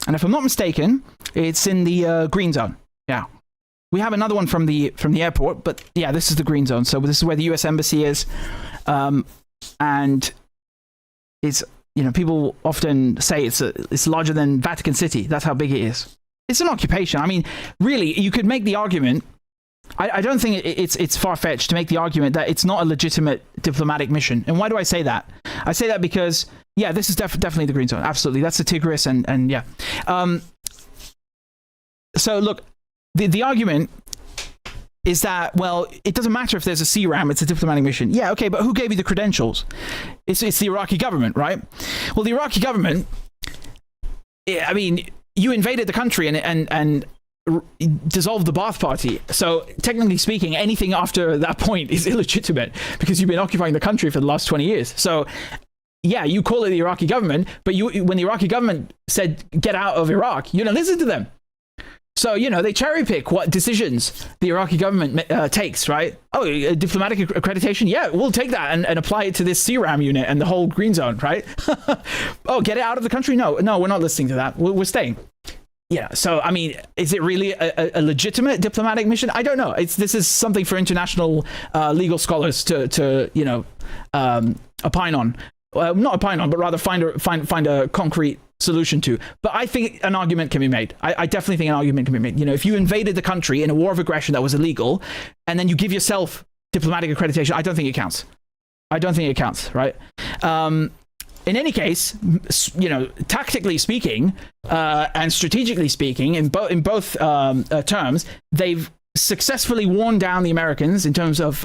Speaker 1: And if I'm not mistaken, it's in the green zone. Yeah. We have another one from the airport, but yeah, this is the green zone. So this is where the U.S. Embassy is. And it's, you know, people often say it's larger than Vatican City. That's how big it is. It's an occupation. I mean, really, you could make the argument. I don't think it's far-fetched to make the argument that it's not a legitimate diplomatic mission. And why do I say that? I say that because, yeah, this is definitely the green zone. Absolutely. That's the Tigris, and yeah. So, look, the argument is that, well, it doesn't matter if there's a CRAM, it's a diplomatic mission. Yeah, okay, but who gave you the credentials? It's the Iraqi government, right? Well, the Iraqi government, I mean, you invaded the country and dissolved the Ba'ath Party. So technically speaking, anything after that point is illegitimate because you've been occupying the country for the last 20 years. So yeah, you call it the Iraqi government, but when the Iraqi government said get out of Iraq, you don't listen to them. So, you know, they cherry pick what decisions the Iraqi government takes, right? Oh, diplomatic accreditation? Yeah, we'll take that and apply it to this CRAM unit and the whole green zone, right? Oh, get it out of the country? No, we're not listening to that. We're staying. Yeah, so, I mean, is it really a legitimate diplomatic mission? I don't know. This is something for international legal scholars to you know, opine on. Not opine on, but rather find a concrete solution to. But I think an argument can be made. I definitely think an argument can be made. You know, if you invaded the country in a war of aggression that was illegal, and then you give yourself diplomatic accreditation, I don't think it counts. I don't think it counts, right? In any case, you know, tactically speaking and strategically speaking, in both terms, they've successfully worn down the Americans in terms of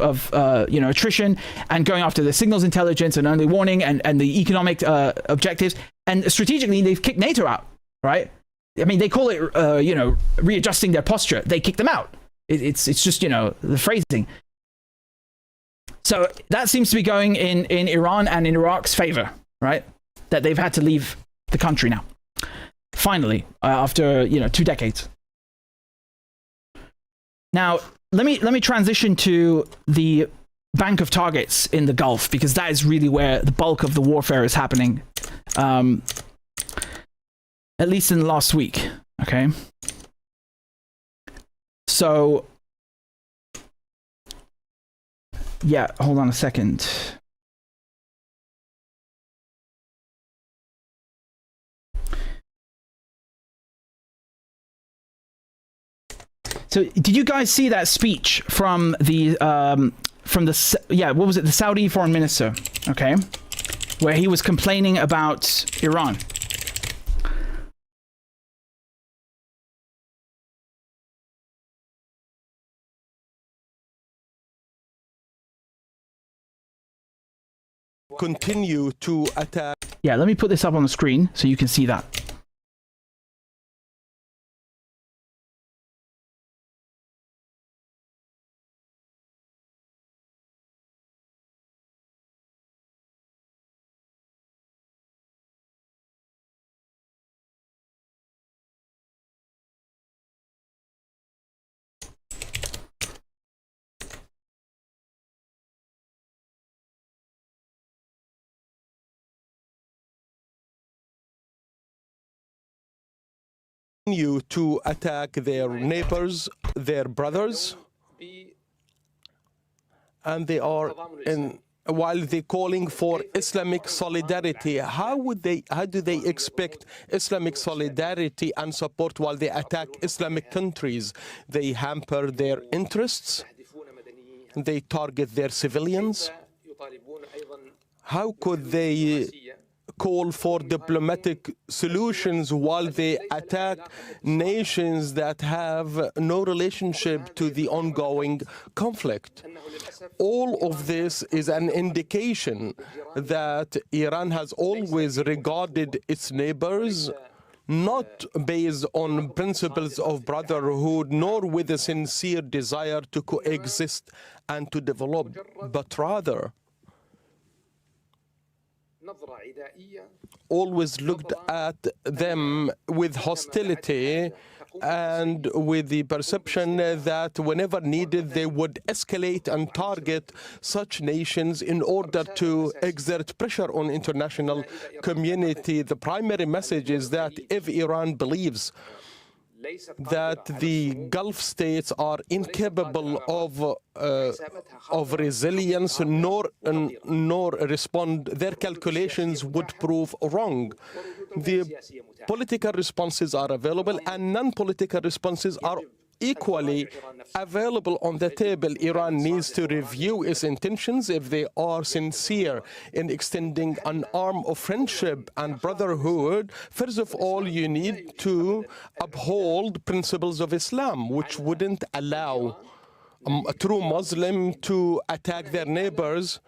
Speaker 1: you know, attrition and going after the signals intelligence and early warning and the economic objectives. And strategically, they've kicked NATO out, right? I mean, they call it you know, readjusting their posture. They kicked them out. It's just, you know, the phrasing. So that seems to be going in Iran and in Iraq's favor, right? That they've had to leave the country now. Finally, after, you know, 2 decades. Now, let me transition to the bank of targets in the Gulf, because that is really where the bulk of the warfare is happening, at least in the last week, okay? So, yeah, hold on a second. So, did you guys see that speech from the what was it? The Saudi foreign minister, okay, where he was complaining about Iran.
Speaker 10: Continue to attack.
Speaker 1: Yeah, let me put this up on the screen so you can see that.
Speaker 10: Continue to attack their neighbors, their brothers, and they are while they're calling for Islamic solidarity. How do they expect Islamic solidarity and support while they attack Islamic countries? They hamper their interests. They target their civilians. How could they call for diplomatic solutions while they attack nations that have no relationship to the ongoing conflict? All of this is an indication that Iran has always regarded its neighbors not based on principles of brotherhood, nor with a sincere desire to coexist and to develop, but rather always looked at them with hostility and with the perception that whenever needed they would escalate and target such nations in order to exert pressure on international community. The primary message is that if Iran believes that the Gulf states are incapable of resilience nor respond, their calculations would prove wrong. The political responses are available and non-political responses are equally available on the table. Iran needs to review its intentions. If they are sincere in extending an arm of friendship and brotherhood, first of all, you need to uphold principles of Islam, which wouldn't allow a true Muslim to attack their neighbors,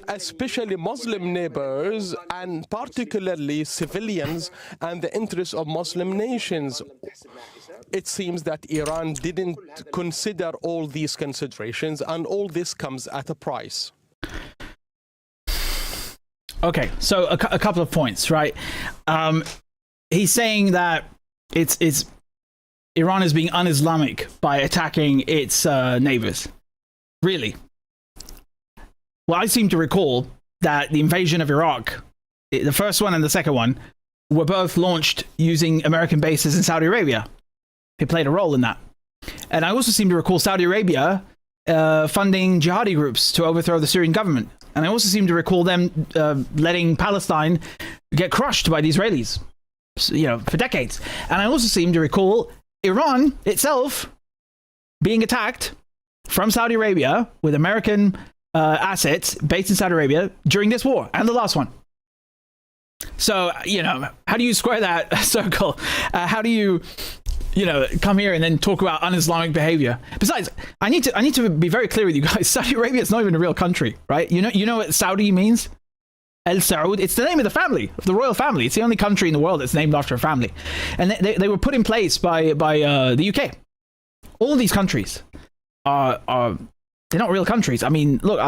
Speaker 10: especially Muslim neighbors, and particularly civilians and the interests of Muslim nations. It seems that Iran didn't consider all these considerations, and all this comes at a price.
Speaker 1: Okay, so a couple of points, right? He's saying that it's Iran is being un-Islamic by attacking its neighbors. Really? Well, I seem to recall that the invasion of Iraq, the first one and the second one, were both launched using American bases in Saudi Arabia. It played a role in that. And I also seem to recall Saudi Arabia funding jihadi groups to overthrow the Syrian government. And I also seem to recall them letting Palestine get crushed by the Israelis, for decades. And I also seem to recall Iran itself being attacked from Saudi Arabia with American assets based in Saudi Arabia during this war and the last one. So, how do you square that circle? How do you, come here and then talk about un-Islamic behavior? Besides, I need to be very clear with you guys. Saudi Arabia is not even a real country, right? You know what Saudi means? El Saud. It's the name of the family, of the royal family. It's the only country in the world that's named after a family. And they were put in place by the UK. All of these countries are they're not real countries. I mean, look,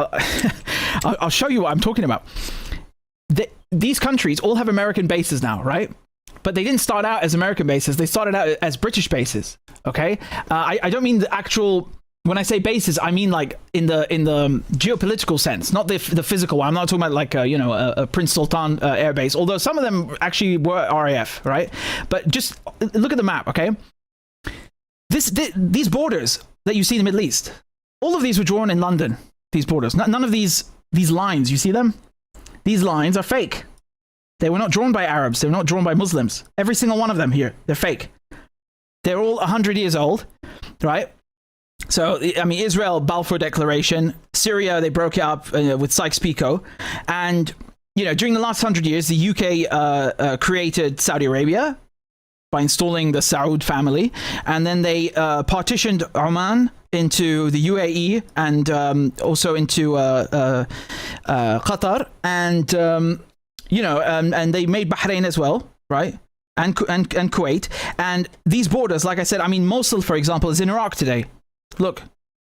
Speaker 1: I'll show you what I'm talking about. These countries all have American bases now, right? But they didn't start out as American bases. They started out as British bases. Okay, I don't mean the actual. When I say bases, I mean like in the geopolitical sense, not the physical one. I'm not talking about like a Prince Sultan air base, although some of them actually were RAF, right? But just look at the map, okay? These borders that you see in the Middle East, all of these were drawn in London. These borders, none of these lines, you see them? These lines are fake. They were not drawn by Arabs. They were not drawn by Muslims. Every single one of them here, they're fake. They're all 100 years old, right? So, I mean, Israel, Balfour Declaration. Syria, they broke it up with Sykes-Picot. And, during the last 100 years, the UK created Saudi Arabia by installing the Saud family. And then they partitioned Oman into the UAE and also into Qatar. And, and they made Bahrain as well, right? And Kuwait. And these borders, like I said, I mean, Mosul, for example, is in Iraq today. Look,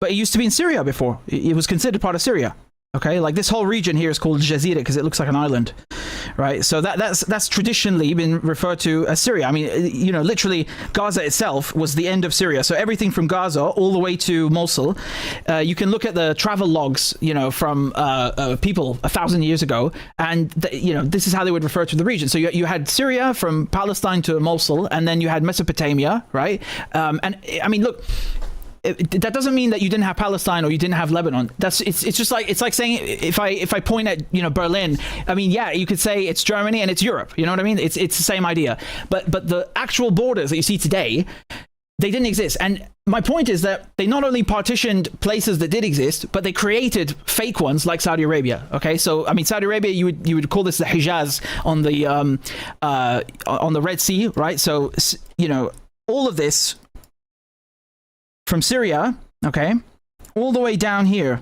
Speaker 1: but it used to be in Syria before. It was considered part of Syria. Okay, like this whole region here is called Jazeera because it looks like an island, right? So that's traditionally been referred to as Syria. I mean, literally Gaza itself was the end of Syria. So everything from Gaza all the way to Mosul, you can look at the travel logs, from people 1,000 years ago, and this is how they would refer to the region. So you had Syria from Palestine to Mosul, and then you had Mesopotamia, right? And I mean, look. That doesn't mean that you didn't have Palestine or you didn't have Lebanon. It's just like, it's like saying if I point at Berlin, I mean, yeah, you could say it's Germany and it's Europe. You know what I mean? It's the same idea. But the actual borders that you see today, they didn't exist. And my point is that they not only partitioned places that did exist, but they created fake ones like Saudi Arabia. Okay, so I mean, Saudi Arabia, you would call this the Hijaz on the Red Sea, right? So all of this. From Syria, okay, all the way down here,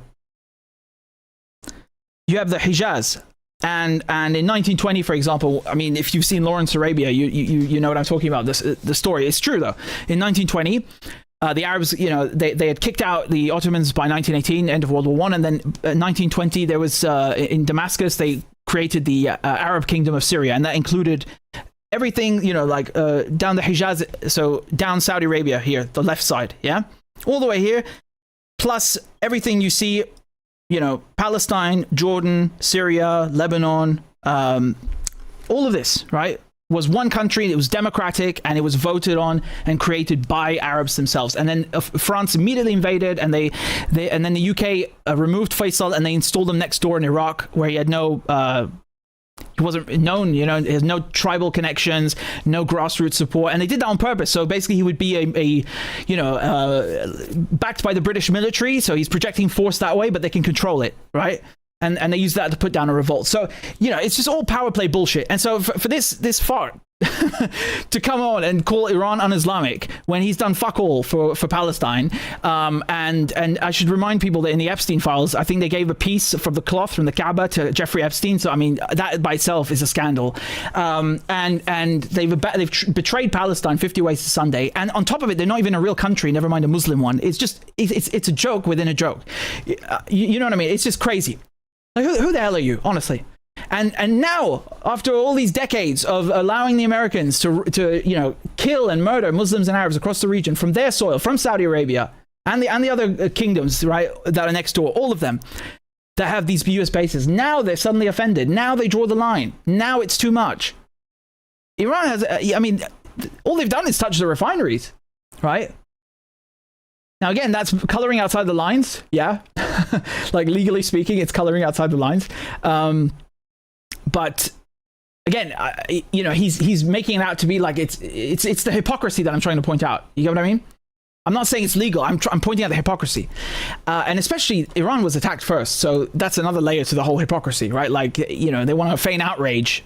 Speaker 1: you have the Hijaz. And in 1920, for example, I mean, if you've seen Lawrence Arabia, you know what I'm talking about. The story. It's true, though. In 1920, the Arabs, they had kicked out the Ottomans by 1918, end of World War I. And then 1920, there was, in Damascus, they created the Arab Kingdom of Syria. And that included everything, down the Hijaz, so down Saudi Arabia here, the left side, yeah? All the way here, plus everything you see, Palestine, Jordan, Syria, Lebanon, all of this, right, was one country. It was democratic, and it was voted on and created by Arabs themselves. And then France immediately invaded, and then the UK removed Faisal, and they installed him next door in Iraq, where he had no... he wasn't known, he has no tribal connections, no grassroots support, and they did that on purpose. So basically, he would be backed by the British military, so he's projecting force that way, but they can control it, right? And they use that to put down a revolt. So it's just all power play bullshit. And so for this fart to come on and call Iran un-Islamic when he's done fuck all for Palestine, and I should remind people that in the Epstein files, I think they gave a piece from the cloth from the Kaaba to Jeffrey Epstein. So I mean, that by itself is a scandal. And they've betrayed Palestine 50 ways to Sunday. And on top of it, they're not even a real country, never mind a Muslim one. It's just it's a joke within a joke. You know what I mean? It's just crazy. Like, who the hell are you, honestly? And now, after all these decades of allowing the Americans to kill and murder Muslims and Arabs across the region from their soil, from Saudi Arabia and the other kingdoms, right, that are next door, all of them that have these US bases, now they're suddenly offended. Now they draw the line. Now it's too much. Iran has, all they've done is touch the refineries, right? Now, again, that's coloring outside the lines. Yeah. Like, legally speaking, it's coloring outside the lines. But again, he's making it out to be like it's the hypocrisy that I'm trying to point out. You get what I mean? I'm not saying it's legal. I'm pointing out the hypocrisy. And especially Iran was attacked first. So that's another layer to the whole hypocrisy, right? Like, they want to feign outrage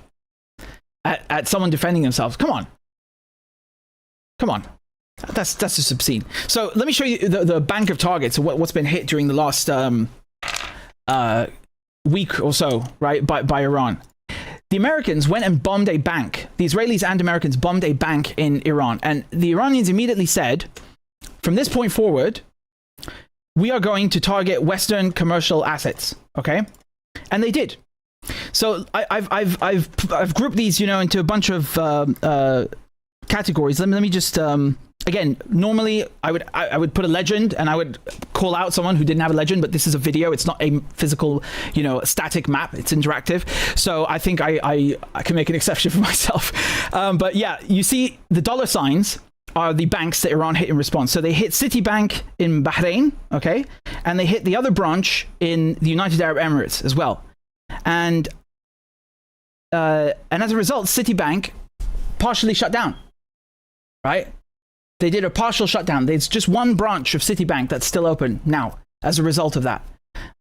Speaker 1: at someone defending themselves. Come on. That's just obscene. So let me show you the bank of targets of what's been hit during the last week or so, right, by Iran. The Americans went and bombed a bank. The Israelis and Americans bombed a bank in Iran. And the Iranians immediately said, from this point forward, we are going to target Western commercial assets. Okay? And they did. So I've grouped these, into a bunch of categories. Let me just again, normally I would put a legend and I would call out someone who didn't have a legend, but this is a video. It's not a physical, static map. It's interactive. So I think I can make an exception for myself. But yeah, you see the dollar signs are the banks that Iran hit in response. So they hit Citibank in Bahrain, okay? And they hit the other branch in the United Arab Emirates as well. And as a result, Citibank partially shut down, right? They did a partial shutdown. There's just one branch of Citibank that's still open now as a result of that.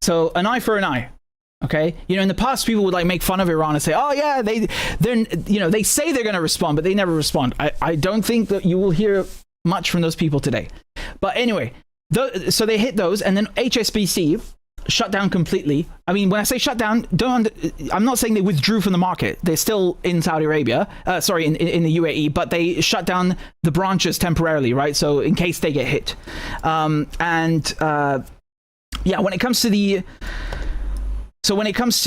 Speaker 1: So an eye for an eye, okay? In the past, people would make fun of Iran and say, oh yeah, they say they're going to respond, but they never respond. I don't think that you will hear much from those people today. But anyway, so they hit those, and then HSBC shut down completely. I mean, when I say shut down, I'm not saying they withdrew from the market. They're still in Saudi Arabia, in the UAE, but they shut down the branches temporarily, right? So in case they get hit. When it comes to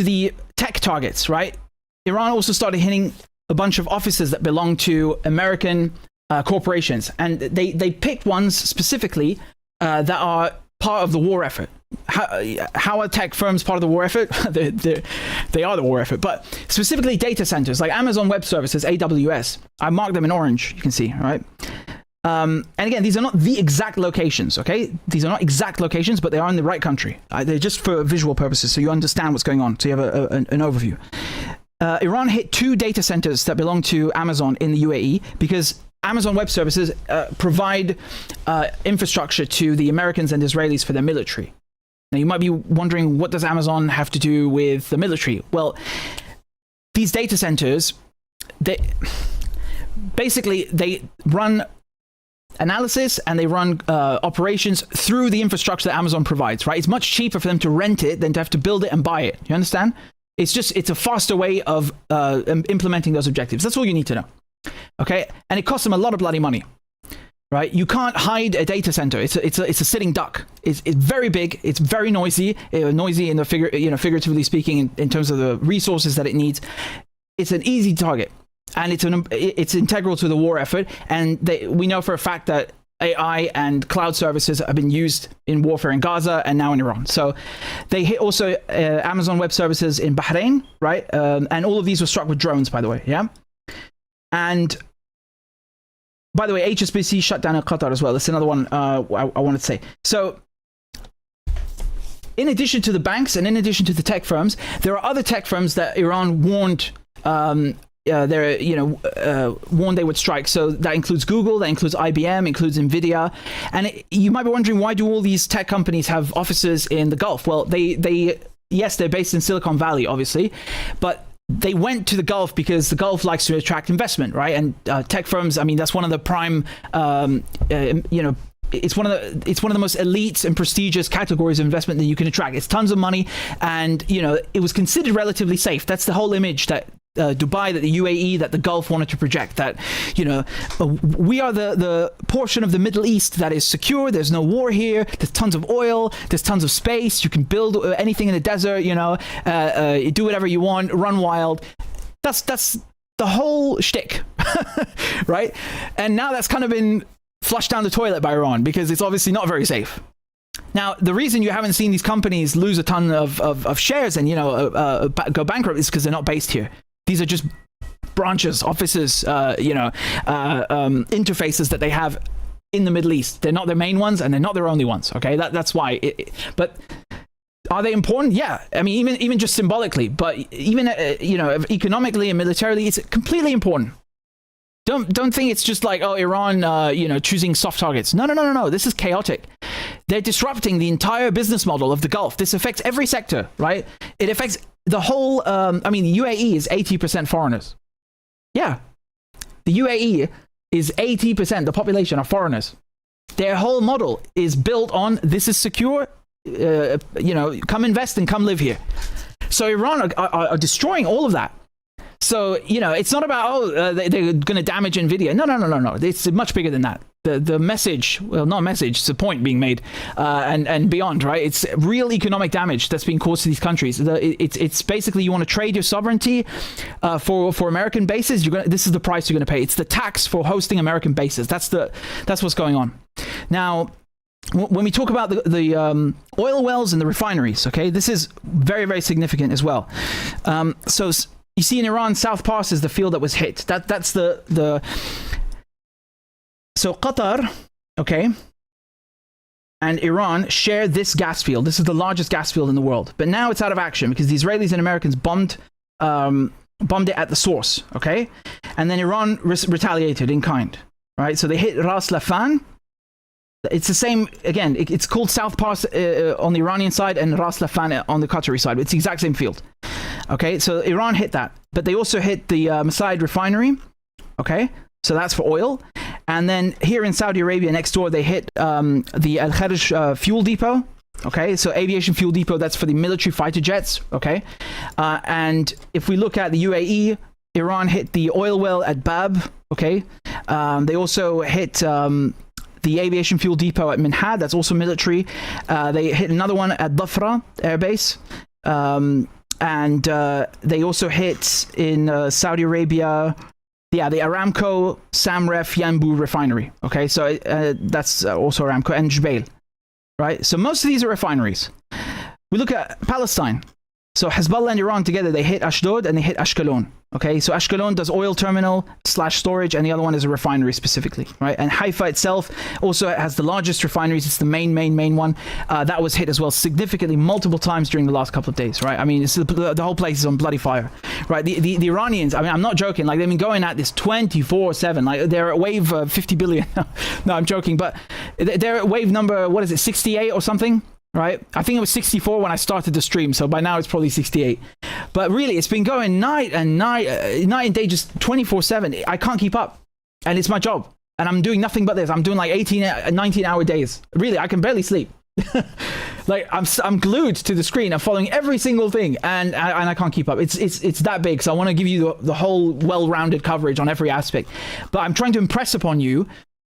Speaker 1: the tech targets, right? Iran also started hitting a bunch of offices that belong to American corporations, and they picked ones specifically that are part of the war effort. How are tech firms part of the war effort? They are the war effort, but specifically data centers like Amazon Web Services, AWS. I marked them in orange, you can see, right? And again, these are not the exact locations, okay? These are not exact locations, but they are in the right country. They're just for visual purposes, so you understand what's going on, so you have an overview. Iran hit 2 data centers that belong to Amazon in the UAE because Amazon Web Services provide infrastructure to the Americans and Israelis for their military. Now, you might be wondering, what does Amazon have to do with the military? Well, these data centers, they run analysis and they run operations through the infrastructure that Amazon provides, right? It's much cheaper for them to rent it than to have to build it and buy it. You understand? It's a faster way of implementing those objectives. That's all you need to know. Okay? And it costs them a lot of bloody money. Right, you can't hide a data center. It's a sitting duck. It's very big. It's very noisy. Noisy in the figuratively speaking, in terms of the resources that it needs. It's an easy target, and it's integral to the war effort. And we know for a fact that AI and cloud services have been used in warfare in Gaza and now in Iran. So they hit also Amazon Web Services in Bahrain, right? And all of these were struck with drones, by the way. Yeah, and by the way, HSBC shut down in Qatar as well. That's another one I wanted to say. So, in addition to the banks and in addition to the tech firms, there are other tech firms that Iran warned warned they would strike. So that includes Google, that includes IBM, includes Nvidia. And you might be wondering, why do all these tech companies have offices in the Gulf? Well, yes, they're based in Silicon Valley, obviously, but they went to the Gulf because the Gulf likes to attract investment, right? And tech firms, I mean, that's one of the prime, it's one of the most elite and prestigious categories of investment that you can attract. It's tons of money, and it was considered relatively safe. That's the whole image that Dubai, that the UAE, that the Gulf wanted to project, that, we are the portion of the Middle East that is secure. There's no war here. There's tons of oil. There's tons of space. You can build anything in the desert, do whatever you want, run wild. That's the whole shtick, right? And now that's kind of been flushed down the toilet by Iran because it's obviously not very safe. Now, the reason you haven't seen these companies lose a ton of shares and, go bankrupt is because they're not based here. These are just branches, offices, interfaces that they have in the Middle East. They're not their main ones and they're not their only ones, okay? That's why. But are they important? Yeah. I mean, even just symbolically, but even, economically and militarily, it's completely important. Don't think it's just like, Iran, choosing soft targets. No. This is chaotic. They're disrupting the entire business model of the Gulf. This affects every sector, right? It affects the whole, the UAE is 80% foreigners. Yeah. The UAE is 80%, the population are foreigners. Their whole model is built on, this is secure, come invest and come live here. So Iran are destroying all of that. So, it's not about, they're going to damage NVIDIA. No. It's much bigger than that. The message, well, not a message, it's a point being made and beyond, right? It's real economic damage that's being caused to these countries. It's basically you want to trade your sovereignty for American bases. This is the price you're going to pay. It's the tax for hosting American bases. That's what's going on. Now, when we talk about the oil wells and the refineries, okay, this is very, very significant as well. So you see in Iran, South Pars is the field that was hit. That's the So Qatar, okay, and Iran share this gas field. This is the largest gas field in the world. But now it's out of action because the Israelis and Americans bombed it at the source, okay? And then Iran retaliated in kind, right? So they hit Ras Laffan. It's the same, again, it's called South Pars on the Iranian side and Ras Laffan on the Qatari side. It's the exact same field, okay? So Iran hit that. But they also hit the Masayed refinery, okay? So that's for oil. And then here in Saudi Arabia next door, they hit the Al-Kharj fuel depot. Okay, so aviation fuel depot, that's for the military fighter jets. Okay, and if we look at the UAE, Iran hit the oil well at Bab. Okay, they also hit the aviation fuel depot at Minhad. That's also military. They hit another one at Dhafra Air Base. And they also hit in Saudi Arabia, the Aramco Samref Yanbu refinery. Okay, so that's also Aramco and Jubail, right? So most of these are refineries. We look at Palestine. So Hezbollah and Iran together, they hit Ashdod and they hit Ashkelon. Okay, so Ashkelon does oil terminal / storage, and the other one is a refinery specifically, right? And Haifa itself also has the largest refineries. It's the main one. That was hit as well significantly multiple times during the last couple of days, right? I mean, the whole place is on bloody fire, right? The Iranians, I mean, I'm not joking. Like, they've been going at this 24/7. Like, they're at wave 50 billion. No, I'm joking, but they're at wave number, 68 or something? Right? I think it was 64 when I started the stream, so by now it's probably 68. But really, it's been going night and day, just 24/7. I can't keep up. And it's my job. And I'm doing nothing but this. I'm doing like 19-hour days. Really, I can barely sleep. Like, I'm glued to the screen. I'm following every single thing, and I can't keep up. It's that big, so I want to give you the whole well-rounded coverage on every aspect. But I'm trying to impress upon you,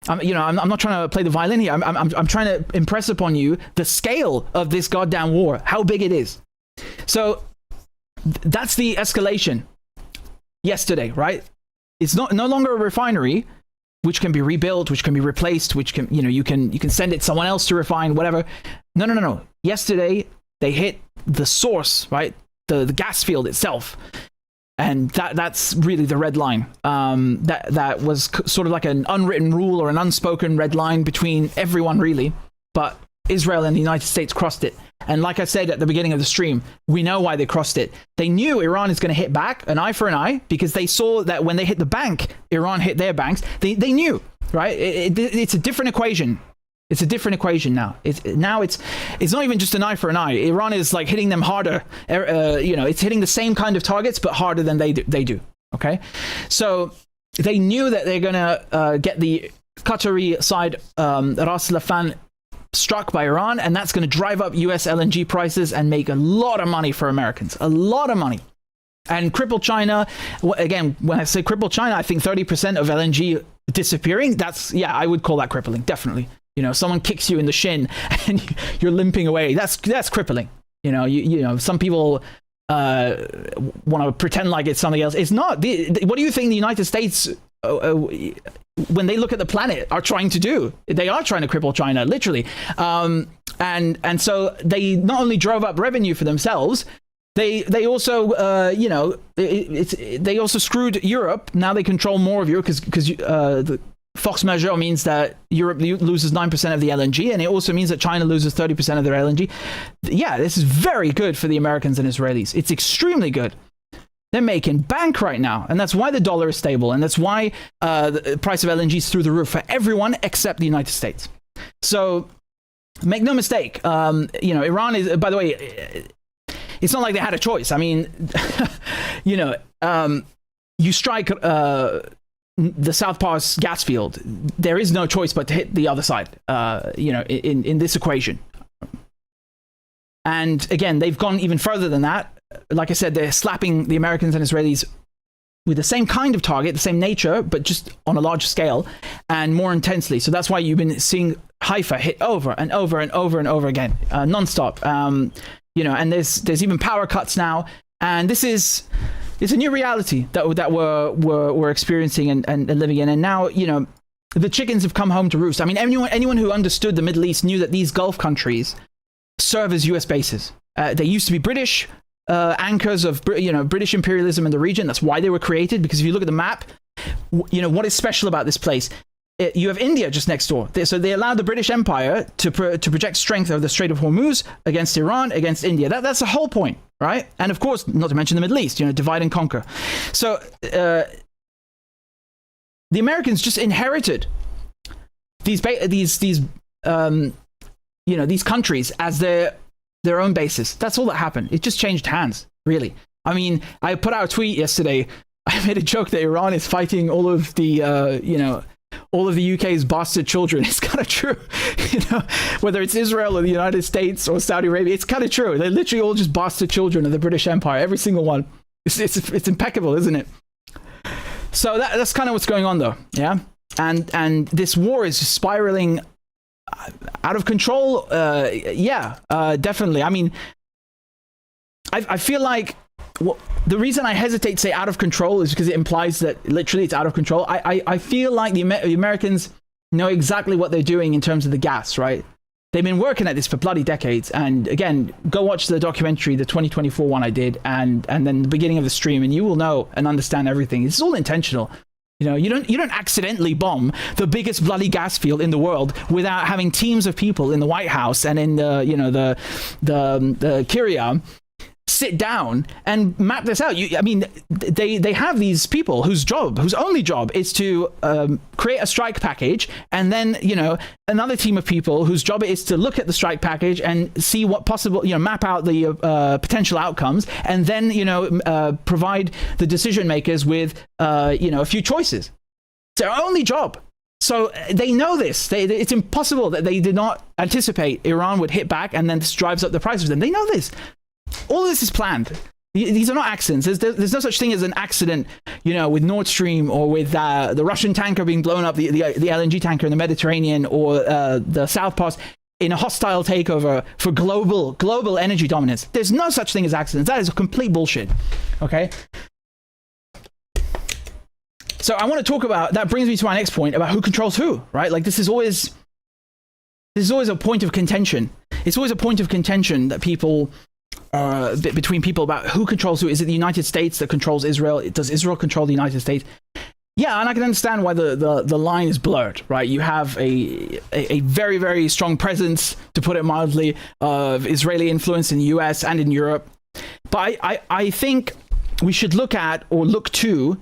Speaker 1: I'm not trying to play the violin here. I'm trying to impress upon you the scale of this goddamn war, how big it is. So that's the escalation yesterday, right? It's no longer a refinery, which can be rebuilt, which can be replaced, which can, you can send it someone else to refine, whatever. No. Yesterday they hit the source, right? The gas field itself. And that's really the red line. That was sort of like an unwritten rule or an unspoken red line between everyone, really. But Israel and the United States crossed it. And like I said at the beginning of the stream, we know why they crossed it. They knew Iran is going to hit back, an eye for an eye, because they saw that when they hit the bank, Iran hit their banks. They knew, right? It's a different equation. It's a different equation now. It's not even just an eye for an eye. Iran is like hitting them harder. It's hitting the same kind of targets, but harder than they do. Okay, so they knew that they're gonna get the Qatari side, Ras Laffan, struck by Iran, and that's going to drive up US LNG prices and make a lot of money for Americans. A lot of money. And cripple China, again, when I say cripple China, I think 30% of LNG disappearing, I would call that crippling, definitely. Someone kicks you in the shin and you're limping away. That's crippling. You know, some people want to pretend like it's something else. It's not. What do you think the United States, when they look at the planet, are trying to do? They are trying to cripple China, literally. And so they not only drove up revenue for themselves, they also they also screwed Europe. Now they control more of Europe because the force majeure means that Europe loses 9% of the LNG, and it also means that China loses 30% of their LNG. Yeah, this is very good for the Americans and Israelis. It's extremely good. They're making bank right now, and that's why the dollar is stable, and that's why the price of LNG is through the roof for everyone except the United States. So make no mistake, Iran is, by the way, it's not like they had a choice. I mean, you strike the South Pass gas field, there is no choice but to hit the other side, in this equation. And again, they've gone even further than that. Like I said, they're slapping the Americans and Israelis with the same kind of target, the same nature, but just on a larger scale and more intensely. So that's why you've been seeing Haifa hit over and over and over and over again, nonstop. And there's even power cuts now. And it's a new reality that we're experiencing and living in. And now, the chickens have come home to roost. I mean, anyone who understood the Middle East knew that these Gulf countries serve as U.S. bases. They used to be British anchors of, British imperialism in the region. That's why they were created. Because if you look at the map, what is special about this place? You have India just next door. So they allowed the British Empire to project strength over the Strait of Hormuz against Iran, against India. That's the whole point, right? And of course, not to mention the Middle East, divide and conquer. So the Americans just inherited these countries as their own bases. That's all that happened. It just changed hands, really. I mean, I put out a tweet yesterday. I made a joke that Iran is fighting all of the all of the UK's bastard children. It's kind of true, whether it's Israel or the United States or Saudi Arabia, it's kind of true. They're literally all just bastard children of the British Empire, every single one. It's impeccable, isn't it? So that's kind of what's going on, though. Yeah, and this war is spiraling out of control. Definitely. I mean, I feel like. Well, the reason I hesitate to say out of control is because it implies that literally it's out of control. I feel like the Americans know exactly what they're doing in terms of the gas, right? They've been working at this for bloody decades. And again, go watch the documentary, the 2024 one I did, and then the beginning of the stream, and you will know and understand everything. It's all intentional. You don't accidentally bomb the biggest bloody gas field in the world without having teams of people in the White House and in the Kiryat sit down and map this out. They have these people whose only job is to create a strike package, and then another team of people whose job it is to look at the strike package and see what possible, map out the potential outcomes, and then provide the decision makers with a few choices. It's their only job. So they know this. It's impossible that they did not anticipate Iran would hit back, and then this drives up the prices. And they know this. All of this is planned. These are not accidents. There's no such thing as an accident, with Nord Stream or with the Russian tanker being blown up, the LNG tanker in the Mediterranean, or the South Pass in a hostile takeover for global energy dominance. There's no such thing as accidents. That is complete bullshit. Okay? So I want to talk about, that brings me to my next point about who controls who, right? Like this is always a point of contention. It's always a point of contention that between people about who controls who. Is it the United States that controls Israel? Does Israel control the United States? Yeah, and I can understand why the line is blurred, right? You have a very, very strong presence, to put it mildly, of Israeli influence in the US and in Europe. But I think we should look to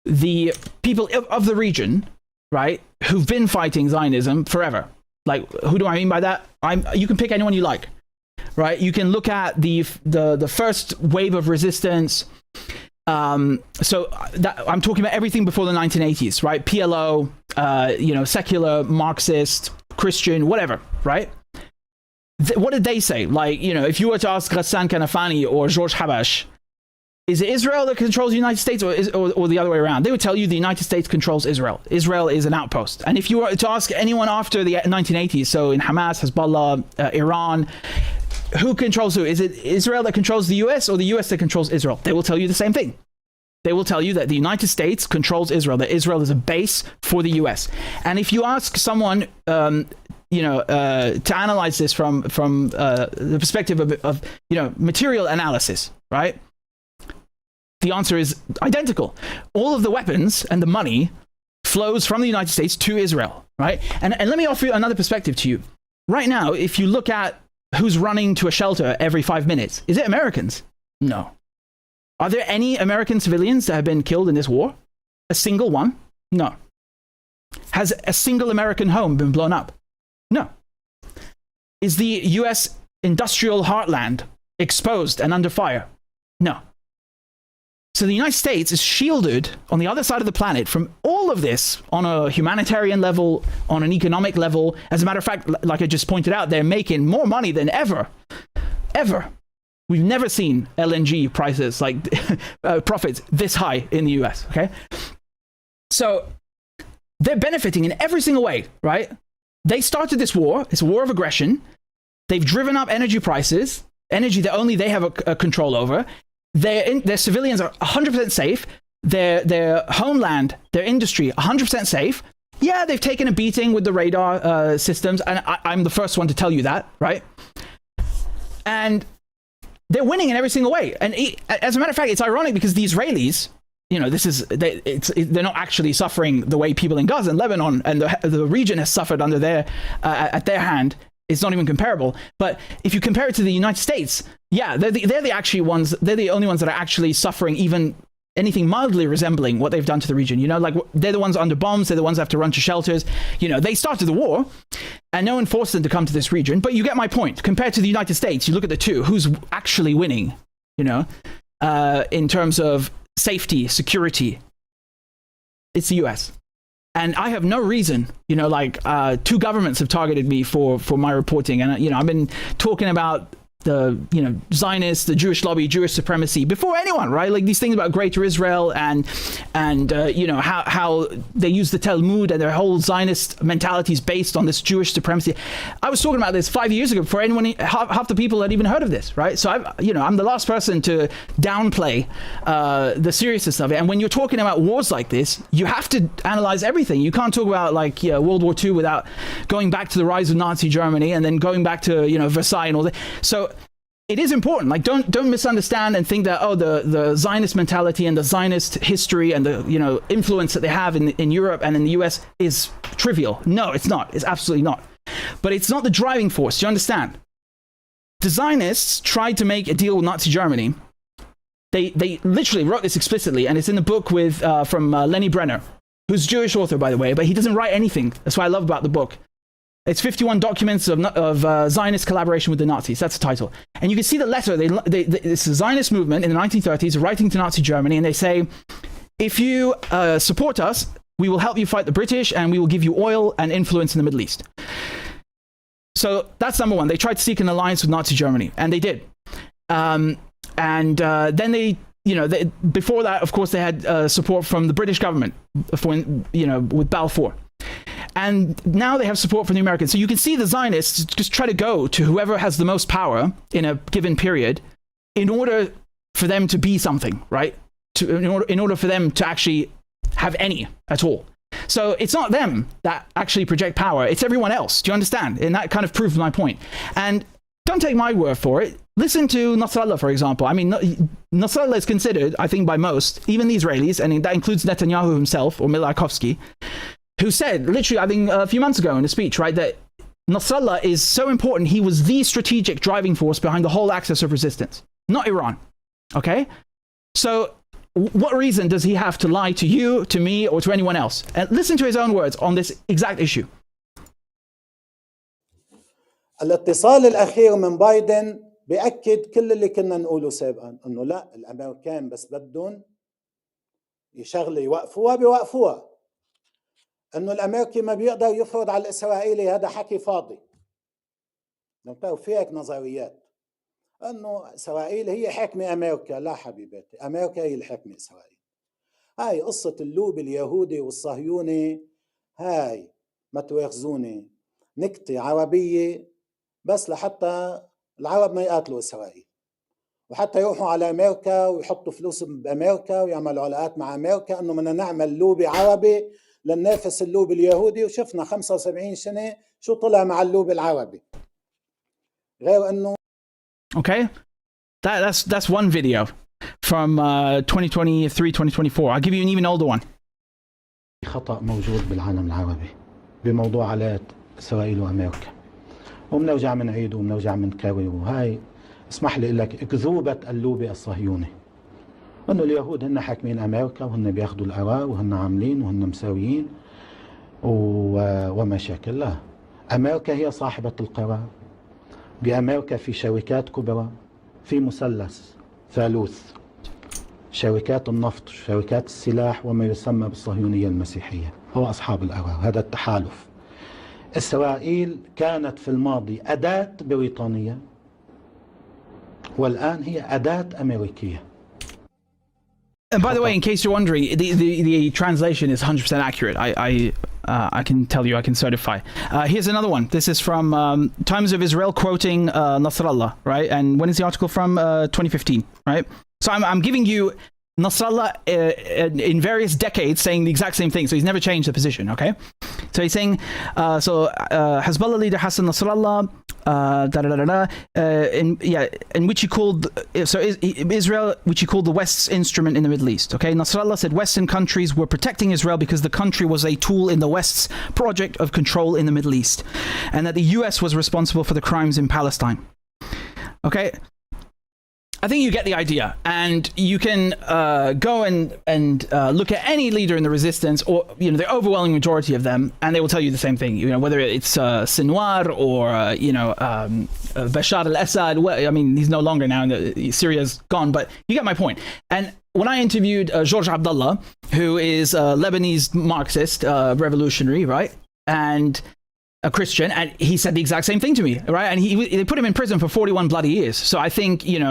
Speaker 1: the people of the region, right, who've been fighting Zionism forever. Like, who do I mean by that? You can pick anyone you like. Right, you can look at the first wave of resistance. So I'm talking about everything before the 1980s, right? PLO, secular, Marxist, Christian, whatever, right? What did they say? Like, if you were to ask Ghassan Kanafani or George Habash, Is it Israel that controls the United States or the other way around? They would tell you the United States controls Israel. Israel is an outpost. And if you were to ask anyone after the 1980s, so in Hamas, Hezbollah, Iran, who controls who? Is it Israel that controls the US or the US that controls Israel? They will tell you the same thing. They will tell you that the United States controls Israel, that Israel is a base for the US. And if you ask someone, to analyze this from the perspective of material analysis, right? The answer is identical. All of the weapons and the money flows from the United States to Israel, right? And let me offer you another perspective to you. Right now, if you look at who's running to a shelter every 5 minutes, is it Americans? No. Are there any American civilians that have been killed in this war? A single one? No. Has a single American home been blown up? No. Is the US industrial heartland exposed and under fire? No. So the United States is shielded on the other side of the planet from all of this on a humanitarian level, on an economic level. As a matter of fact, like I just pointed out, they're making more money than ever. We've never seen LNG prices, like profits this high in the US, okay? So they're benefiting in every single way, right? They started this war. It's a war of aggression. They've driven up energy prices, energy that only they have a control over. Their civilians are 100% safe. Their homeland, their industry, 100% safe. Yeah, they've taken a beating with the radar systems, and I'm the first one to tell you that, right? And they're winning in every single way. And as a matter of fact, it's ironic because the Israelis, they're not actually suffering the way people in Gaza and Lebanon and the region has suffered under at their hand. It's not even comparable. But if you compare it to the United States, yeah, they're the only ones that are actually suffering even anything mildly resembling what they've done to the region. They're the ones under bombs. They're the ones that have to run to shelters. They started the war and no one forced them to come to this region. But you get my point. Compared to the United States, you look at the two, who's actually winning, in terms of safety, security. It's the US. And I have no reason, two governments have targeted me for my reporting. And, I've been talking about the, Zionists, the Jewish lobby, Jewish supremacy before anyone, right? Like these things about Greater Israel and how they use the Talmud and their whole Zionist mentality is based on this Jewish supremacy. I was talking about this 5 years ago before half the people had even heard of this, right? So I'm the last person to downplay the seriousness of it. And when you're talking about wars like this, you have to analyze everything. You can't talk about World War II without going back to the rise of Nazi Germany and then going back to Versailles and all that. So it is important. Don't misunderstand and think that the Zionist mentality and the Zionist history and the influence that they have in Europe and in the US is trivial. No, it's not. It's absolutely not. But it's not the driving force. Do you understand? The Zionists tried to make a deal with Nazi Germany. They literally wrote this explicitly, and it's in the book from Lenny Brenner, who's a Jewish author, by the way, but he doesn't write anything. That's what I love about the book. It's 51 documents of Zionist collaboration with the Nazis. That's the title. And you can see the letter. It's a Zionist movement in the 1930s writing to Nazi Germany, and they say, if you support us, we will help you fight the British, and we will give you oil and influence in the Middle East. So that's number one. They tried to seek an alliance with Nazi Germany, and they did. Then before that, of course, they had support from the British government with Balfour. And now they have support from the Americans. So you can see the Zionists just try to go to whoever has the most power in a given period in order for them to be something, right? In order for them to actually have any at all. So it's not them that actually project power. It's everyone else. Do you understand? And that kind of proves my point. And don't take my word for it. Listen to Nasrallah, for example. I mean, Nasrallah is considered, I think by most, even the Israelis, and that includes Netanyahu himself or Milarkovsky, who said, literally, I think a few months ago in a speech, right, that Nasrallah is so important, he was the strategic driving force behind the whole axis of resistance, not Iran, okay? So what reason does he have to lie to you, to me, or to anyone else? And listen to his own words on this exact issue.
Speaker 11: الاتصال الأخير من بايدن بيأكد كل اللي كنا نقوله سابقا إنه لا الأمريكان بس بدهم يشغلوا يوقفوها بيوقفوها. إنه الأمريكي ما بيقدر يفرض على الإسرائيلي هذا حكي فاضي. لو في هيك نظريات. أنه إسرائيل هي حاكمة أمريكا. لا حبيبتي، أمريكا هي الحاكمة إسرائيل. هاي قصة اللوب اليهودي والصهيوني، هاي ما تواخذوني نكتة عربية بس لحتى العرب ما يقاتلوا إسرائيل، وحتى يروحوا على أمريكا ويحطوا فلوسهم بأمريكا ويعملوا علاقات مع أمريكا أنه بدنا نعمل لوبي عربي لننافس اللوب اليهودي. وشفنا 75 سنة شو طلع مع اللوب العربي غير أنه.
Speaker 1: Okay, that's one video from 2023, 2024. I'll give you an even older one.
Speaker 11: خطأ موجود بالعالم العربي بموضوع علاقات إسرائيل وأمريكا، وبنرجع بنعيد وبنرجع بنكرر. وهاي اسمح لي أقول لك أكذوبة اللوبي الصهيوني، إنه اليهود هن حاكمين أمريكا وهن بياخذوا القرار وهن عاملين وهن مساويين ومشاكل. لا، أمريكا هي صاحبة القرار. بأمريكا في شركات كبرى، في مثلث ثالوث: شركات النفط، شركات السلاح، وما يسمى بالصهيونية المسيحية، هو أصحاب القرار. هذا التحالف. إسرائيل كانت في الماضي أداة بريطانية، والآن هي أداة أمريكية.
Speaker 1: And by the way, in case you're wondering, the translation is 100% accurate. I can tell you, I can certify. Here's another one. This is from Times of Israel quoting Nasrallah, right? And when is the article from? 2015, right? So I'm giving you Nasrallah in various decades saying the exact same thing. So he's never changed the position, okay? So he's saying, Hezbollah leader Hassan Nasrallah, in which he called, Israel, which he called the West's instrument in the Middle East, okay? Nasrallah said Western countries were protecting Israel because the country was a tool in the West's project of control in the Middle East, and that the US was responsible for the crimes in Palestine. Okay? I think you get the idea, and you can go and look at any leader in the resistance, or the overwhelming majority of them, and they will tell you the same thing. Whether it's Sinwar or Bashar al-Assad. I mean, he's no longer now. Syria's gone, but you get my point. And when I interviewed George Abdallah, who is a Lebanese Marxist revolutionary, right, and a Christian, and he said the exact same thing to me, right? And they put him in prison for 41 bloody years. So I think, he's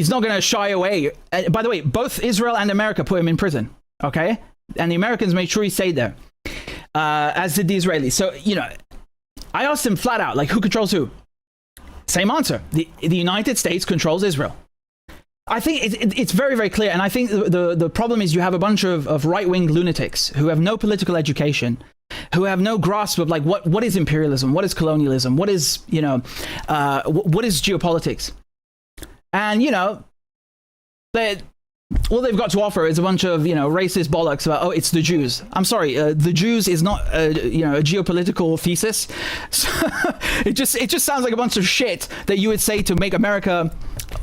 Speaker 1: not going to shy away. By the way, both Israel and America put him in prison, okay? And the Americans made sure he stayed there, as did the Israelis. So, I asked him flat out, like, who controls who? Same answer. The United States controls Israel. I think it's very, very clear. And I think the problem is you have a bunch of right-wing lunatics who have no political education, who have no grasp of, like, what is imperialism, what is colonialism, what is, what is geopolitics. And, all they've got to offer is a bunch of, racist bollocks about, oh, it's the Jews. I'm sorry, the Jews is not, a geopolitical thesis. So it just sounds like a bunch of shit that you would say to make America,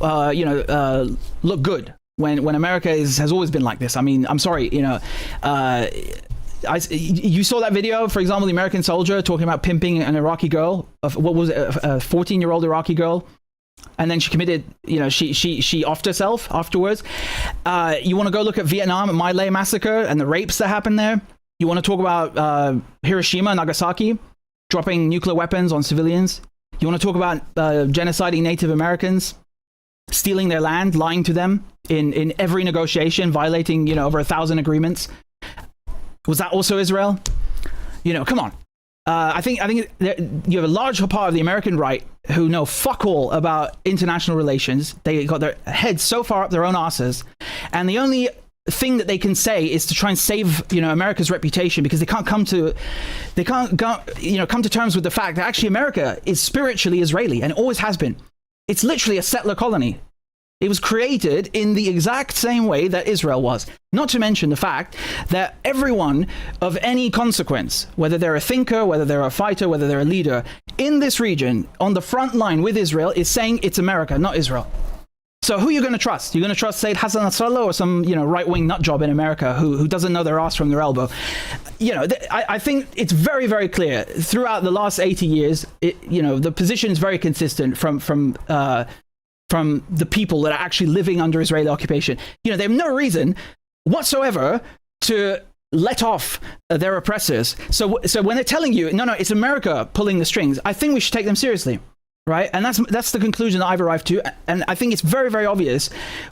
Speaker 1: look good when America has always been like this. I mean, I'm sorry, you saw that video, for example, the American soldier talking about pimping an Iraqi girl, what was it, a 14-year-old Iraqi girl. And then she committed, she offed herself afterwards. You want to go look at Vietnam and My Lai massacre and the rapes that happened there? You want to talk about Hiroshima and Nagasaki, dropping nuclear weapons on civilians? You want to talk about genociding Native Americans, stealing their land, lying to them in every negotiation, violating, over 1,000 agreements? Was that also Israel? Come on. I think you have a large part of the American right who know fuck all about international relations. They got their heads so far up their own asses, and the only thing that they can say is to try and save America's reputation, because they can't come to terms with the fact that actually America is spiritually Israeli and always has been. It's literally a settler colony. It was created in the exact same way that Israel was. Not to mention the fact that everyone of any consequence, whether they're a thinker, whether they're a fighter, whether they're a leader, in this region, on the front line with Israel, is saying it's America, not Israel. So who are you going to trust? You're going to trust Sayyid Hassan Nasrallah or some, right-wing nutjob in America who doesn't know their ass from their elbow? I think it's very, very clear throughout the last 80 years, the position is very consistent from the people that are actually living under Israeli occupation. They have no reason whatsoever to let off their oppressors. So when they're telling you, no, it's America pulling the strings, I think we should take them seriously. right? And that's the conclusion that I've arrived to. And I think it's very, very obvious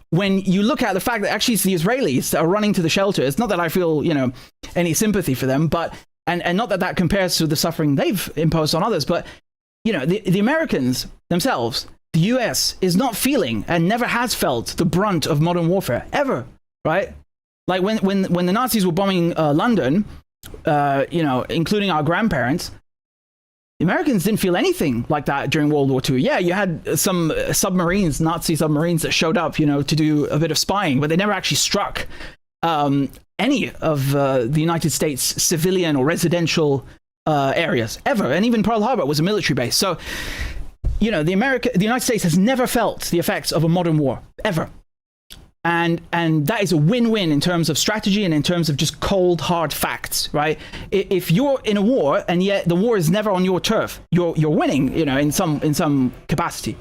Speaker 1: when you look at the fact that actually it's the Israelis that are running to the shelters. Not that I feel, any sympathy for them, but and not that that compares to the suffering they've imposed on others, but the Americans themselves, the US is not feeling and never has felt the brunt of modern warfare ever, right? Like when the Nazis were bombing London, including our grandparents, the Americans didn't feel anything like that during World War II. Yeah, you had some submarines, Nazi submarines that showed up, to do a bit of spying, but they never actually struck any of the United States civilian or residential areas ever. And even Pearl Harbor was a military base. So, the United States has never felt the effects of a modern war ever. And that is a win-win in terms of strategy and in terms of just cold, hard facts, right? If you're in a war and yet the war is never on your turf, you're winning, in some capacity.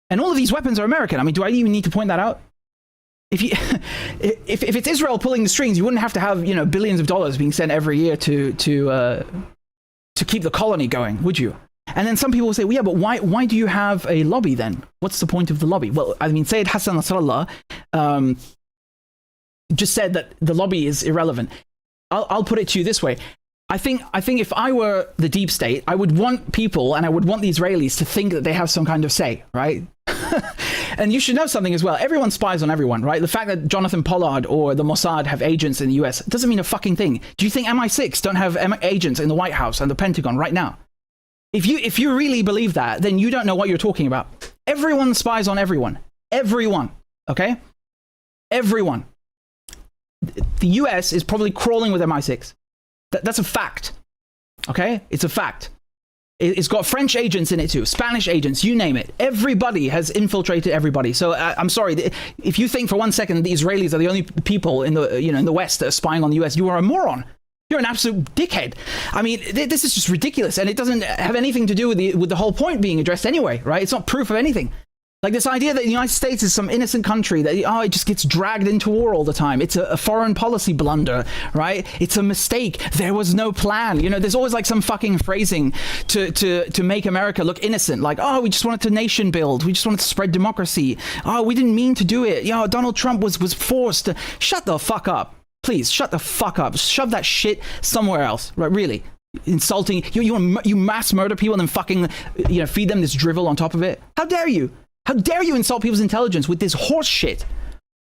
Speaker 1: And all of these weapons are American. I mean, do I even need to point that out? If it's Israel pulling the strings, you wouldn't have to have billions of dollars being sent every year to keep the colony going, would you? And then some people will say, well, yeah, but why do you have a lobby then? What's the point of the lobby? Well, I mean, Sayyid Hassan Nasrallah just said that the lobby is irrelevant. I'll put it to you this way. I think if I were the deep state, I would want people and I would want the Israelis to think that they have some kind of say, right? And you should know something as well. Everyone spies on everyone, right? The fact that Jonathan Pollard or the Mossad have agents in the US doesn't mean a fucking thing. Do you think MI6 don't have agents in the White House and the Pentagon right now? If you really believe that, then you don't know what you're talking about. Everyone spies on everyone. Everyone. Okay? Everyone. The US is probably crawling with MI6. That's a fact. Okay? It's a fact. It's got French agents in it too, Spanish agents, you name it. Everybody has infiltrated everybody. So I'm sorry, if you think for 1 second the Israelis are the only people in the West that are spying on the US, you are a moron. You're an absolute dickhead. I mean, this is just ridiculous, and it doesn't have anything to do with the whole point being addressed anyway, right? It's not proof of anything. Like this idea that the United States is some innocent country that it just gets dragged into war all the time. It's a foreign policy blunder, right? It's a mistake. There was no plan. There's always like some fucking phrasing to make America look innocent. Like, we just wanted to nation build. We just wanted to spread democracy. We didn't mean to do it. Donald Trump was forced to. Shut the fuck up. Please, shut the fuck up. Shove that shit somewhere else, right? Really. Insulting. You mass murder people and then fucking, feed them this drivel on top of it. How dare you? How dare you insult people's intelligence with this horse shit?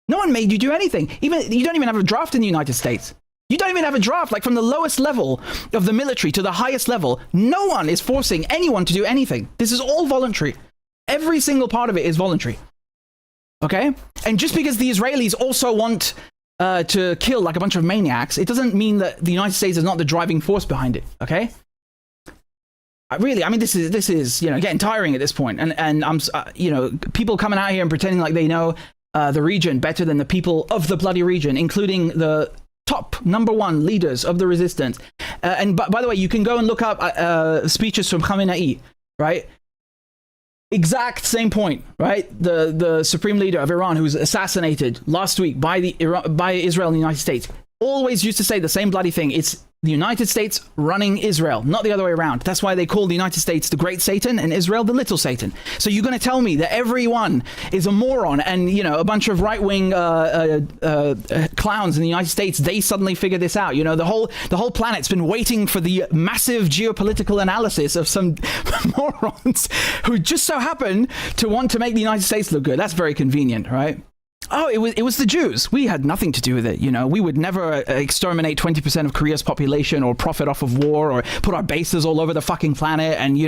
Speaker 1: No one made you do anything. You don't even have a draft in the United States. You don't even have a draft, like from the lowest level of the military to the highest level. No one is forcing anyone to do anything. This is all voluntary. Every single part of it is voluntary. Okay? And just because the Israelis also want to kill like a bunch of maniacs, it doesn't mean that the United States is not the driving force behind it. Okay? Really, I mean, this is getting tiring at this point, and I'm people coming out here and pretending like they know the region better than the people of the bloody region, including the top #1 leaders of the resistance. And by the way, you can go and look up speeches from Khamenei, right? Exact same point, right? The supreme leader of Iran, who was assassinated last week by Israel and the United States, always used to say the same bloody thing. It's the United States running Israel, not the other way around. That's why they call the United States the Great Satan and Israel the Little Satan. So you're going to tell me that everyone is a moron and, a bunch of right-wing clowns in the United States, they suddenly figure this out. The whole planet's been waiting for the massive geopolitical analysis of some morons who just so happen to want to make the United States look good. That's very convenient, right? Oh, it was the Jews. We had nothing to do with it. We would never exterminate 20% of Korea's population or profit off of war or put our bases all over the fucking planet and,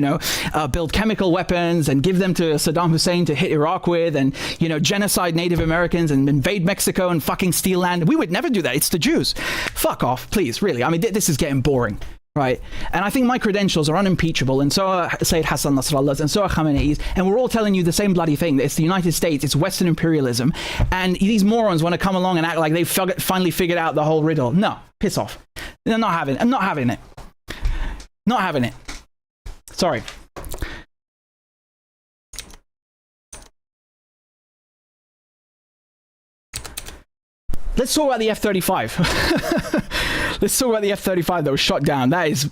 Speaker 1: build chemical weapons and give them to Saddam Hussein to hit Iraq with and, genocide Native Americans and invade Mexico and fucking steal land. We would never do that. It's the Jews. Fuck off, please, really. I mean, this is getting boring. Right. And I think my credentials are unimpeachable, and so are Sayyid Hassan Nasrallah's, and so are Khamenei's, and we're all telling you the same bloody thing, that it's the United States, it's Western imperialism, and these morons want to come along and act like they've finally figured out the whole riddle. No, piss off. I'm not having it. Not having it. Sorry. Let's talk about the F-35. Let's talk about the F-35 that was shot down. That is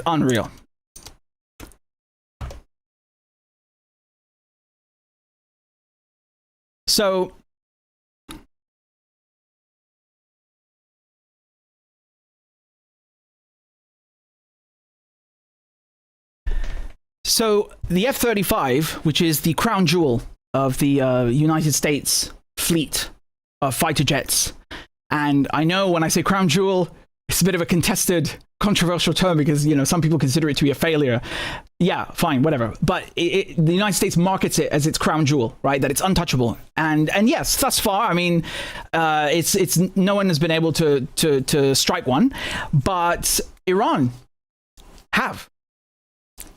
Speaker 1: unreal. So the F-35, which is the crown jewel of the United States fleet of fighter jets, and I know when I say crown jewel, it's a bit of a contested, controversial term because, you know, some people consider it to be a failure. Yeah, fine, whatever. But the United States markets it as its crown jewel, right? That it's untouchable. And yes, thus far, I mean, it's no one has been able to strike one, but Iran have.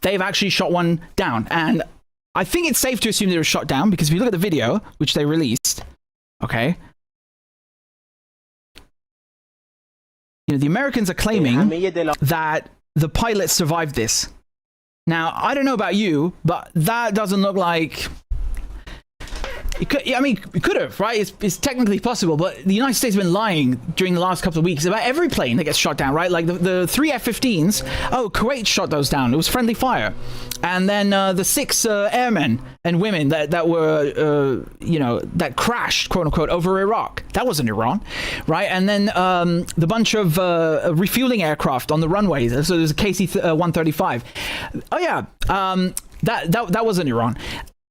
Speaker 1: They've actually shot one down, and I think it's safe to assume they were shot down because if you look at the video which they released, okay. You know, the Americans are claiming that the pilot survived this. Now, I don't know about you, but that doesn't look like... It could, I mean, it could have, right? It's technically possible, but the United States has been lying during the last couple of weeks about every plane that gets shot down, right? Like the 3 F-15s, oh, Kuwait shot those down. It was friendly fire. And then the 6 airmen and women that were, you know, that crashed, quote unquote, over Iraq. That wasn't Iran, right? And then the bunch of refueling aircraft on the runways. So there's a KC-135. Oh, yeah, that wasn't Iran.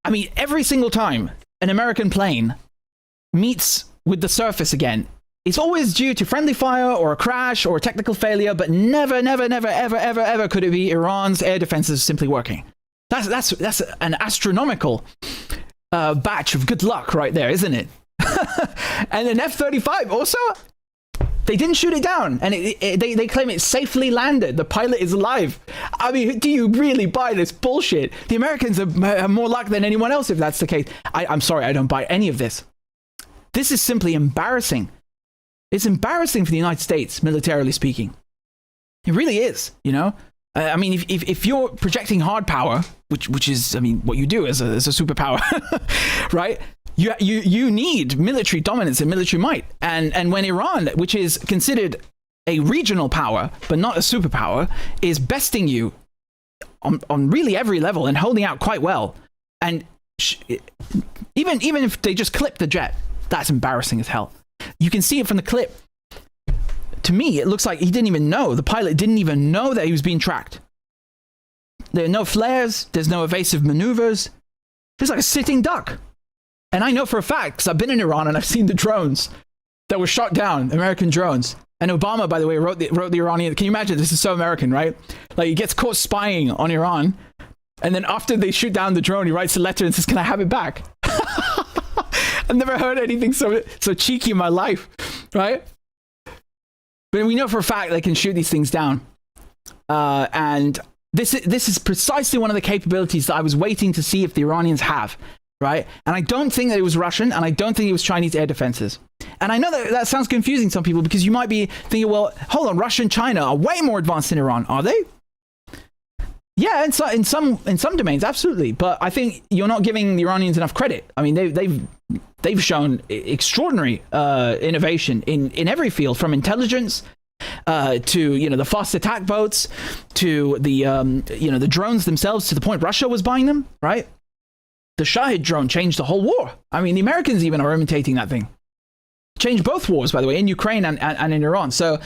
Speaker 1: I mean, every single time an American plane meets with the surface again, it's always due to friendly fire or a crash or a technical failure, but never, ever could it be Iran's air defenses simply working. That's an astronomical batch of good luck right there, isn't it? And an F-35 also, they didn't shoot it down, and they claim it safely landed. The pilot is alive. I mean, do you really buy this bullshit? The Americans have more luck than anyone else if that's the case. I'm sorry, I don't buy any of this. This is simply embarrassing. It's embarrassing for the United States, militarily speaking. It really is, you know? I mean, if you're projecting hard power, which is, I mean, what you do as a superpower, right? You need military dominance and military might. And when Iran, which is considered a regional power, but not a superpower, is besting you on really every level and holding out quite well, and even if they just clip the jet, that's embarrassing as hell. You can see it from the clip. To me, it looks like he didn't even know. The pilot didn't even know that he was being tracked. There are no flares. There's no evasive maneuvers. It's like a sitting duck. And I know for a fact, because I've been in Iran and I've seen the drones that were shot down, American drones. And Obama, by the way, wrote the Iranian... Can you imagine? This is so American, right? Like, he gets caught spying on Iran. And then after they shoot down the drone, he writes a letter and says, can I have it back? I've never heard anything so cheeky in my life, right? But we know for a fact they can shoot these things down. And this is precisely one of the capabilities that I was waiting to see if the Iranians have, right? And I don't think that it was Russian, and I don't think it was Chinese air defenses. And I know that sounds confusing to some people, because you might be thinking, well, hold on, Russia and China are way more advanced than Iran. Are they? Yeah, in some domains, absolutely. But I think you're not giving the Iranians enough credit. I mean, they've shown extraordinary innovation in every field, from intelligence to the fast attack boats, to the drones themselves, to the point Russia was buying them, right? The Shahid drone changed the whole war. I mean, the Americans even are imitating that thing. Changed both wars, by the way, in Ukraine and in Iran. So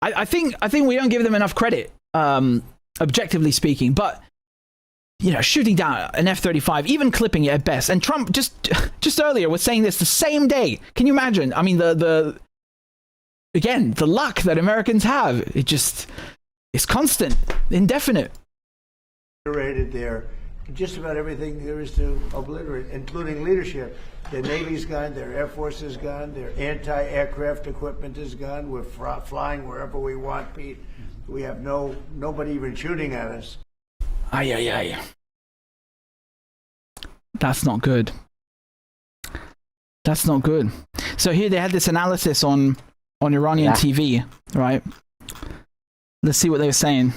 Speaker 1: I think we don't give them enough credit, objectively speaking. But shooting down an F-35, even clipping it at best. And Trump just earlier was saying this the same day. Can you imagine? I mean, the luck that Americans have, it's constant, indefinite.
Speaker 12: There, just about everything there is to obliterate, including leadership. Their Navy's gone, their Air Force is gone, their anti-aircraft equipment is gone. We're flying wherever we want, Pete. We have nobody even shooting at us.
Speaker 1: Ay. That's not good. That's not good. So here they had this analysis on Iranian TV, right? Let's see what they were saying.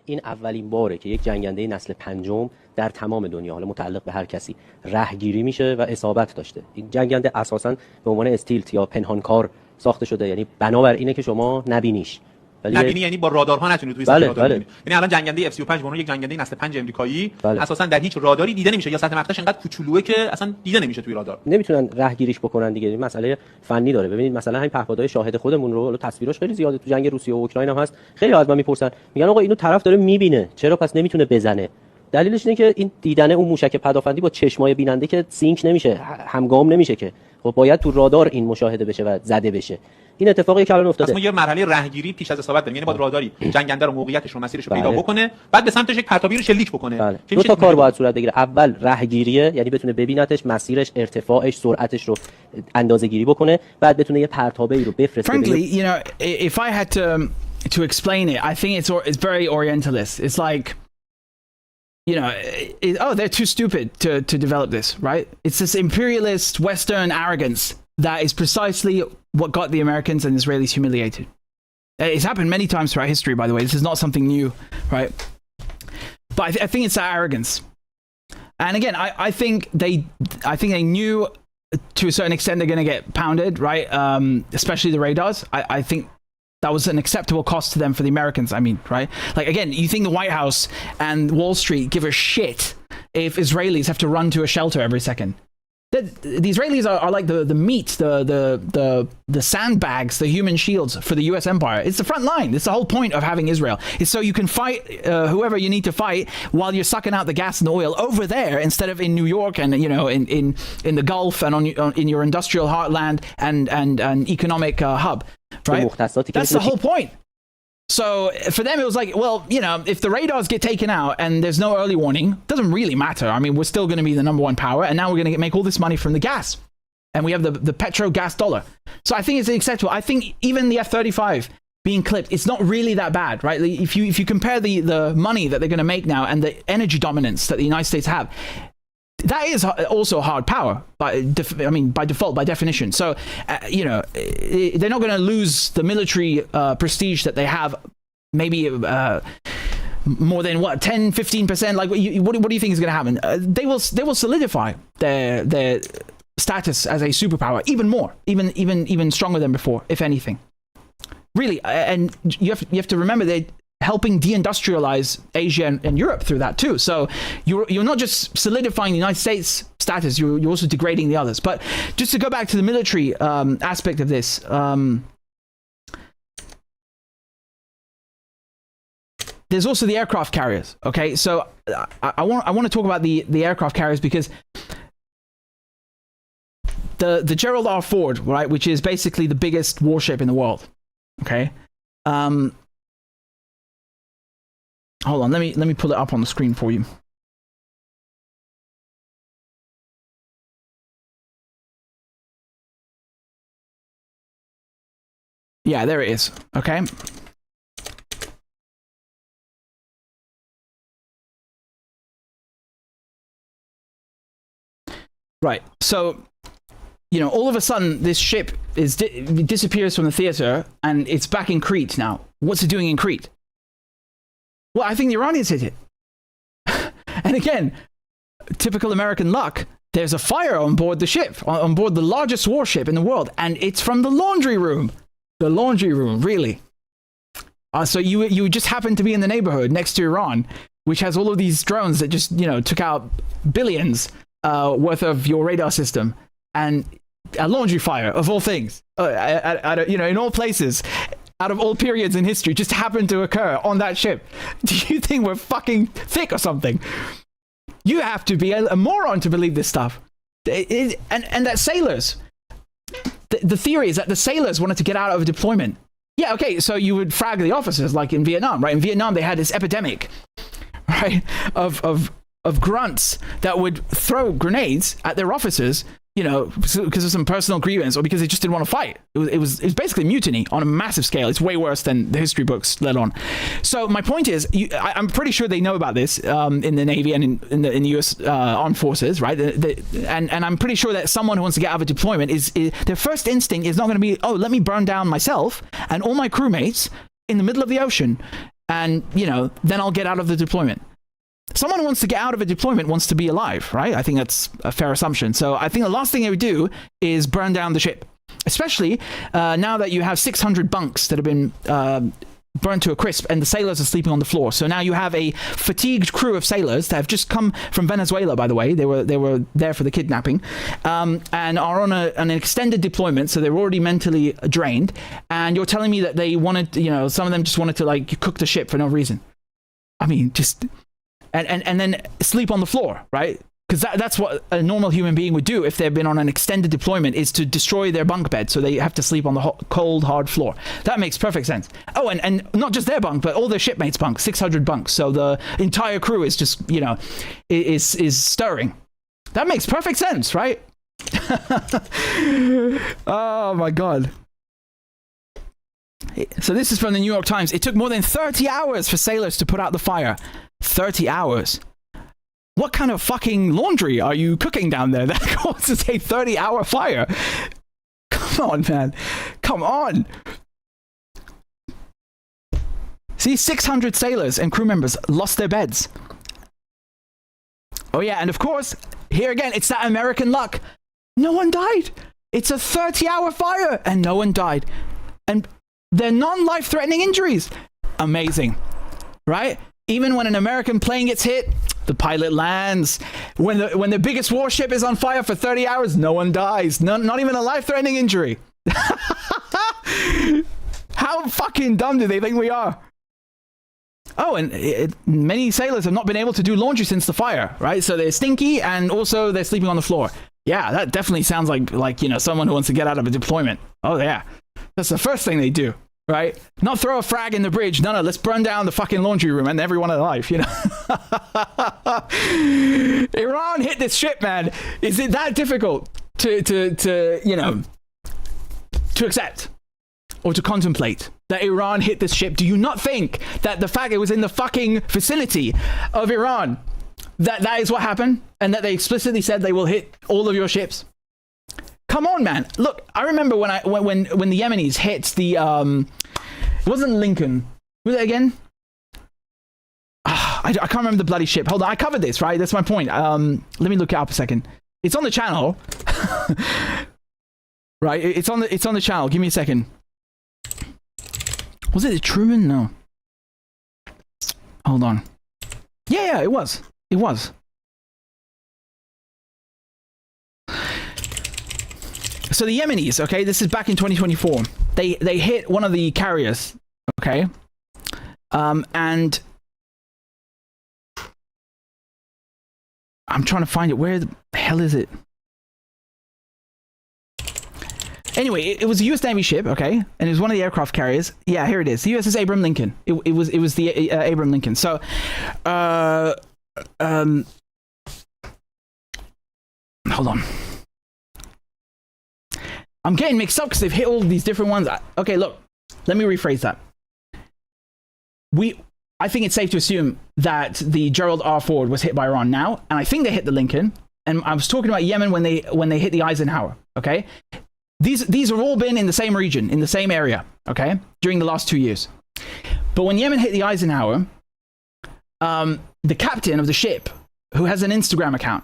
Speaker 13: این اولین باره که یک جنگنده نسل پنجم در تمام دنیا، حالا متعلق به هر کسی، رهگیری میشه و اصابت داشته. این جنگنده اساساً به عنوان استیلت یا پنهانکار ساخته شده، یعنی بنابر اینه که شما نبینیش. ولی
Speaker 14: یعنی با رادارها نتونید توی سطح رادار ببینید. یعنی الان جنگنده F35 به عنوان یک جنگنده نسل 5 آمریکایی اساسا در هیچ راداری دیده نمیشه یا سطح مقطعش انقدر کوچولوئه که اصلا دیده نمیشه توی رادار.
Speaker 13: نمیتونن رهگیریش بکنن دیگه. مسئله فنی داره. ببینید مثلا همین پهپادهای شاهد خودمون رو، تصویراش خیلی زیاده تو جنگ روسیه و اوکراین هم هست. خیلی از من میپرسن میگن آقا اینو طرف داره میبینه، چرا پس نمیتونه بزنه؟ دلیلش اینه که این دیدن اون موشک پدافندی با چشمای بیننده که سینک نمیشه، همگام نمیشه که. خب باید تو رادار این مشاهده بشه و زده بشه. این اتفاقی که الان افتاده.
Speaker 14: ما یه مرحله رهگیری پیش از اصابت داریم. یعنی باید راداری جنگنده رو، موقعیتش رو، مسیرش رو پیدا بکنه، بعد به سمتش یک پرتابی رو شلیک بکنه.
Speaker 13: دو تا کار باید صورت بگیره. اول رهگیریه، یعنی بتونه ببینتش، مسیرش، ارتفاعش، سرعتش رو اندازه‌گیری بکنه، بعد بتونه یه پرتابی رو بفرسته.
Speaker 1: Frankly, you know, if I had to explain it, I think it's very orientalist. It's like, you know, oh, they're too stupid to develop this, right? It's this imperialist Western arrogance that is precisely what got the Americans and Israelis humiliated. It's happened many times throughout history, by the way. This is not something new, right? But I think it's that arrogance. And again, I think they knew to a certain extent they're going to get pounded, right? Especially the radars. I think that was an acceptable cost to them for the Americans, I mean, right? Like, again, you think the White House and Wall Street give a shit if Israelis have to run to a shelter every second? The Israelis are like the meat, the sandbags, the human shields for the US empire. It's the front line. It's the whole point of having Israel. It's so you can fight whoever you need to fight while you're sucking out the gas and the oil over there instead of in New York and, you know, in the Gulf and in your industrial heartland and economic hub. Right? That's the whole point. So for them, it was like, well, you know, if the radars get taken out and there's no early warning, it doesn't really matter. I mean, we're still going to be the number one power, and now we're going to make all this money from the gas. And we have the petro gas dollar. So I think it's acceptable. I think even the F-35 being clipped, it's not really that bad, right? If you compare the money that they're going to make now and the energy dominance that the United States have, that is also hard power, by default, by definition. So, you know, they're not going to lose the military prestige that they have, maybe more than, 10, 15%? Like, what do you think is going to happen? They will solidify their status as a superpower even more, even stronger than before, if anything. Really, and you have to remember they helping deindustrialize Asia and Europe through that too. So you're not just solidifying the United States status, you're also degrading the others. But just to go back to the military aspect of this, there's also the aircraft carriers. Okay, so I want to talk about the aircraft carriers because the Gerald R. Ford, right, which is basically the biggest warship in the world. Okay. Hold on, let me pull it up on the screen for you. Yeah, there it is. Okay. Right. So, you know, all of a sudden this ship disappears from the theater and it's back in Crete now. What's it doing in Crete? Well, I think the Iranians hit it. And again, typical American luck, there's a fire on board the ship, on board the largest warship in the world, and it's from the laundry room. The laundry room, really. So you just happen to be in the neighborhood next to Iran, which has all of these drones that just, you know, took out billions worth of your radar system, and a laundry fire, of all things, you know, in all places, out of all periods in history, just happened to occur on that ship. Do you think we're fucking thick or something? You have to be a moron to believe this stuff. And that sailors, the theory is that the sailors wanted to get out of a deployment. Yeah, okay, so you would frag the officers like in Vietnam, right? In Vietnam, they had this epidemic, right, of grunts that would throw grenades at their officers, you know, because of some personal grievance or because they just didn't want to fight. It was basically mutiny on a massive scale. It's way worse than the history books let on. So my point is, I'm pretty sure they know about this in the Navy and in the US Armed Forces, right? And I'm pretty sure that someone who wants to get out of a deployment is their first instinct is not going to be, oh, let me burn down myself and all my crewmates in the middle of the ocean, and, you know, then I'll get out of the deployment. Someone who wants to get out of a deployment wants to be alive, right? I think that's a fair assumption. So I think the last thing they would do is burn down the ship, especially now that you have 600 bunks that have been burnt to a crisp, and the sailors are sleeping on the floor. So now you have a fatigued crew of sailors that have just come from Venezuela, by the way. They were there for the kidnapping, and are on an extended deployment, so they're already mentally drained. And you're telling me that they wanted, some of them just wanted to like cook the ship for no reason. I mean, just and then sleep on the floor, right? Because that's what a normal human being would do if they've been on an extended deployment, is to destroy their bunk bed, so they have to sleep on the cold, hard floor. That makes perfect sense. Oh, and not just their bunk, but all their shipmates' bunk, 600 bunks. So the entire crew is just, is stirring. That makes perfect sense, right? Oh, my God. So this is from the New York Times. It took more than 30 hours for sailors to put out the fire. 30 hours. What kind of fucking laundry are you cooking down there that causes a 30-hour fire? Come on, man. Come on. See, 600 sailors and crew members lost their beds. Oh, yeah, and of course, here again, it's that American luck. No one died. It's a 30-hour fire, and no one died. And they're non-life-threatening injuries. Amazing. Right? Even when an American plane gets hit, the pilot lands. When the biggest warship is on fire for 30 hours, no one dies. Not even a life-threatening injury. How fucking dumb do they think we are? Oh, and many sailors have not been able to do laundry since the fire, right? So they're stinky, and also they're sleeping on the floor. Yeah, that definitely sounds like someone who wants to get out of a deployment. Oh, yeah. That's the first thing they do. Right? Not throw a frag in the bridge. No, let's burn down the fucking laundry room and everyone alive, Iran hit this ship, man. Is it that difficult to accept or to contemplate that Iran hit this ship? Do you not think that the fact it was in the fucking vicinity of Iran, that is what happened, and that they explicitly said they will hit all of your ships? Come on, man. Look, I remember when the Yemenis hit the it wasn't Lincoln. Was it again? I can't remember the bloody ship. Hold on, I covered this, right? That's my point. Let me look it up a second. It's on the channel. Right? It's on the channel. Give me a second. Was it the Truman? No. Hold on. Yeah, it was. It was. So the Yemenis, okay, this is back in 2024. They hit one of the carriers, okay, and I'm trying to find it. Where the hell is it? Anyway, it was a U.S. Navy ship, okay, and it was one of the aircraft carriers. Yeah, here it is. The USS Abraham Lincoln. It was the Abraham Lincoln. So, hold on. I'm getting mixed up because they've hit all these different ones. Okay, look, let me rephrase that. I think it's safe to assume that the Gerald R. Ford was hit by Iran now, and I think they hit the Lincoln. And I was talking about Yemen when they hit the Eisenhower. Okay, these have all been in the same region, in the same area. Okay, during the last 2 years. But when Yemen hit the Eisenhower, the captain of the ship, who has an Instagram account,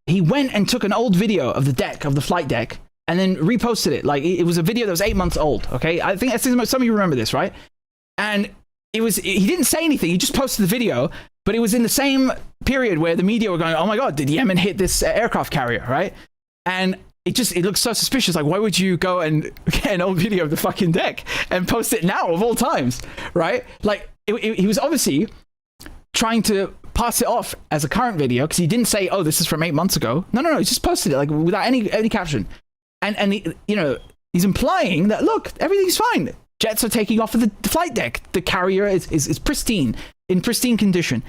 Speaker 1: he went and took an old video of the flight deck, and then reposted it. Like, it was a video that was 8 months old, okay? I think some of you remember this, right? And he didn't say anything, he just posted the video, but it was in the same period where the media were going, oh my God, did Yemen hit this aircraft carrier, right? And it looks so suspicious. Like, why would you go and get an old video of the fucking deck and post it now, of all times, right? Like, he was obviously trying to pass it off as a current video, because he didn't say, oh, this is from 8 months ago. No, he just posted it, like, without any caption. And he's implying that, look, everything's fine. Jets are taking off of the flight deck. The carrier is pristine, in pristine condition.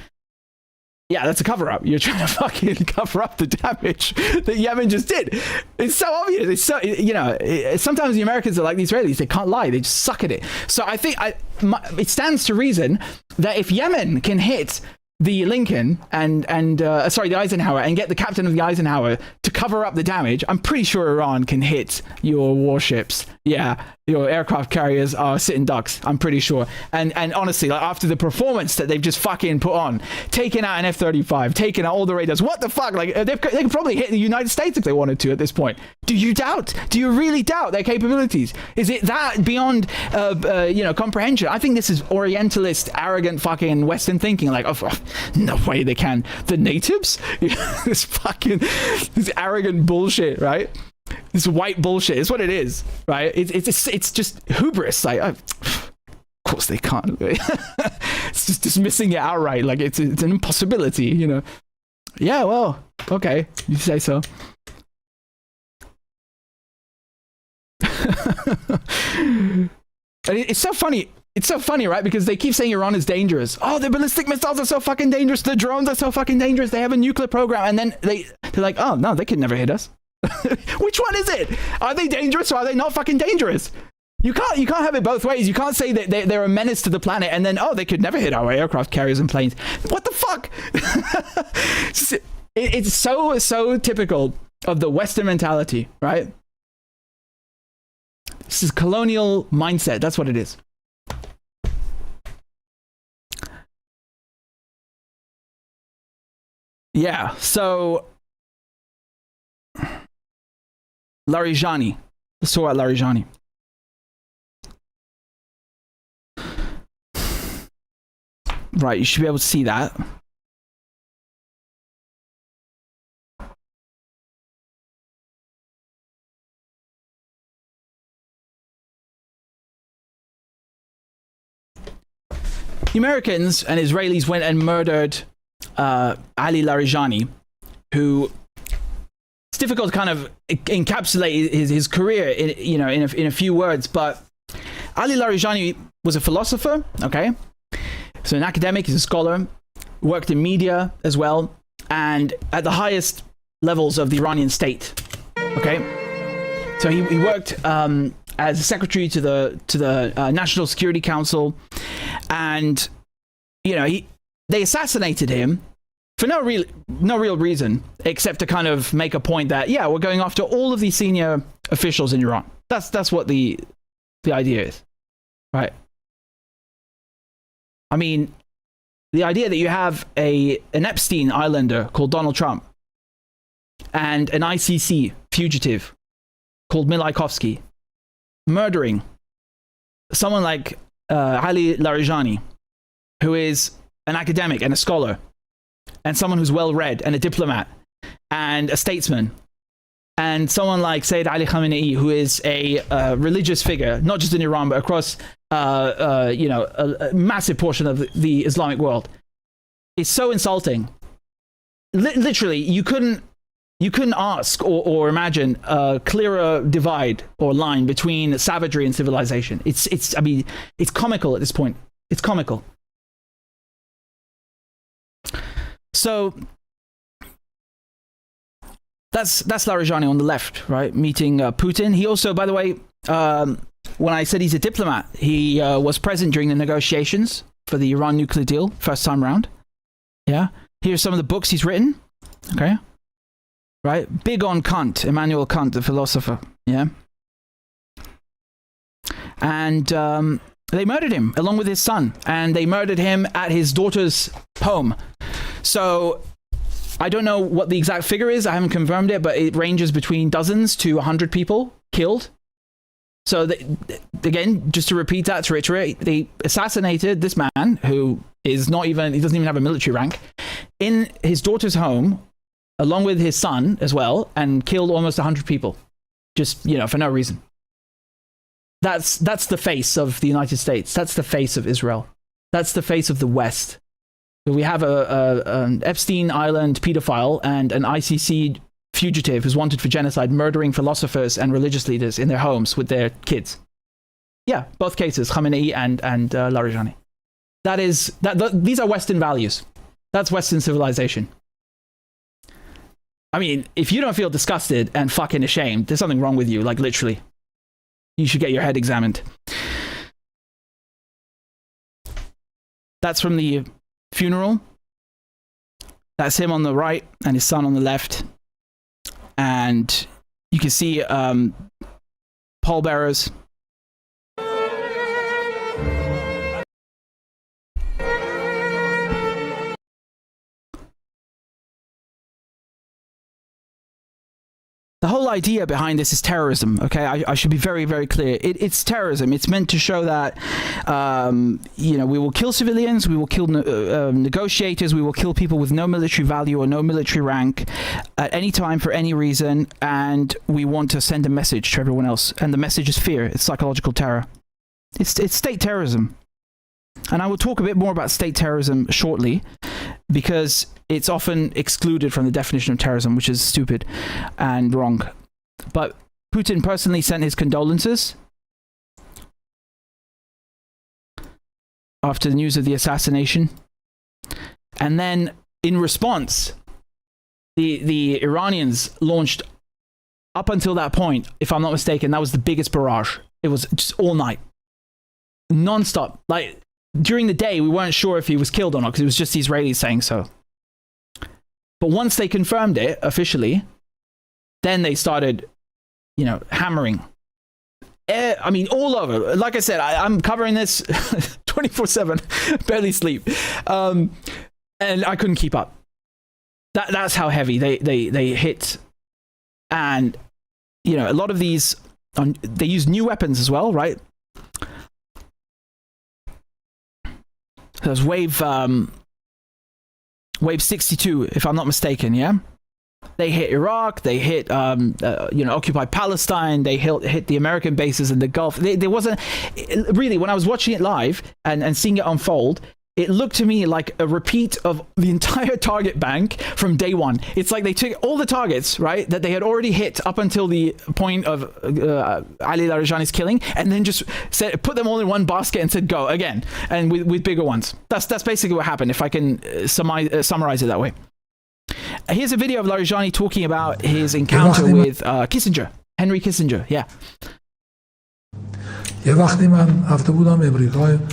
Speaker 1: Yeah, that's a cover-up. You're trying to fucking cover up the damage that Yemen just did. It's so obvious. It's so, sometimes the Americans are like the Israelis. They can't lie. They just suck at it. So I think it stands to reason that if Yemen can hit the Lincoln and the Eisenhower, and get the captain of the Eisenhower to cover up the damage, I'm pretty sure Iran can hit your warships. Yeah, your aircraft carriers are sitting ducks, I'm pretty sure. And honestly, like, after the performance that they've just fucking put on, taking out an F-35, taking out all the radars, what the fuck? Like, they could probably hit the United States if they wanted to at this point. Do you doubt? Do you really doubt their capabilities? Is it that beyond, comprehension? I think this is Orientalist, arrogant, fucking Western thinking. Like, no way they can. The natives? This arrogant bullshit, right? This white bullshit is what it is, right? It's just hubris. Like, of course they can't. It's just dismissing it outright. Like it's an impossibility, you know. Yeah, well, okay, you say so. And it's so funny. It's so funny, right? Because they keep saying Iran is dangerous. Oh, the ballistic missiles are so fucking dangerous. The drones are so fucking dangerous. They have a nuclear program. And then they're like, oh, no, they could never hit us. Which one is it? Are they dangerous or are they not fucking dangerous? You can't have it both ways. You can't say that they're a menace to the planet and then, oh, they could never hit our aircraft carriers and planes. What the fuck? It's so typical of the Western mentality, right? This is colonial mindset. That's what it is. Yeah, so Larijani. Let's talk about Larijani. Right, you should be able to see that. The Americans and Israelis went and murdered Ali Larijani, who it's difficult to kind of encapsulate his career in a few words, but Ali Larijani was a philosopher, okay? So an academic, he's a scholar, worked in media as well, and at the highest levels of the Iranian state, okay? So he worked as a secretary to the National Security Council, and they assassinated him for no real reason except to kind of make a point that we're going after all of the senior officials in Iran. That's what the idea is, right? I mean, the idea that you have an Epstein Islander called Donald Trump and an ICC fugitive called Milaikovsky murdering someone like Ali Larijani, who is an academic and a scholar and someone who's well-read and a diplomat and a statesman, and someone like Sayyid Ali Khamenei, who is a religious figure, not just in Iran, but across a massive portion of the Islamic world. It's so insulting. Literally, you couldn't ask or imagine a clearer divide or line between savagery and civilization. It's comical at this point. It's comical. So that's Larijani on the left, right? Meeting Putin. He also, by the way, when I said he's a diplomat, he was present during the negotiations for the Iran nuclear deal, first time round. Yeah. Here's some of the books he's written. Okay. Right? Big on Kant, Immanuel Kant, the philosopher. Yeah. And they murdered him along with his son, and they murdered him at his daughter's home. So I don't know what the exact figure is. I haven't confirmed it, but it ranges between dozens to 100 people killed. So again, just to repeat that, to reiterate, they assassinated this man who is he doesn't even have a military rank, in his daughter's home, along with his son as well, and killed almost 100 people, just, for no reason. That's the face of the United States. That's the face of Israel. That's the face of the West. So we have an Epstein Island pedophile and an ICC fugitive who's wanted for genocide, murdering philosophers and religious leaders in their homes with their kids. Yeah, both cases, Khamenei and Larijani. These are Western values. That's Western civilization. I mean, if you don't feel disgusted and fucking ashamed, there's something wrong with you, like literally. You should get your head examined. That's from the funeral. That's him on the right and his son on the left. And you can see pallbearers. The whole idea behind this is terrorism. Okay, I should be very, very clear. It's terrorism. It's meant to show that, we will kill civilians, we will kill negotiators, we will kill people with no military value or no military rank at any time for any reason, and we want to send a message to everyone else. And the message is fear. It's psychological terror. It's state terrorism. And I will talk a bit more about state terrorism shortly, because it's often excluded from the definition of terrorism, which is stupid and wrong. But Putin personally sent his condolences after the news of the assassination. And then in response, the Iranians launched, up until that point, if I'm not mistaken, that was the biggest barrage. It was just all night, non-stop. Like, during the day, we weren't sure if he was killed or not, because it was just the Israelis saying so. But once they confirmed it officially, then they started, hammering. I mean, all over. Like I said, I'm covering this 24/7, barely sleep. And I couldn't keep up. That's how heavy they hit. And, a lot of these, they use new weapons as well, right? There's wave 62, if I'm not mistaken, yeah? They hit Iraq, they hit, occupied Palestine, they hit the American bases in the Gulf. There wasn't, really, when I was watching it live and seeing it unfold, it looked to me like a repeat of the entire target bank from day one. It's like they took all the targets, right, that they had already hit up until the point of Ali Larijani's killing, and then just put them all in one basket and said, go again, and with bigger ones. That's basically what happened, if I can summarize it that way. Here's a video of Larijani talking about his encounter with Kissinger, Henry Kissinger, yeah.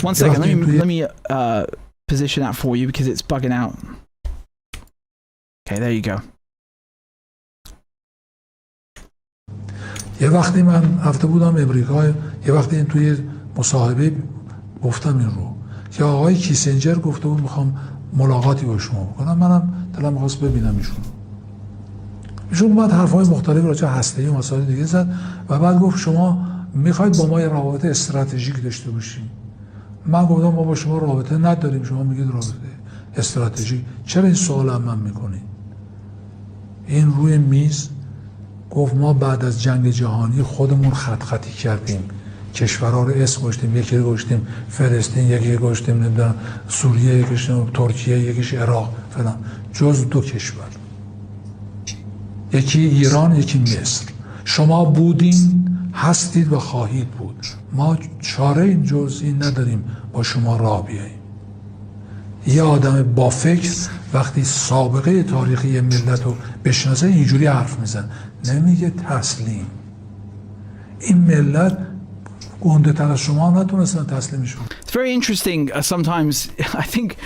Speaker 1: One second, let me position that for you, because it's bugging out. Okay, there you go.
Speaker 15: یه وقتی من رفته بودم امریکا، یه وقتی توی مصاحبه گفتم این رو که آقای کیسنجر گفته بود میخوام ملاقاتی با شما بکنم. منم دلم می‌خواست ببینم ایشون اومد حرفای مختلف راجع هسته‌ای و مسائل دیگه زد و بعد گفت شما میخواید با ما یه رابطه استراتژیک داشته باشیم. من گفتم ما با شما رابطه نداریم، شما میگید رابطه استراتژیک. چرا این سوال هم من میکنید؟ این روی میز گفت ما بعد از جنگ جهانی خودمون خطی کردیم، کشورها رو اسم گذاشتیم، یکی رو گذاشتیم فلسطین، یکی رو گذاشتیم نمیدونم سوریه، یکیش ترکیه، یکیش عراق فلان، جز 2 کشور، یکی ایران، یکی مصر. شما بودین، هستید و خواهید بود. ما چاره این جز این نداریم با شما راه بیاییم. یه آدم با فکر وقتی سابقه تاریخی ملت رو بشناسه اینجوری حرف میزن، نمیگه تسلیم. این ملت گنده تر از شما نتونستن تسلیمش کنن.
Speaker 1: It's very interesting. Sometimes I think,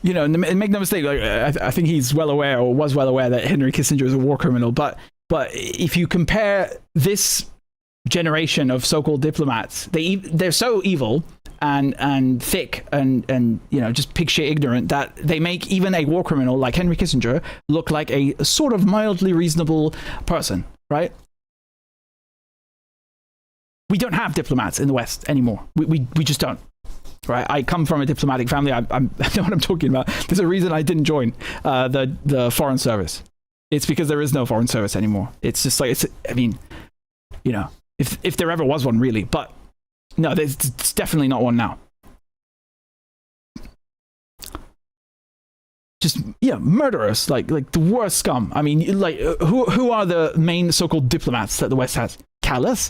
Speaker 1: make no mistake, like, I think he's well aware, or was well aware, that Henry Kissinger is a war criminal. But if you compare this generation of so-called diplomats, they're so evil and thick and just pig shit ignorant that they make even a war criminal like Henry Kissinger look like a sort of mildly reasonable person, right? We don't have diplomats in the West anymore. We just don't, right? I come from a diplomatic family. I know what I'm talking about. There's a reason I didn't join the foreign service. It's because there is no foreign service anymore. It's just like, if there ever was one, really. But no, it's definitely not one now. Just, murderous, like the worst scum. I mean, like, who are the main so-called diplomats that the West has? Callous?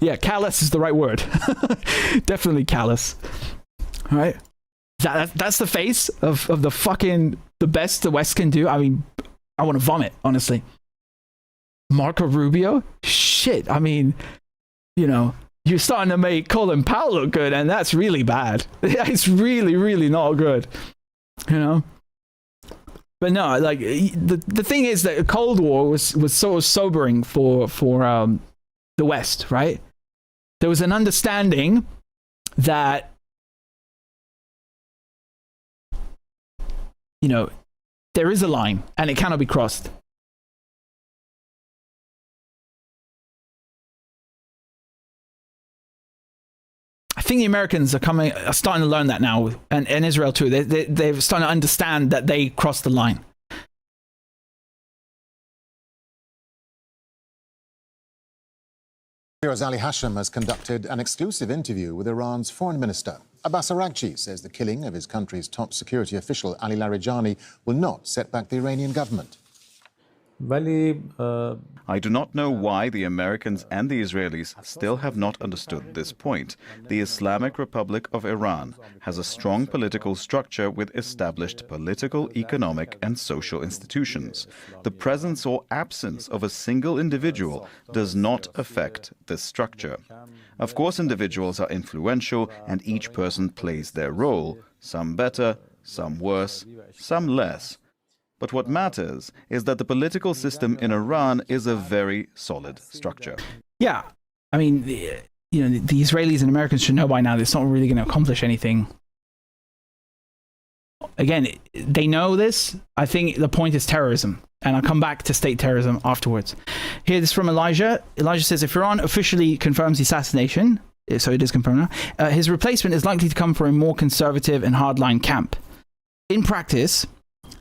Speaker 1: Yeah, callous is the right word. Definitely callous. All right? That's the face of the best the West can do. I mean, I want to vomit, honestly. Marco Rubio? Shit, I mean, you're starting to make Colin Powell look good, and that's really bad. It's really, really not good. But no, like, the thing is that Cold War was sort of sobering for the West, right? There was an understanding that, there is a line and it cannot be crossed. think the Americans are starting to learn that now, and Israel too. They're starting to understand that they crossed the line.
Speaker 16: Ali Hashem has conducted an exclusive interview with Iran's foreign minister. Abbas Araghchi says the killing of his country's top security official, Ali Larijani, will not set back the Iranian government.
Speaker 17: I do not know why the Americans and the Israelis still have not understood this point. The Islamic Republic of Iran has a strong political structure with established political, economic, and social institutions. The presence or absence of a single individual does not affect this structure. Of course, individuals are influential and each person plays their role, some better, some worse, some less. But what matters is that the political system in Iran is a very solid structure.
Speaker 1: Yeah, I mean, the Israelis and Americans should know by now that it's not really going to accomplish anything. Again, they know this. I think the point is terrorism. And I'll come back to state terrorism afterwards. Here, this is from Elijah. Elijah says, if Iran officially confirms the assassination, so it is confirmed now, his replacement is likely to come from a more conservative and hardline camp. In practice,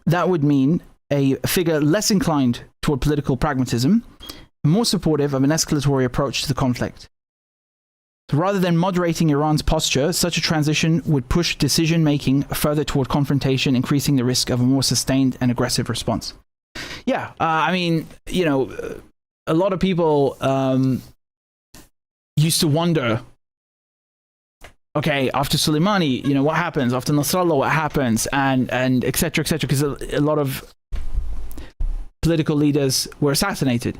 Speaker 1: that would mean a figure less inclined toward political pragmatism, more supportive of an escalatory approach to the conflict. So rather than moderating Iran's posture, such a transition would push decision-making further toward confrontation, increasing the risk of a more sustained and aggressive response. Yeah, I mean, a lot of people used to wonder, okay, after Soleimani, what happens? After Nasrallah, what happens? And et cetera, because a lot of political leaders were assassinated.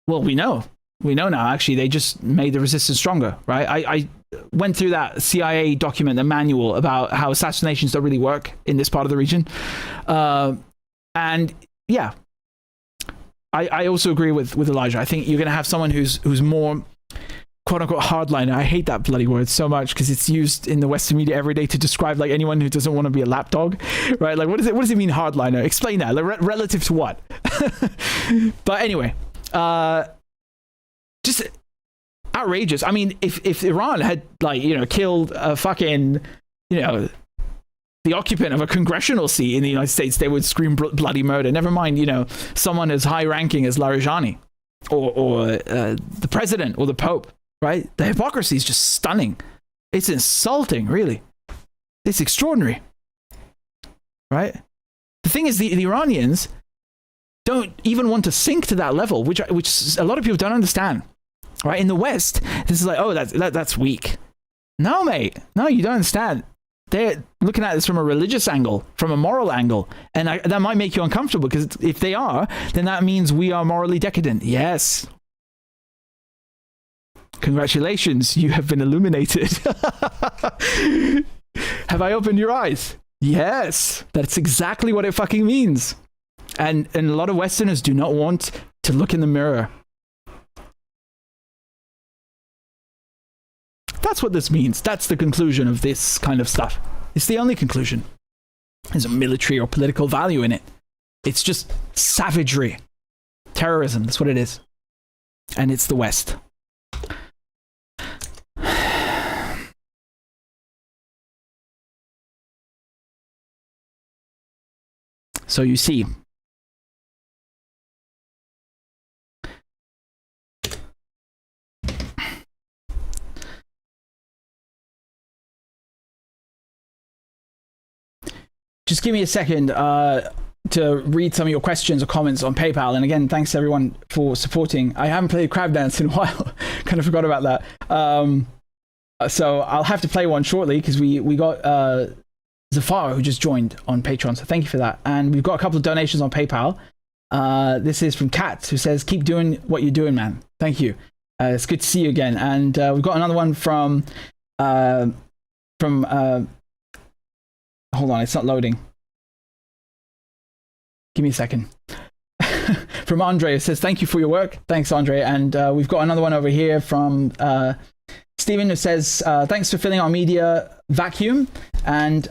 Speaker 1: Well, we know now, actually. They just made the resistance stronger, right? I went through that CIA document, the manual, about how assassinations don't really work in this part of the region. And yeah, I also agree with Elijah. I think you're going to have someone who's more quote-unquote hardliner. I hate that bloody word so much because it's used in the Western media every day to describe like anyone who doesn't want to be a lapdog, right? Like, what does it mean, hardliner? Explain that. Like, relative to what? But anyway, just outrageous. I mean, if Iran had killed a fucking the occupant of a congressional seat in the United States, they would scream bloody murder. Never mind, someone as high-ranking as Larijani or the president or the Pope. Right? The hypocrisy is just stunning. It's insulting, really. It's extraordinary. Right? The thing is, the Iranians don't even want to sink to that level, which a lot of people don't understand. Right? In the West, this is like, oh, that's weak. No, mate. No, you don't understand. They're looking at this from a religious angle, from a moral angle. And that might make you uncomfortable, because if they are, then that means we are morally decadent. Yes. Congratulations, you have been illuminated. Have I opened your eyes? Yes, that's exactly what it fucking means. And a lot of Westerners do not want to look in the mirror. That's what this means. That's the conclusion of this kind of stuff. It's the only conclusion. There's a military or political value in it. It's just savagery. Terrorism, that's what it is. And it's the West. So you see, just give me a second to read some of your questions or comments on PayPal. And again, thanks everyone for supporting. I haven't played Crab Dance in a while. Kind of forgot about that. So I'll have to play one shortly, because we got Zafar, who just joined on Patreon, so thank you for that. And we've got a couple of donations on PayPal. This is from Kat, who says, keep doing what you're doing, man. Thank you. It's good to see you again. And we've got another one from hold on, it's not loading. Give me a second. From Andre, who says, thank you for your work. Thanks, Andre. And we've got another one over here from Stephen, who says, thanks for filling our media vacuum, and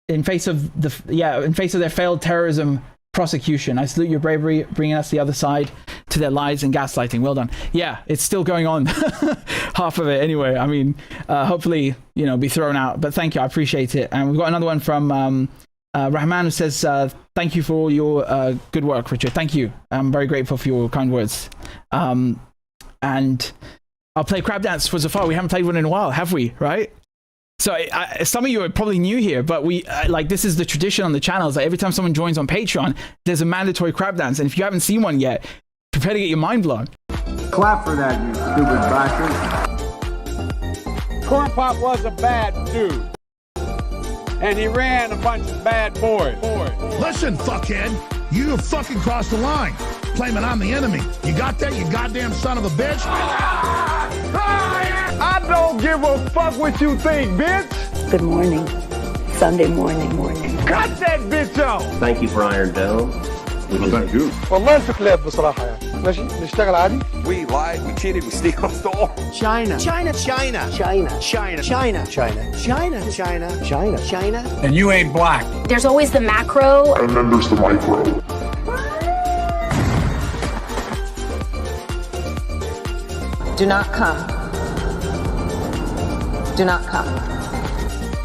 Speaker 1: in face of their failed terrorism prosecution. I salute your bravery, bringing us the other side to their lies and gaslighting. Well done. Yeah, it's still going on. Half of it anyway. I mean, hopefully, be thrown out. But thank you. I appreciate it. And we've got another one from Rahman, who says, thank you for all your good work, Richard. Thank you. I'm very grateful for your kind words. And I'll play Crab Dance for Zafar. We haven't played one in a while, have we? Right? So some of you are probably new here, but we this is the tradition on the channel. Is that every time someone joins on Patreon, there's a mandatory crab dance. And if you haven't seen one yet, prepare to get your mind blown.
Speaker 18: Clap for that, you stupid bastard. Corn Pop was a bad dude. And he ran a bunch of bad boys.
Speaker 19: Listen, fuckhead, you have fucking crossed the line, claiming I'm the enemy. You got that, you goddamn son of a bitch?
Speaker 18: I don't give a fuck what you think, bitch.
Speaker 20: Good morning. Sunday morning.
Speaker 18: Cut that bitch off.
Speaker 13: Thank you for Iron Dome.
Speaker 19: Thank you.
Speaker 18: والله انت كلاب بصراحة يعني. ماشي نشتغل عادي.
Speaker 21: We lied, we cheated, we stole.
Speaker 18: China.
Speaker 19: And you ain't black.
Speaker 22: There's always the macro.
Speaker 19: And then there's the micro.
Speaker 20: Do not come. Do not come.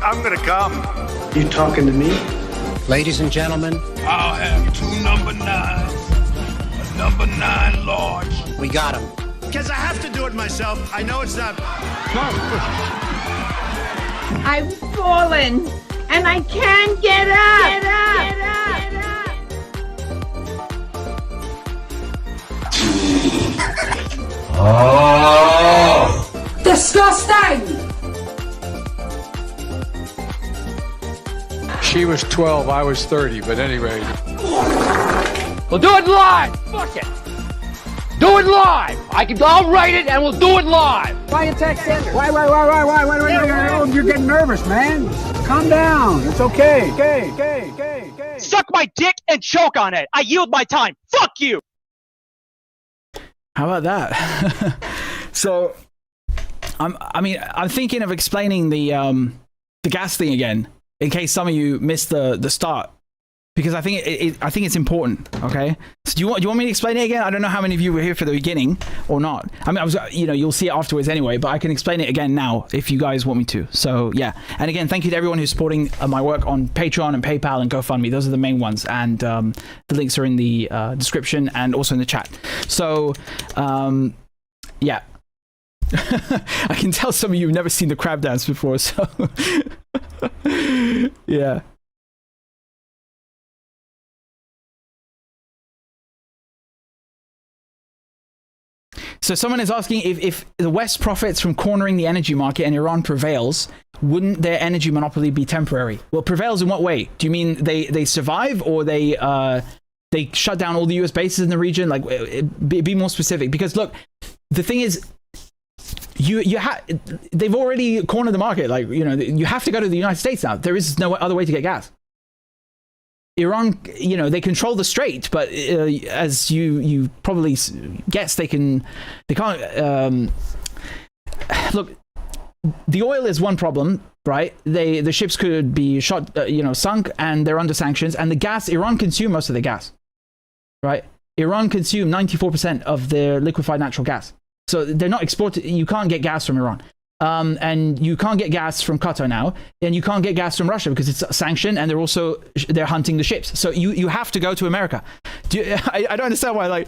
Speaker 21: I'm gonna come.
Speaker 12: You talking to me?
Speaker 23: Ladies and gentlemen,
Speaker 19: I'll have 2 number 9s. A number 9 large.
Speaker 23: we got him.
Speaker 21: Because I have to do it myself. I know it's not.
Speaker 24: I've fallen and I can't get up.
Speaker 19: Oh!
Speaker 24: Disgusting!
Speaker 18: She was 12, I was 30, but anyway.
Speaker 25: We'll do it live! Fuck it! Do it live! I'll write it and we'll do it live!
Speaker 18: Why you text Sender? Why? You're getting nervous, man. Calm down. It's okay. Okay.
Speaker 25: Suck my dick and choke on it! I yield my time! Fuck you!
Speaker 1: How about that? So, I'm thinking of explaining the gas thing again, in case some of you missed the start, because I think it's important. Okay, so do you want me to explain it again? I don't know how many of you were here for the beginning or not. I mean, you'll see it afterwards anyway, but I can explain it again now if you guys want me to. So yeah, and again, thank you to everyone who's supporting my work on Patreon and PayPal and GoFundMe. Those are the main ones, and the links are in the description and also in the chat. So yeah. I can tell some of you have never seen the crab dance before, so yeah. So someone is asking if the West profits from cornering the energy market and Iran prevails, wouldn't their energy monopoly be temporary? Well, prevails in what way? Do you mean they survive, or they shut down all the US bases in the region? Like, be more specific, because look, the thing is, they've already cornered the market. Like, you have to go to the United States now. There is no other way to get gas. Iran, they control the strait, but as you probably guess, they can't. Look, the oil is one problem, right? The ships could be shot, sunk, and they're under sanctions. And the gas, Iran consume most of the gas, right? Iran consume 94% of their liquefied natural gas. So they're not exported. You can't get gas from Iran. And you can't get gas from Qatar now, and you can't get gas from Russia because it's sanctioned, and they're hunting the ships. So you have to go to America. I don't understand why,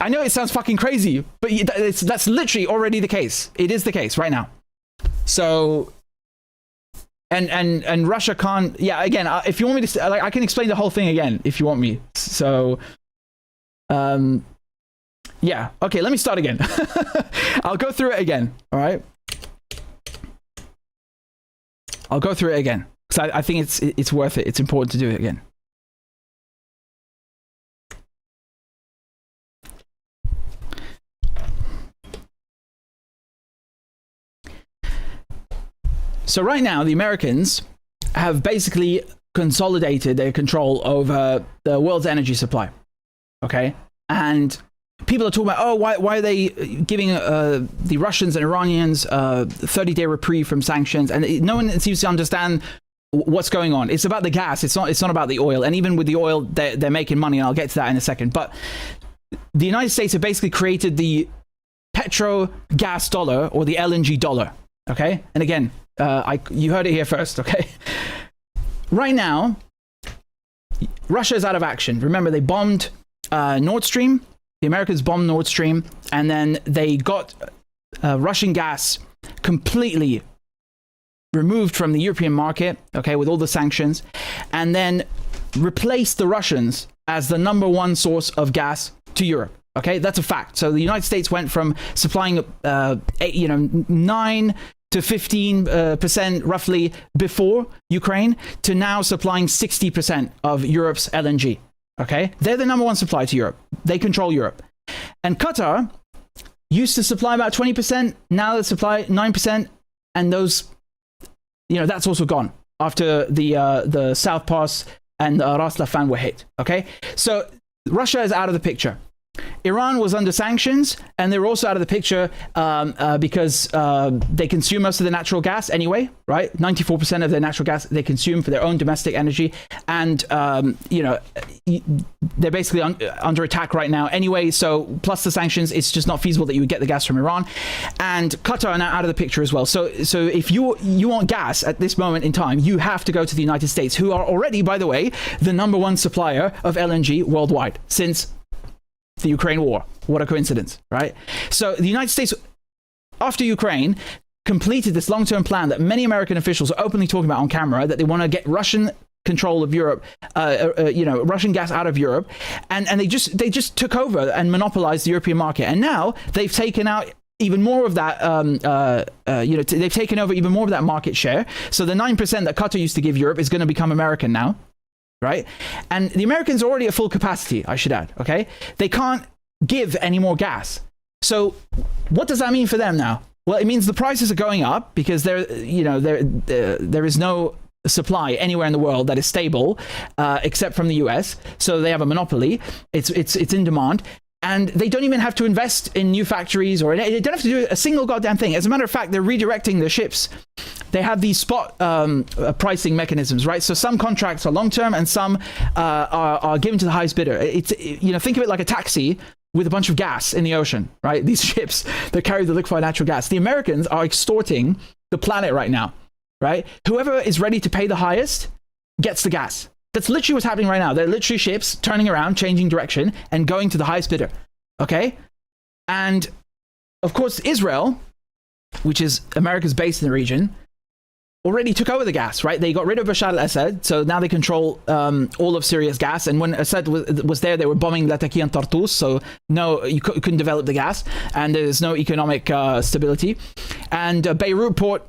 Speaker 1: I know it sounds fucking crazy, but that's literally already the case. It is the case right now. So, and Russia can't. Yeah, again, if you want me to, I can explain the whole thing again if you want me. So, yeah, okay, let me start again. I'll go through it again, all right? I'll go through it again, because I think it's worth it. It's important to do it again. So right now, the Americans have basically consolidated their control over the world's energy supply, okay? And people are talking about, oh, why are they giving the Russians and Iranians a 30-day reprieve from sanctions? And no one seems to understand what's going on. It's about the gas. It's not about the oil. And even with the oil, they're making money, and I'll get to that in a second. But the United States have basically created the petro gas dollar, or the LNG dollar. Okay, and again, you heard it here first. Okay, right now, Russia is out of action. Remember, they bombed Nord Stream. The Americans bombed Nord Stream, and then they got Russian gas completely removed from the European market, okay, with all the sanctions, and then replaced the Russians as the #1 source of gas to Europe. Okay, that's a fact. So the United States went from supplying 9 to 15% roughly before Ukraine to now supplying 60% of Europe's LNG. Okay, they're the #1 supplier to Europe. They control Europe. And Qatar used to supply about 20%. Now they supply 9%, and those, that's also gone after the South Pass and Ras Laffan were hit. Okay, so Russia is out of the picture. Iran was under sanctions, and they were also out of the picture because they consume most of the natural gas anyway, right? 94% of their natural gas they consume for their own domestic energy, and they're basically under attack right now anyway. So plus the sanctions, it's just not feasible that you would get the gas from Iran, and Qatar are now out of the picture as well. So if you want gas at this moment in time, you have to go to the United States, who are already, by the way, the #1 supplier of LNG worldwide since the Ukraine war. What a coincidence, right? So the United States, after Ukraine, completed this long-term plan that many American officials are openly talking about on camera, that they want to get Russian control of Europe, Russian gas out of Europe, and they just took over and monopolized the European market. And now they've taken out even more of that, they've taken over even more of that market share. So the 9% that Qatar used to give Europe is going to become American now. Right? And the Americans are already at full capacity, I should add, okay? They can't give any more gas. So what does that mean for them now? Well, it means the prices are going up because there is no supply anywhere in the world that is stable except from the US. So they have a monopoly. It's in demand. And they don't even have to invest in new factories, or they don't have to do a single goddamn thing. As a matter of fact, they're redirecting the ships. They have these spot pricing mechanisms, right? So some contracts are long-term, and some are given to the highest bidder. Think of it like a taxi with a bunch of gas in the ocean, right? These ships that carry the liquefied natural gas. The Americans are extorting the planet right now, right? Whoever is ready to pay the highest gets the gas. That's literally what's happening right now. They're literally ships turning around, changing direction, and going to the highest bidder. Okay? And, of course, Israel, which is America's base in the region, already took over the gas, right? They got rid of Bashar al-Assad, so now they control all of Syria's gas. And when Assad was there, they were bombing Latakia and Tartus, so no, you couldn't develop the gas, and there's no economic stability. And Beirut port,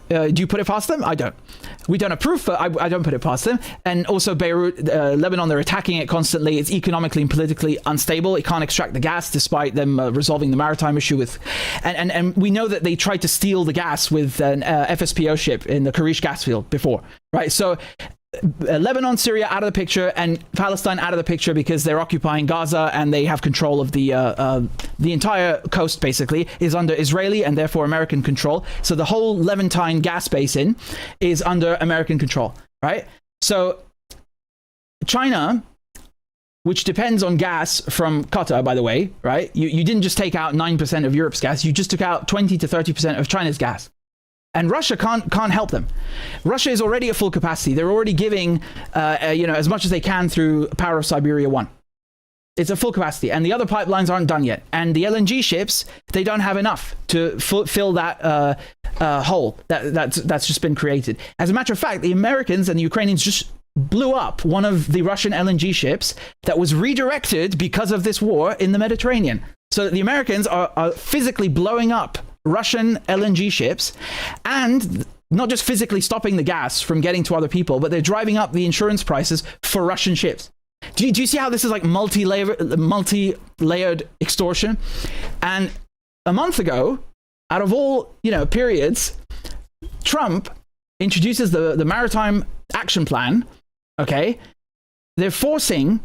Speaker 1: do you put it past them? I don't. We don't approve, but I don't put it past them. And also Beirut, Lebanon, they're attacking it constantly. It's economically and politically unstable. It can't extract the gas despite them resolving the maritime issue with... And we know that they tried to steal the gas with an FSPO ship in the Karish gas field before, right? So Lebanon, Syria out of the picture, and Palestine out of the picture because they're occupying Gaza and they have control of the entire coast. Basically, is under Israeli and therefore American control. So the whole Levantine gas basin is under American control, right? So China, which depends on gas from Qatar, by the way, right? You didn't just take out 9% of Europe's gas; you just took out 20 to 30% of China's gas. And Russia can't help them. Russia is already at full capacity. They're already giving, as much as they can through Power of Siberia 1. It's at full capacity, and the other pipelines aren't done yet. And the LNG ships, they don't have enough to fill that hole that's just been created. As a matter of fact, the Americans and the Ukrainians just blew up one of the Russian LNG ships that was redirected because of this war in the Mediterranean. So the Americans are physically blowing up Russian LNG ships, and not just physically stopping the gas from getting to other people, but they're driving up the insurance prices for Russian ships. Do you see how this is like multi-layered extortion? And a month ago, out of all periods, Trump introduces the Maritime Action Plan. Okay, they're forcing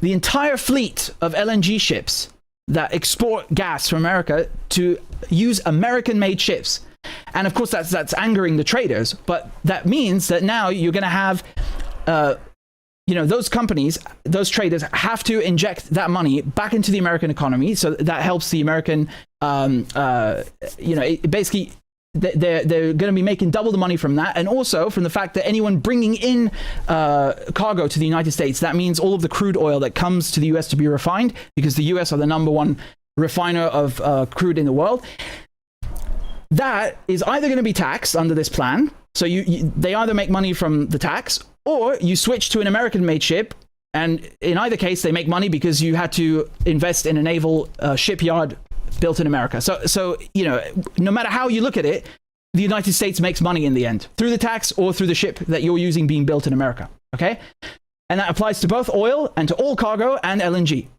Speaker 1: the entire fleet of LNG ships that export gas from America to use American-made ships. And of course, that's angering the traders. But that means that now you're going to have, those companies, those traders have to inject that money back into the American economy. So that helps the American, basically, they're going to be making double the money from that, and also from the fact that anyone bringing in cargo to the United States, that means all of the crude oil that comes to the US to be refined, because the US are the number one refiner of crude in the world, that is either going to be taxed under this plan. So they either make money from the tax, or you switch to an American-made ship, and in either case they make money because you had to invest in a naval shipyard built in America. So no matter how you look at it, the United States makes money in the end, through the tax or through the ship that you're using being built in America, okay? And that applies to both oil and to all cargo and LNG.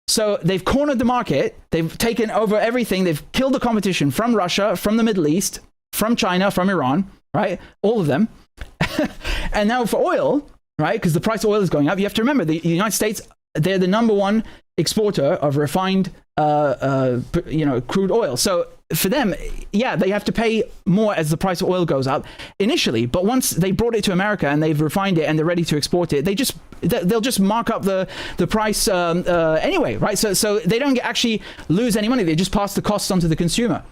Speaker 1: So they've cornered the market, they've taken over everything, they've killed the competition from Russia, from the Middle East, from China, from Iran, right? All of them. And now for oil, right, because the price of oil is going up, you have to remember the United States, they're the number one exporter of refined crude oil. So for them, yeah, they have to pay more as the price of oil goes up initially, but once they brought it to America and they've refined it and they're ready to export it, they'll just mark up the price anyway, right? So they don't actually lose any money, they just pass the costs on to the consumer.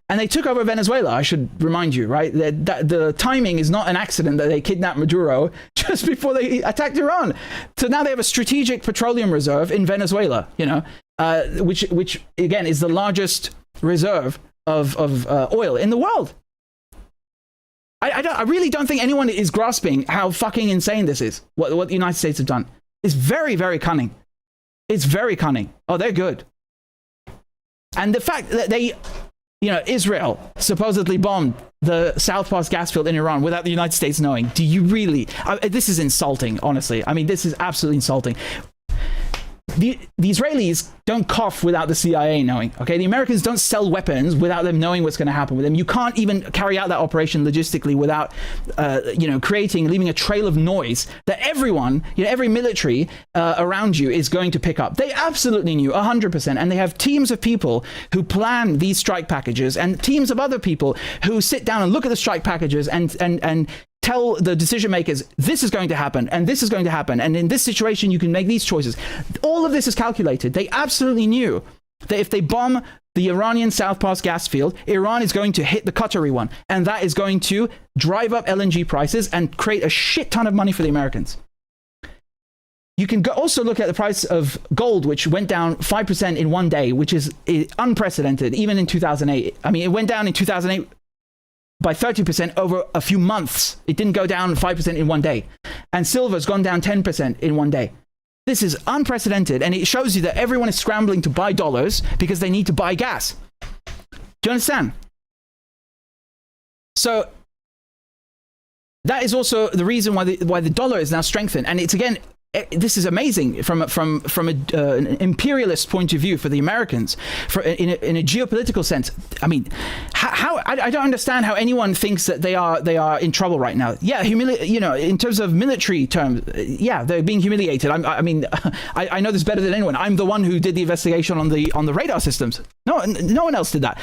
Speaker 1: And they took over Venezuela, I should remind you, right? That the timing is not an accident that they kidnapped Maduro just before they attacked Iran. So now they have a strategic petroleum reserve in Venezuela, which again is the largest reserve of oil in the world. I really don't think anyone is grasping how fucking insane this is. What the United States have done. It's very, very cunning. It's very cunning. Oh, they're good. And the fact that Israel supposedly bombed the South Pass gas field in Iran without the United States knowing. Do you really? This is insulting, honestly. I mean, this is absolutely insulting. The Israelis don't cough without the CIA knowing, okay? The Americans don't sell weapons without them knowing what's going to happen with them. You can't even carry out that operation logistically without, leaving a trail of noise that everyone, every military around you is going to pick up. They absolutely knew, 100%. And they have teams of people who plan these strike packages and teams of other people who sit down and look at the strike packages and tell the decision makers, this is going to happen, and this is going to happen, and in this situation, you can make these choices. All of this is calculated. They absolutely knew that if they bomb the Iranian South Pass gas field, Iran is going to hit the Qatari one, and that is going to drive up LNG prices and create a shit ton of money for the Americans. You can also look at the price of gold, which went down 5% in one day, which is unprecedented, even in 2008. I mean, it went down in 2008 by 30% over a few months. It didn't go down 5% in one day. And silver's gone down 10% in one day. This is unprecedented, and it shows you that everyone is scrambling to buy dollars because they need to buy gas. Do you understand? So that is also the reason why the dollar is now strengthened. And it's, again, this is amazing from an imperialist point of view for the Americans, in a geopolitical sense. I mean, how I don't understand how anyone thinks that they are in trouble right now. Yeah, in terms of military terms, yeah, they're being humiliated. I mean, I know this better than anyone. I'm the one who did the investigation on the radar systems. No one else did that.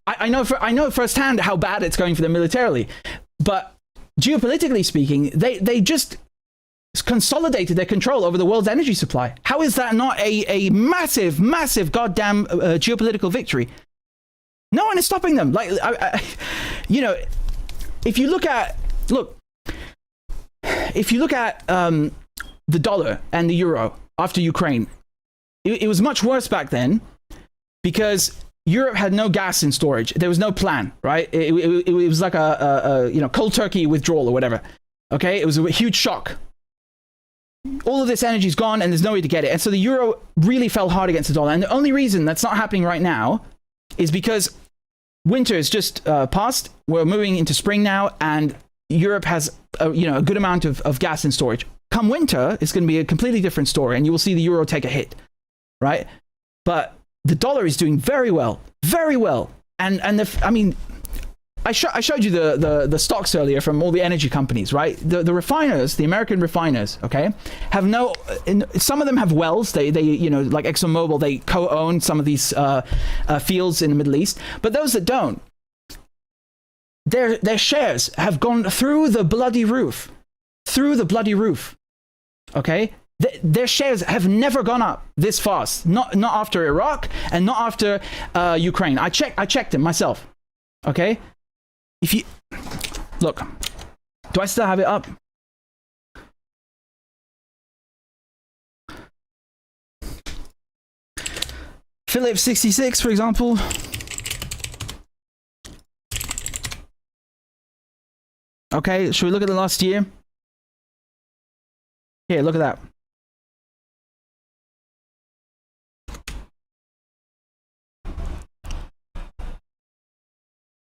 Speaker 1: I know firsthand how bad it's going for them militarily, but geopolitically speaking, they just consolidated their control over the world's energy supply. How is that not a massive, massive goddamn geopolitical victory? No one is stopping them. Like, if you look at the dollar and the euro after Ukraine, it was much worse back then because Europe had no gas in storage. There was no plan, right? It was like a cold turkey withdrawal or whatever. Okay, it was a huge shock. All of this energy is gone and there's no way to get it. And so the euro really fell hard against the dollar. And the only reason that's not happening right now is because winter is just passed. We're moving into spring now, and Europe has a good amount of gas in storage. Come winter, it's going to be a completely different story, and you will see the euro take a hit, right? But the dollar is doing very well, very well. And I showed you the stocks earlier from all the energy companies, right? The refiners, the American refiners, okay, have some of them have wells. They like ExxonMobil, they co-own some of these fields in the Middle East. But those that don't, their shares have gone through the bloody roof. Through the bloody roof. Okay? Their shares have never gone up this fast. Not after Iraq and not after Ukraine. I checked them myself. Okay? If you look, do I still have it up? Phillips 66, for example. Okay, should we look at the last year? Here, look at that.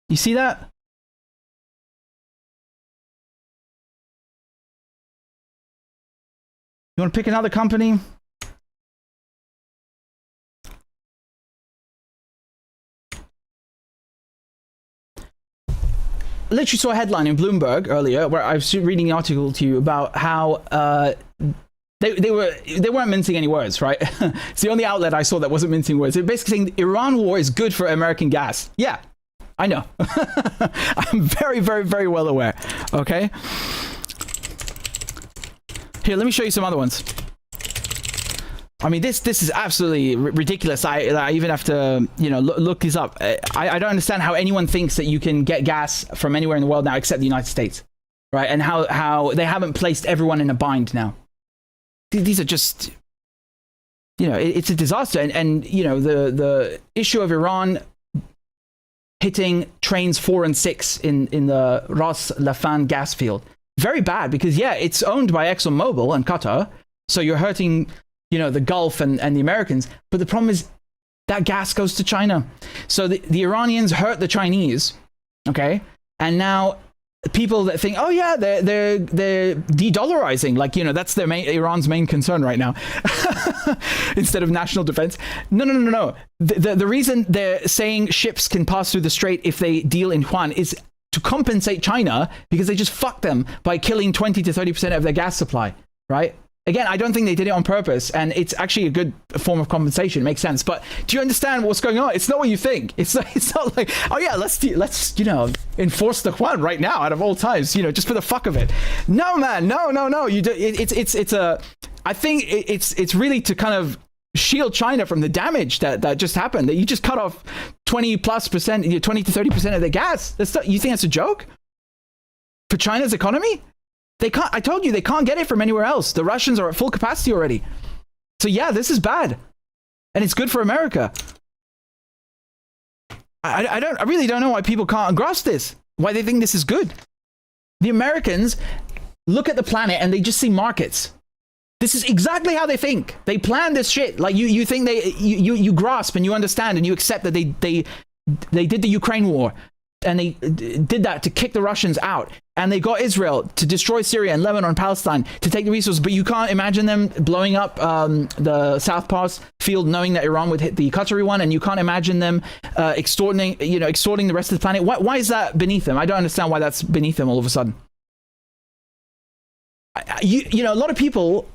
Speaker 1: You see that? You want to pick another company? Literally saw a headline in Bloomberg earlier where I was reading the article to you about how they weren't mincing any words, right? It's the only outlet I saw that wasn't mincing words. They're basically saying the Iran war is good for American gas. Yeah, I know. I'm very, very, very well aware. Okay. Here, let me show you some other ones. I mean, this is absolutely ridiculous. I even have to, look these up. I don't understand how anyone thinks that you can get gas from anywhere in the world now except the United States, right? And how they haven't placed everyone in a bind now. These are just, it's a disaster. And the issue of Iran hitting trains 4 and 6 in the Ras Laffan gas field. Very bad because, yeah, it's owned by ExxonMobil and Qatar. So you're hurting the Gulf and the Americans. But the problem is that gas goes to China. So the Iranians hurt the Chinese, okay? And now people that think, oh yeah, they're de-dollarizing, like, that's Iran's main concern right now, instead of national defense. No. The reason they're saying ships can pass through the strait if they deal in yuan is to compensate China because they just fucked them by killing 20 to 30% of their gas supply, right? Again, I don't think they did it on purpose, and it's actually a good form of compensation. It makes sense. But do you understand what's going on? It's not what you think. It's not like, oh yeah, let's enforce the yuan right now out of all times, just for the fuck of it. No, man, no. I think it's really to kind of shield China from the damage that just happened. That you just cut off 20 to 30% of their gas. You think that's a joke for China's economy? They can't. I told you they can't get it from anywhere else. The Russians are at full capacity already. So yeah, this is bad, and it's good for America. I really don't know why people can't grasp this. Why they think this is good. The Americans look at the planet and they just see markets. This is exactly how they think. They plan this shit. Like you think you grasp and you understand and you accept that they did the Ukraine war. And they did that to kick the Russians out. And they got Israel to destroy Syria and Lebanon and Palestine to take the resources. But you can't imagine them blowing up the South Pass field knowing that Iran would hit the Qatari one. And you can't imagine them extorting the rest of the planet. Why is that beneath them? I don't understand why that's beneath them all of a sudden. A lot of people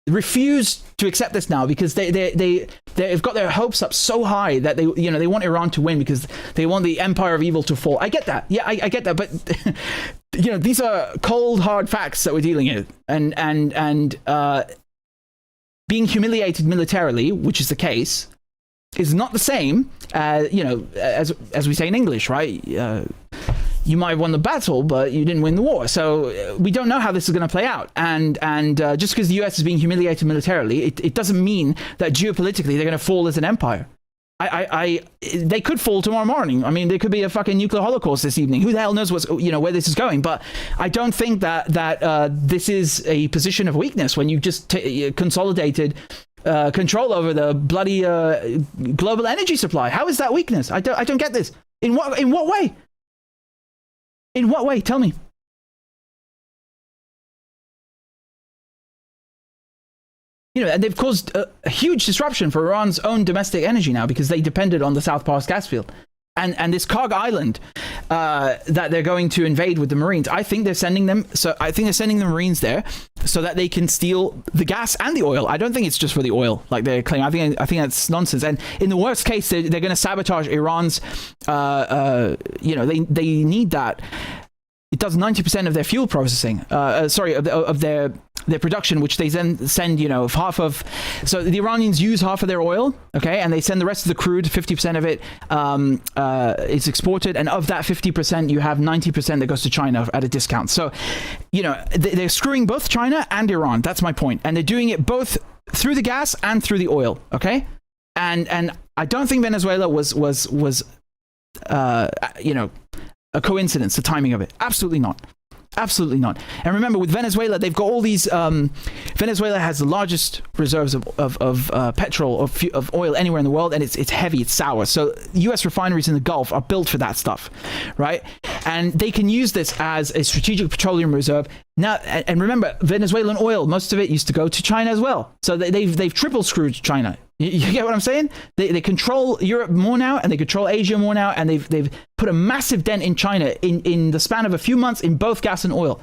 Speaker 1: refuse to accept this now because they've got their hopes up so high that they want Iran to win because they want the empire of evil to fall. I get that. Yeah, I get that. But these are cold, hard facts that we're dealing with, and being humiliated militarily, which is the case, is not the same as we say in English, right? You might have won the battle, but you didn't win the war. So we don't know how this is going to play out. And just because the US is being humiliated militarily, it doesn't mean that geopolitically they're going to fall as an empire. They could fall tomorrow morning. I mean, there could be a fucking nuclear holocaust this evening. Who the hell knows where this is going? But I don't think that this is a position of weakness when you just consolidated control over the bloody global energy supply. How is that weakness? I don't get this. In what way? In what way? Tell me. And they've caused a huge disruption for Iran's own domestic energy now because they depended on the South Pass gas field. And this Karg Island, that they're going to invade with the Marines. I think they're sending them. So I think they're sending the Marines there so that they can steal the gas and the oil. I don't think it's just for the oil, like they're claiming. I think that's nonsense. And in the worst case, they're going to sabotage Iran's. They need that. It does 90% of their fuel processing. Of their production, which they then send, half of. So the Iranians use half of their oil, okay, and they send the rest of the crude. 50% of it is exported, and of that 50%, you have 90% that goes to China at a discount. So, they're screwing both China and Iran. That's my point, and they're doing it both through the gas and through the oil, okay. And I don't think Venezuela was a coincidence, the timing of it. Absolutely not. Absolutely not. And remember, with Venezuela, they've got all these. Venezuela has the largest reserves of petrol, of oil anywhere in the world, and it's heavy, it's sour. So U.S. refineries in the Gulf are built for that stuff, right? And they can use this as a strategic petroleum reserve. Now, and remember, Venezuelan oil, most of it used to go to China as well. So they've triple screwed China. You get what I'm saying? They control Europe more now, and they control Asia more now, and they've put a massive dent in China in the span of a few months in both gas and oil.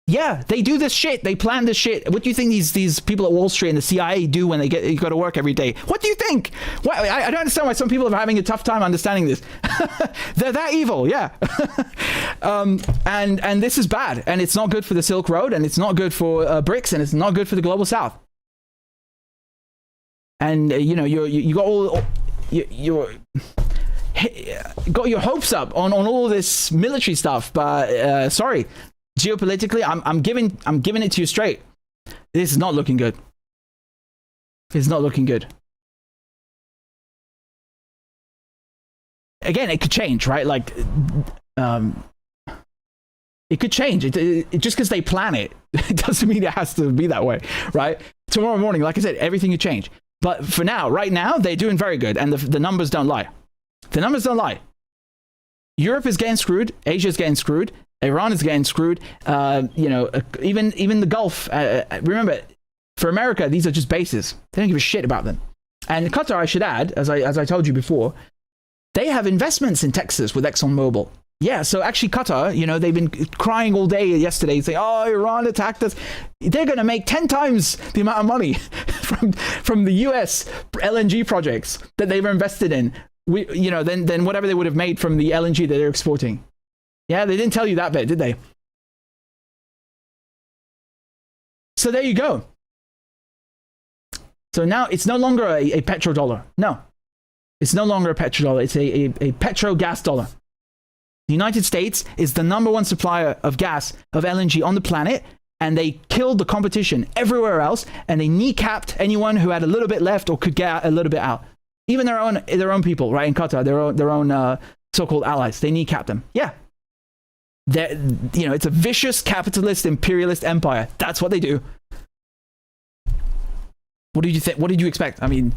Speaker 1: Yeah, they do this shit. They plan this shit. What do you think these people at Wall Street and the CIA do when they go to work every day? What do you think? I don't understand why some people are having a tough time understanding this. They're that evil, yeah. And this is bad, and it's not good for the Silk Road, and it's not good for BRICS, and it's not good for the global South. And you got all you got your hopes up on all this military stuff, but sorry, geopolitically, I'm giving it to you straight. This is not looking good. It's not looking good. Again, it could change, right? Like, it could change. It just because they plan it, it doesn't mean it has to be that way, right? Tomorrow morning, like I said, everything could change. But for now, right now, they're doing very good, and the numbers don't lie. The numbers don't lie. Europe is getting screwed. Asia is getting screwed. Iran is getting screwed. Even the Gulf. Remember, for America, these are just bases. They don't give a shit about them. And Qatar, I should add, as I told you before, they have investments in Texas with ExxonMobil. Yeah, so actually Qatar, they've been crying all day yesterday saying, oh, Iran attacked us. They're going to make 10 times the amount of money from the US LNG projects that they've invested in, than whatever they would have made from the LNG that they're exporting. Yeah, they didn't tell you that bit, did they? So there you go. So now it's no longer a petrodollar. No, it's no longer a petrodollar. It's a petro-gas dollar. The United States is the #1 supplier of gas, of LNG on the planet, and they killed the competition everywhere else, and they kneecapped anyone who had a little bit left or could get a little bit out. Even their own people, right, in Qatar, their own so-called allies, they kneecapped them. Yeah. It's a vicious capitalist imperialist empire. That's what they do. What did you think? What did you expect? I mean,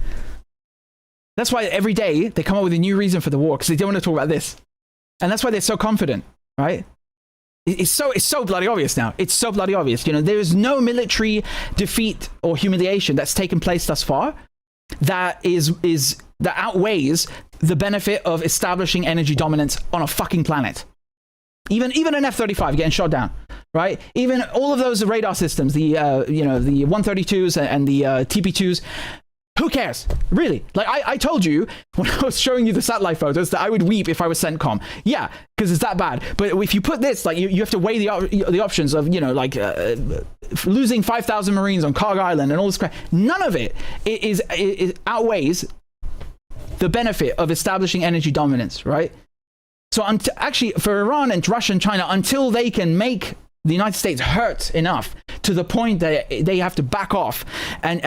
Speaker 1: that's why every day they come up with a new reason for the war, because they don't want to talk about this. And that's why they're so confident, right? It's so bloody obvious now. It's so bloody obvious. There is no military defeat or humiliation that's taken place thus far that outweighs the benefit of establishing energy dominance on a fucking planet. Even an F-35 getting shot down, right? Even all of those radar systems, the 132s and the TP2s. Who cares? Really? Like, I told you when I was showing you the satellite photos that I would weep if I was CENTCOM. Yeah, because it's that bad. But if you put this, like, you have to weigh the options of, losing 5,000 Marines on Carg Island and all this crap. None of it outweighs the benefit of establishing energy dominance, right? So actually, for Iran and Russia and China, until they can make the United States hurt enough to the point that they have to back off and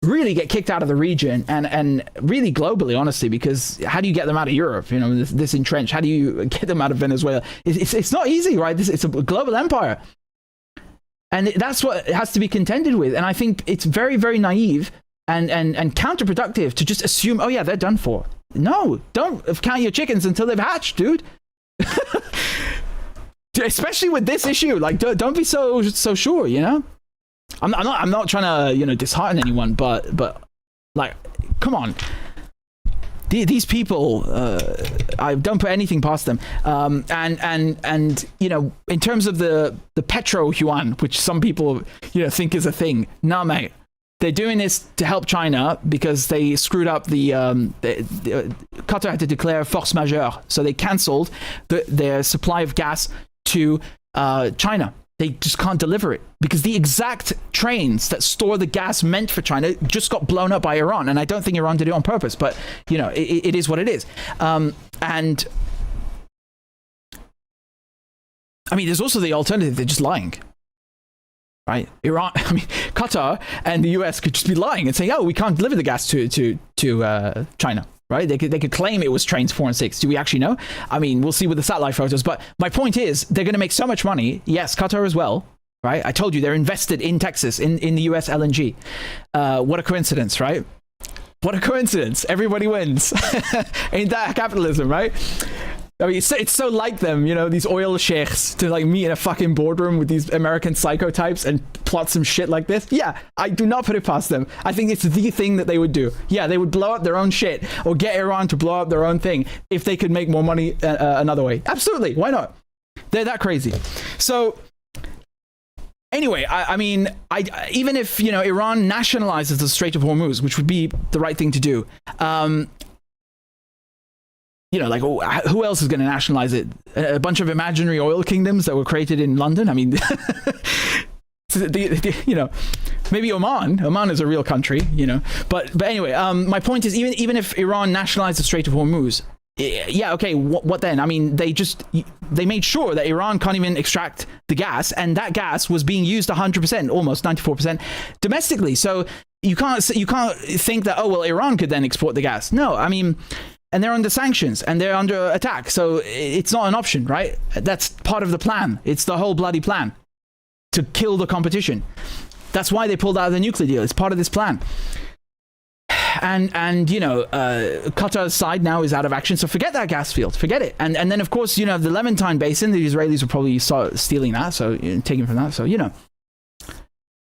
Speaker 1: really get kicked out of the region and really globally, honestly, because how do you get them out of Europe? This entrenched. How do you get them out of Venezuela? It's not easy, right? It's a global empire, and that's what has to be contended with. And I think it's very, very naive and counterproductive to just assume, oh yeah, they're done for. No, don't count your chickens until they've hatched, dude. Especially with this issue, like, don't be so sure. I'm not trying to dishearten anyone, but like, come on. these people, I don't put anything past them. And you know, in terms of the petro yuan, which some people, you know, think is a thing, nah, mate. They're doing this to help China because they screwed up Qatar had to declare force majeure, so they cancelled their supply of gas to China. They just can't deliver it because the exact trains that store the gas meant for China just got blown up by Iran. And I don't think Iran did it on purpose, but you know, it is what it is. And I mean, there's also the alternative. They're just lying. Right, Iran. I mean, Qatar and the US could just be lying and saying, "Oh, we can't deliver the gas to China." Right? They could claim it was trains 4 and 6. Do we actually know? I mean, we'll see with the satellite photos. But my point is, they're going to make so much money. Yes, Qatar as well. Right? I told you they're invested in Texas in the US LNG. What a coincidence, right? What a coincidence! Everybody wins. Ain't that capitalism, right? I mean, it's so like them, you know, these oil sheikhs to like meet in a fucking boardroom with these American psychotypes and plot some shit like this. Yeah, I do not put it past them. I think it's the thing that they would do. Yeah, they would blow up their own shit or get Iran to blow up their own thing if they could make more money another way. Absolutely, why not? They're that crazy. So anyway, I mean, even if, you know, Iran nationalizes the Strait of Hormuz, which would be the right thing to do, you know, like, who else is going to nationalize it? A bunch of imaginary oil kingdoms that were created in London? I mean, you know, maybe Oman. Oman is a real country, you know. But anyway, my point is, even if Iran nationalized the Strait of Hormuz, yeah, okay, what then? I mean, they made sure that Iran can't even extract the gas, and that gas was being used 100%, almost 94% domestically. So you can't think that, oh, well, Iran could then export the gas. No, I mean, and they're under sanctions and they're under attack. So it's not an option, right? That's part of the plan. It's the whole bloody plan to kill the competition. That's why they pulled out of the nuclear deal. It's part of this plan. And you know, Qatar's side now is out of action. So forget that gas field. Forget it. And then, of course, you know, the Levantine Basin, the Israelis will probably start stealing that. So, you know, taking from that. So, you know.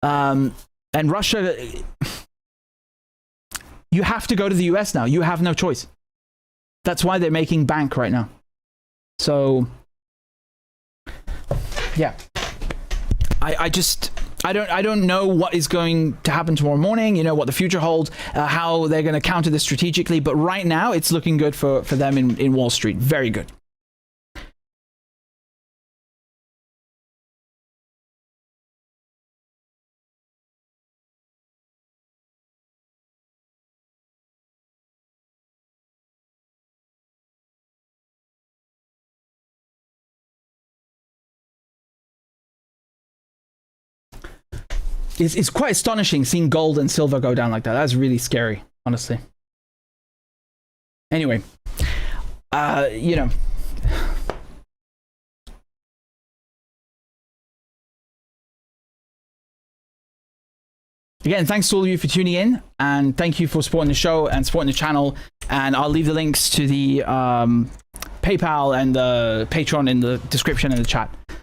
Speaker 1: And Russia, you have to go to the US now. You have no choice. That's why they're making bank right now. So, yeah, I don't know what is going to happen tomorrow morning. You know, what the future holds, how they're going to counter this strategically. But right now, it's looking good for them in Wall Street. Very good. It's quite astonishing seeing gold and silver go down like that. That's really scary, honestly. Anyway, you know. Again, thanks to all of you for tuning in, and thank you for supporting the show and supporting the channel. And I'll leave the links to the PayPal and the Patreon in the description and the chat.